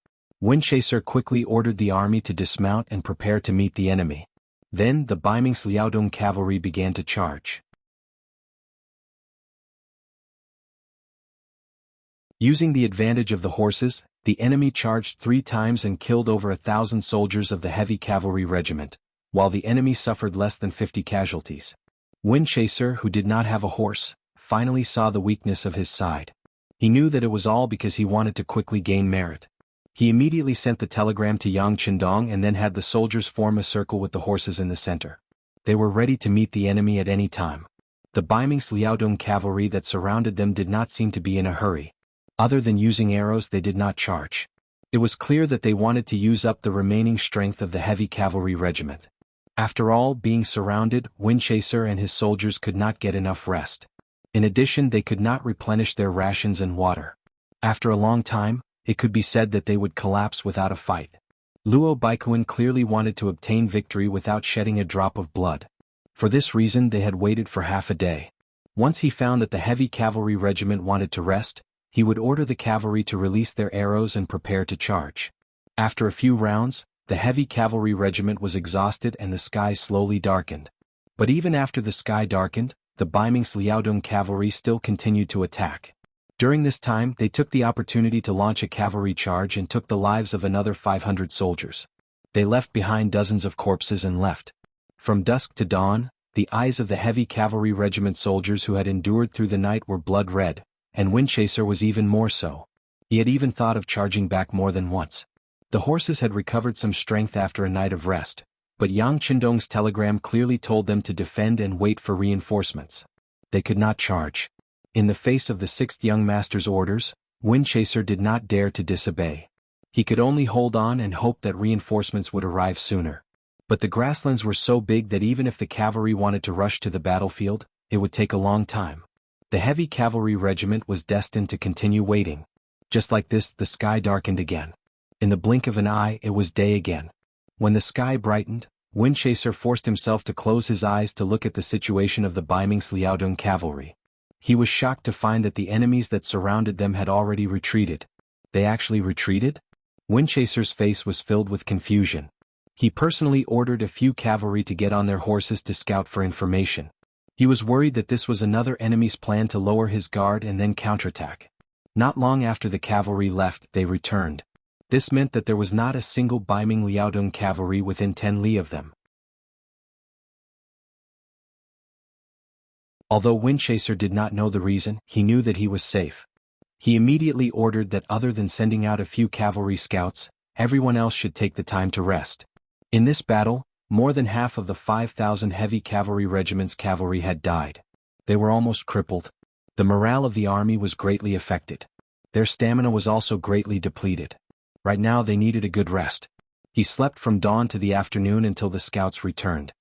A: Windchaser quickly ordered the army to dismount and prepare to meet the enemy. Then the Bai Ming's Liaodong cavalry began to charge. Using the advantage of the horses, the enemy charged 3 times and killed over 1,000 soldiers of the heavy cavalry regiment, while the enemy suffered less than 50 casualties. Windchaser, who did not have a horse, finally saw the weakness of his side. He knew that it was all because he wanted to quickly gain merit. He immediately sent the telegram to Yang Qindong and then had the soldiers form a circle with the horses in the center. They were ready to meet the enemy at any time. The Bai Ming's Liaodong cavalry that surrounded them did not seem to be in a hurry. Other than using arrows, they did not charge. It was clear that they wanted to use up the remaining strength of the heavy cavalry regiment. After all, being surrounded, Windchaser and his soldiers could not get enough rest. In addition, they could not replenish their rations and water. After a long time, it could be said that they would collapse without a fight. Luo Baiquan clearly wanted to obtain victory without shedding a drop of blood. For this reason, they had waited for half a day. Once he found that the heavy cavalry regiment wanted to rest, he would order the cavalry to release their arrows and prepare to charge. After a few rounds, the heavy cavalry regiment was exhausted and the sky slowly darkened. But even after the sky darkened, the Bai Ming's Liaodong cavalry still continued to attack. During this time, they took the opportunity to launch a cavalry charge and took the lives of another 500 soldiers. They left behind dozens of corpses and left. From dusk to dawn, the eyes of the heavy cavalry regiment soldiers who had endured through the night were blood red, and Windchaser was even more so. He had even thought of charging back more than once. The horses had recovered some strength after a night of rest, but Yang Qindong's telegram clearly told them to defend and wait for reinforcements. They could not charge. In the face of the sixth young master's orders, Windchaser did not dare to disobey. He could only hold on and hope that reinforcements would arrive sooner. But the grasslands were so big that even if the cavalry wanted to rush to the battlefield, it would take a long time. The heavy cavalry regiment was destined to continue waiting. Just like this, the sky darkened again. In the blink of an eye, it was day again. When the sky brightened, Windchaser forced himself to close his eyes to look at the situation of the Baiming's Liaodong cavalry. He was shocked to find that the enemies that surrounded them had already retreated. They actually retreated? Windchaser's face was filled with confusion. He personally ordered a few cavalry to get on their horses to scout for information. He was worried that this was another enemy's plan to lower his guard and then counterattack. Not long after the cavalry left, they returned. This meant that there was not a single Baiming Liaodong cavalry within 10 li of them. Although Windchaser did not know the reason, he knew that he was safe. He immediately ordered that other than sending out a few cavalry scouts, everyone else should take the time to rest. In this battle, more than half of the 5,000 heavy cavalry regiment's cavalry had died. They were almost crippled. The morale of the army was greatly affected. Their stamina was also greatly depleted. Right now they needed a good rest. He slept from dawn to the afternoon until the scouts returned.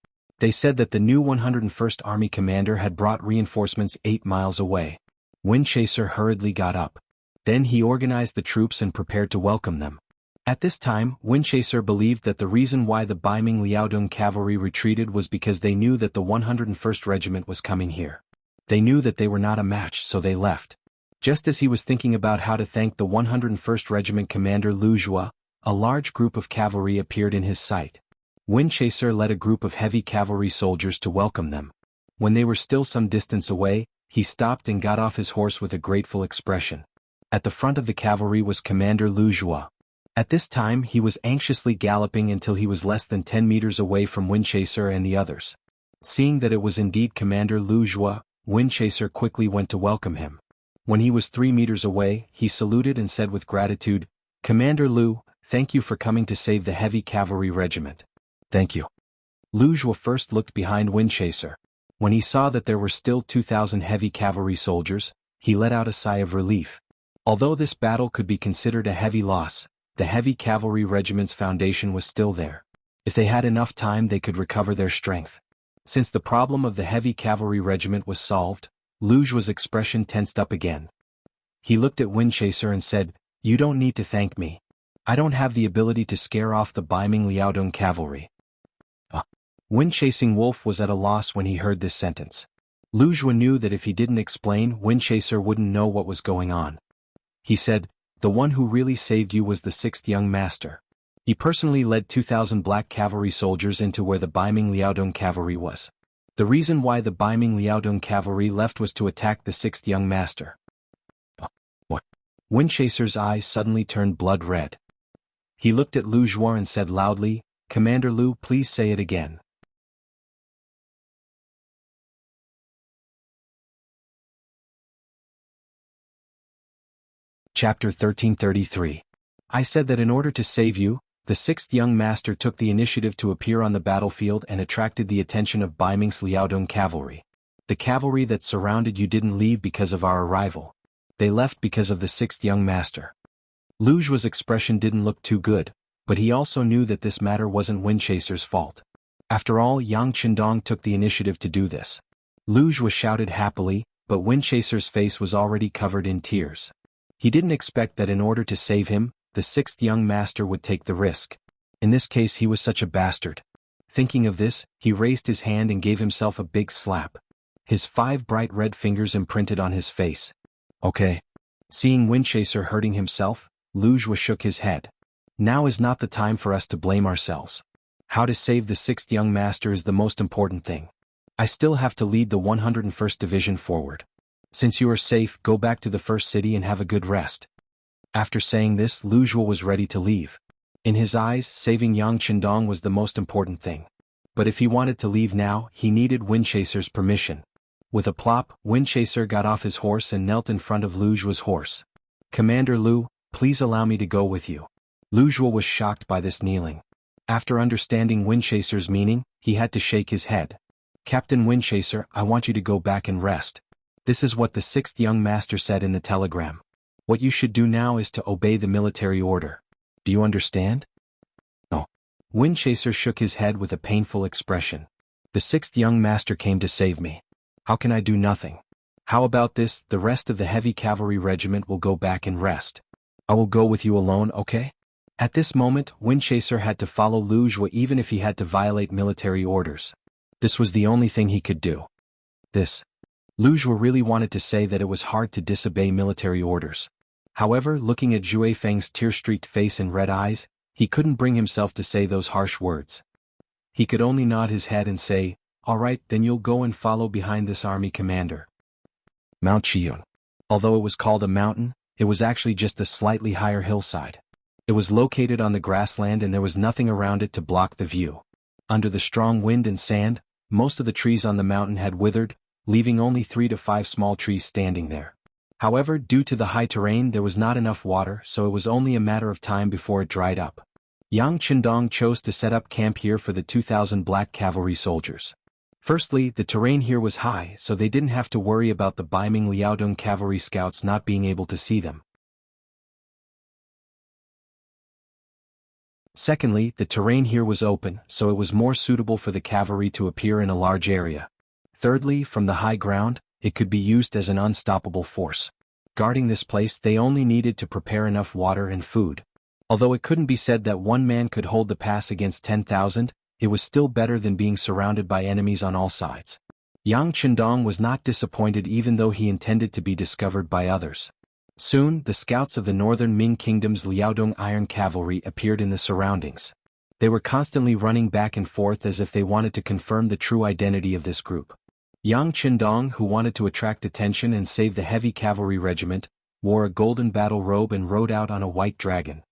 A: They said that the new 101st Army commander had brought reinforcements 8 miles away. Windchaser hurriedly got up. Then he organized the troops and prepared to welcome them. At this time, Windchaser believed that the reason why the Baiming Liaodong cavalry retreated was because they knew that the 101st Regiment was coming here. They knew that they were not a match, so they left. Just as he was thinking about how to thank the 101st Regiment commander Lu Zhua, a large group of cavalry appeared in his sight. Windchaser led a group of heavy cavalry soldiers to welcome them. When they were still some distance away, he stopped and got off his horse with a grateful expression. At the front of the cavalry was Commander Lu Zhua. At this time he was anxiously galloping until he was less than 10 meters away from Windchaser and the others. Seeing that it was indeed Commander Lu Zhua, Windchaser quickly went to welcome him. When he was 3 meters away, he saluted and said with gratitude, "Commander Lu, thank you for coming to save the heavy cavalry regiment." "Thank you." Lu Zhua first looked behind Windchaser. When he saw that there were still 2,000 heavy cavalry soldiers, he let out a sigh of relief. Although this battle could be considered a heavy loss, the heavy cavalry regiment's foundation was still there. If they had enough time, they could recover their strength. Since the problem of the heavy cavalry regiment was solved, Lu Zhua's expression tensed up again. He looked at Windchaser and said, "You don't need to thank me. I don't have the ability to scare off the Baiming Liaodong cavalry." Windchasing Wolf was at a loss when he heard this sentence. Lu Zhua knew that if he didn't explain, Windchaser wouldn't know what was going on. He said, "The one who really saved you was the 6th young master. He personally led 2,000 black cavalry soldiers into where the Baiming Liaodong cavalry was. The reason why the Baiming Liaodong cavalry left was to attack the 6th young master." What? Windchaser's eyes suddenly turned blood red. He looked at Lu Zhua and said loudly, "Commander Lu, please say it again." Chapter 1333. I said that in order to save you, the 6th young master took the initiative to appear on the battlefield and attracted the attention of Baiming's Liaodong cavalry. The cavalry that surrounded you didn't leave because of our arrival. They left because of the 6th young master. Lu Zhua's expression didn't look too good, but he also knew that this matter wasn't Windchaser's fault. After all, Yang Qindong took the initiative to do this. Lu Zhua shouted happily, but Windchaser's face was already covered in tears. He didn't expect that in order to save him, the 6th young master would take the risk. In this case he was such a bastard. Thinking of this, he raised his hand and gave himself a big slap. His 5 bright red fingers imprinted on his face. "Okay." Seeing Windchaser hurting himself, Lu Zhua shook his head. "Now is not the time for us to blame ourselves. How to save the 6th young master is the most important thing. I still have to lead the 101st Division forward. Since you are safe, go back to the first city and have a good rest." After saying this, Lu Zhua was ready to leave. In his eyes, saving Yang Qindong was the most important thing. but if he wanted to leave now, he needed Windchaser's permission. With a plop, Windchaser got off his horse and knelt in front of Lu Zhuo's horse. "Commander Lu, please allow me to go with you." Lu Zhuo was shocked by this kneeling. After understanding Windchaser's meaning, he had to shake his head. "Captain Windchaser, I want you to go back and rest. This is what the 6th young master said in the telegram. What you should do now is to obey the military order. Do you understand?" "No." Windchaser shook his head with a painful expression. "The 6th young master came to save me. How can I do nothing? How about this, the rest of the heavy cavalry regiment will go back and rest. I will go with you alone, okay?" At this moment, Windchaser had to follow Lu Zhuo even if he had to violate military orders. This was the only thing he could do. Lu Zhuo really wanted to say that it was hard to disobey military orders. However, looking at Zhuai Feng's tear-streaked face and red eyes, he couldn't bring himself to say those harsh words. He could only nod his head and say, "All right, then you'll go and follow behind this army commander." Mount Chiyun. Although it was called a mountain, it was actually just a slightly higher hillside. It was located on the grassland and there was nothing around it to block the view. Under the strong wind and sand, most of the trees on the mountain had withered, leaving only 3 to 5 small trees standing there. However, due to the high terrain there was not enough water, so it was only a matter of time before it dried up. Yang Qindong chose to set up camp here for the 2,000 black cavalry soldiers. Firstly, the terrain here was high, so they didn't have to worry about the Baiming Liaodong cavalry scouts not being able to see them. Secondly, the terrain here was open, so it was more suitable for the cavalry to appear in a large area. Thirdly, from the high ground, it could be used as an unstoppable force. Guarding this place, they only needed to prepare enough water and food. Although it couldn't be said that one man could hold the pass against 10,000, it was still better than being surrounded by enemies on all sides. Yang Qindong was not disappointed even though he intended to be discovered by others. Soon, the scouts of the northern Ming Kingdom's Liaodong Iron Cavalry appeared in the surroundings. They were constantly running back and forth as if they wanted to confirm the true identity of this group. Yang Qindong, who wanted to attract attention and save the heavy cavalry regiment, wore a golden battle robe and rode out on a white dragon.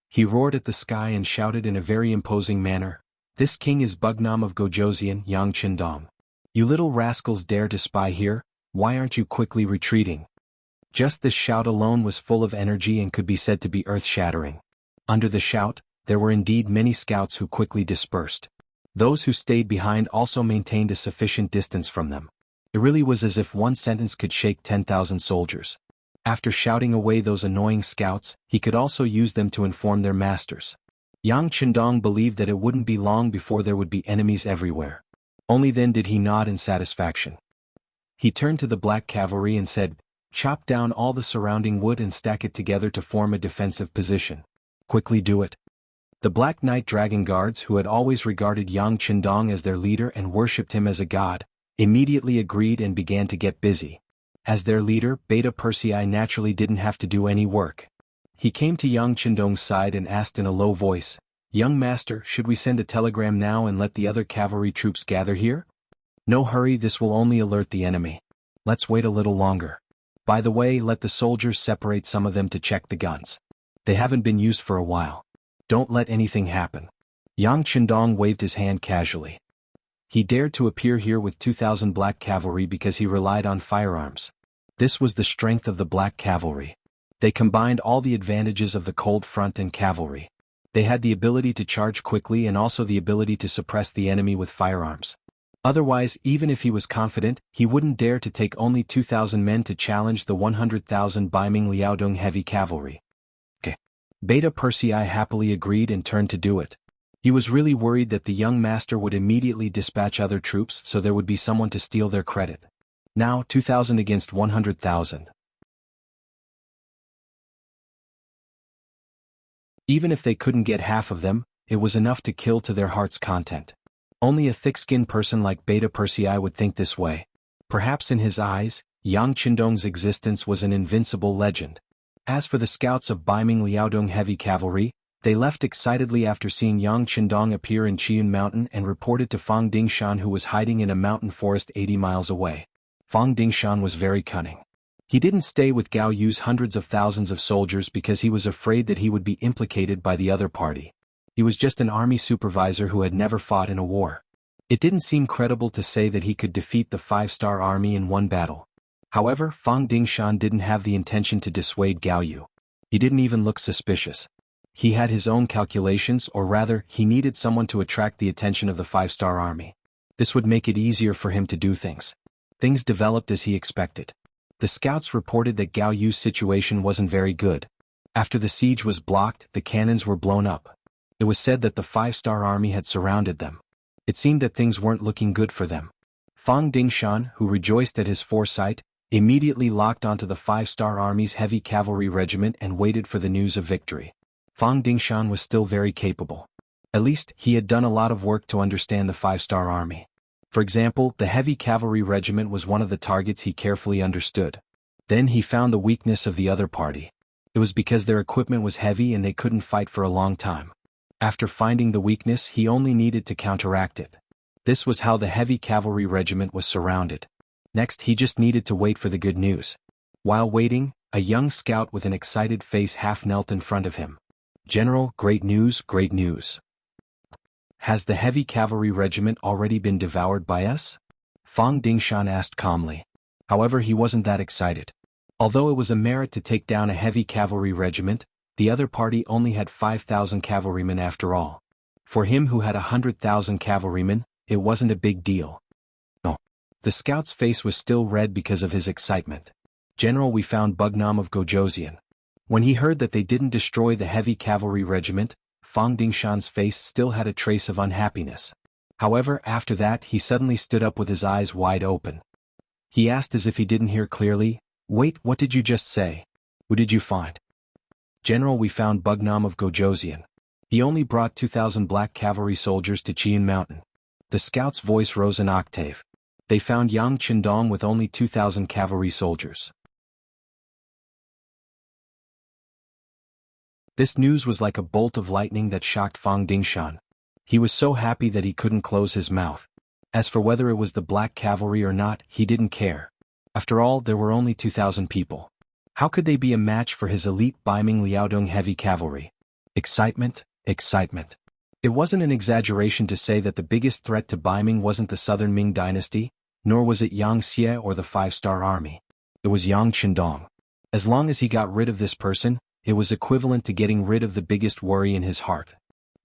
A: He roared at the sky and shouted in a very imposing manner, "This king is Bugnam of Gojoseon, Yang Qindong. You little rascals dare to spy here, why aren't you quickly retreating?" Just this shout alone was full of energy and could be said to be earth-shattering. Under the shout, there were indeed many scouts who quickly dispersed. Those who stayed behind also maintained a sufficient distance from them. It really was as if one sentence could shake 10,000 soldiers. After shouting away those annoying scouts, he could also use them to inform their masters. Yang Qindong believed that it wouldn't be long before there would be enemies everywhere. Only then did he nod in satisfaction. He turned to the black cavalry and said, "Chop down all the surrounding wood and stack it together to form a defensive position. Quickly do it." The Black Knight Dragon Guards, who had always regarded Yang Qindong as their leader and worshipped him as a god, immediately agreed and began to get busy. As their leader, Beta Persei naturally didn't have to do any work. He came to Yang Qindong's side and asked in a low voice, "Young master, should we send a telegram now and let the other cavalry troops gather here?" "No hurry, this will only alert the enemy. Let's wait a little longer. By the way, let the soldiers separate some of them to check the guns. They haven't been used for a while. Don't let anything happen." Yang Qindong waved his hand casually. He dared to appear here with 2,000 black cavalry because he relied on firearms. This was the strength of the black cavalry. They combined all the advantages of the cold front and cavalry. They had the ability to charge quickly and also the ability to suppress the enemy with firearms. Otherwise, even if he was confident, he wouldn't dare to take only 2,000 men to challenge the 100,000 Baiming Liaodong heavy cavalry. Beta Persei happily agreed and turned to do it. He was really worried that the young master would immediately dispatch other troops so there would be someone to steal their credit. Now, 2,000 against 100,000. Even if they couldn't get half of them, it was enough to kill to their heart's content. Only a thick-skinned person like Beta Persei would think this way. Perhaps in his eyes, Yang Qindong's existence was an invincible legend. As for the scouts of Baiming Liaodong heavy cavalry, they left excitedly after seeing Yang Qindong appear in Chiyun Mountain and reported to Fang Dingshan, who was hiding in a mountain forest 80 miles away. Fang Dingshan was very cunning. He didn't stay with Gao Yu's hundreds of thousands of soldiers because he was afraid that he would be implicated by the other party. He was just an army supervisor who had never fought in a war. It didn't seem credible to say that he could defeat the 5-star army in one battle. However, Fang Dingshan didn't have the intention to dissuade Gao Yu. He didn't even look suspicious. He had his own calculations, or rather, he needed someone to attract the attention of the 5-star army. This would make it easier for him to do things. Things developed as he expected. The scouts reported that Gao Yu's situation wasn't very good. After the siege was blocked, the cannons were blown up. It was said that the 5-star army had surrounded them. It seemed that things weren't looking good for them. Fang Dingshan, who rejoiced at his foresight, immediately locked onto the 5-star army's heavy cavalry regiment and waited for the news of victory. Fang Dingshan was still very capable. At least, he had done a lot of work to understand the 5-star army. For example, the heavy cavalry regiment was one of the targets he carefully understood. Then he found the weakness of the other party. It was because their equipment was heavy and they couldn't fight for a long time. After finding the weakness, he only needed to counteract it. This was how the heavy cavalry regiment was surrounded. Next, he just needed to wait for the good news. While waiting, a young scout with an excited face half knelt in front of him. "General, great news, great news. Has the heavy cavalry regiment already been devoured by us?" Fang Dingshan asked calmly. However, he wasn't that excited. Although it was a merit to take down a heavy cavalry regiment, the other party only had 5,000 cavalrymen after all. For him who had 100,000 cavalrymen, it wasn't a big deal. No. The scout's face was still red because of his excitement. "General, we found Bugnam of Gojoseon." When he heard that they didn't destroy the heavy cavalry regiment, Fang Dingshan's face still had a trace of unhappiness. However, after that he suddenly stood up with his eyes wide open. He asked as if he didn't hear clearly, "Wait, what did you just say? Who did you find?" "General, we found Bugnam of Gojoseon. He only brought 2,000 black cavalry soldiers to Qian Mountain." The scout's voice rose an octave. They found Yang Qindong with only 2,000 cavalry soldiers. This news was like a bolt of lightning that shocked Fang Dingshan. He was so happy that he couldn't close his mouth. As for whether it was the black cavalry or not, he didn't care. After all, there were only 2,000 people. How could they be a match for his elite Baiming Liaodong heavy cavalry? Excitement, excitement. It wasn't an exaggeration to say that the biggest threat to Baiming wasn't the southern Ming dynasty, nor was it Yang Xie or the 5-star army. It was Yang Qindong. As long as he got rid of this person, it was equivalent to getting rid of the biggest worry in his heart.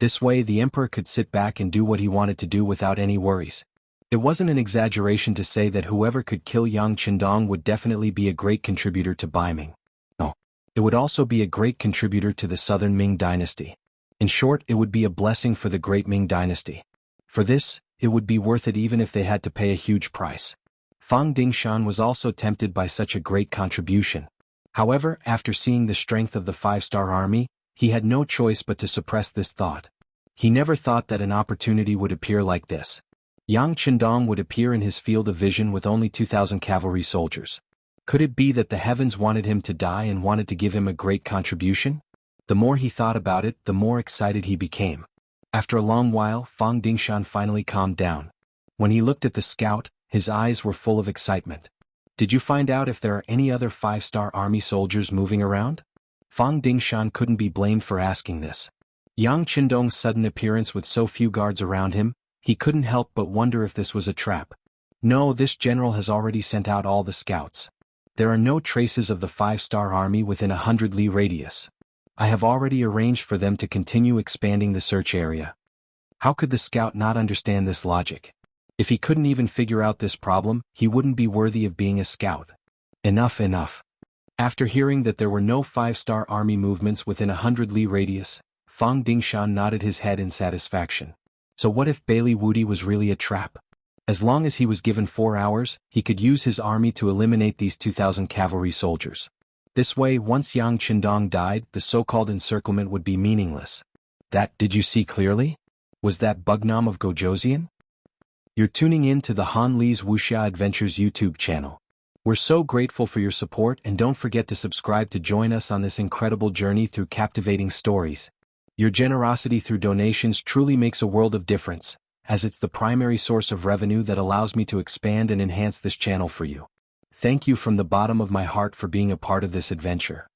A: This way the emperor could sit back and do what he wanted to do without any worries. It wasn't an exaggeration to say that whoever could kill Yang Qindong would definitely be a great contributor to Baiming. No. It would also be a great contributor to the southern Ming dynasty. In short, it would be a blessing for the great Ming dynasty. For this, it would be worth it even if they had to pay a huge price. Fang Dingshan was also tempted by such a great contribution. However, after seeing the strength of the 5-star army, he had no choice but to suppress this thought. He never thought that an opportunity would appear like this. Yang Qindong would appear in his field of vision with only 2,000 cavalry soldiers. Could it be that the heavens wanted him to die and wanted to give him a great contribution? The more he thought about it, the more excited he became. After a long while, Fang Dingshan finally calmed down. When he looked at the scout, his eyes were full of excitement. "Did you find out if there are any other 5-star army soldiers moving around?" Fang Dingshan couldn't be blamed for asking this. Yang Qindong's sudden appearance with so few guards around him, he couldn't help but wonder if this was a trap. "No, this general has already sent out all the scouts. There are no traces of the 5-star army within 100 li radius. I have already arranged for them to continue expanding the search area." How could the scout not understand this logic? If he couldn't even figure out this problem, he wouldn't be worthy of being a scout. Enough, enough. After hearing that there were no 5-star army movements within 100 li radius, Fang Dingshan nodded his head in satisfaction. So what if Bailey Wudi was really a trap? As long as he was given 4 hours, he could use his army to eliminate these 2,000 cavalry soldiers. This way, once Yang Qindong died, the so-called encirclement would be meaningless. That, did you see clearly? Was that Bugnam of Gojoseon? You're tuning in to the Han Li's Wuxia Adventures YouTube channel. We're so grateful for your support, and don't forget to subscribe to join us on this incredible journey through captivating stories. Your generosity through donations truly makes a world of difference, as it's the primary source of revenue that allows me to expand and enhance this channel for you. Thank you from the bottom of my heart for being a part of this adventure.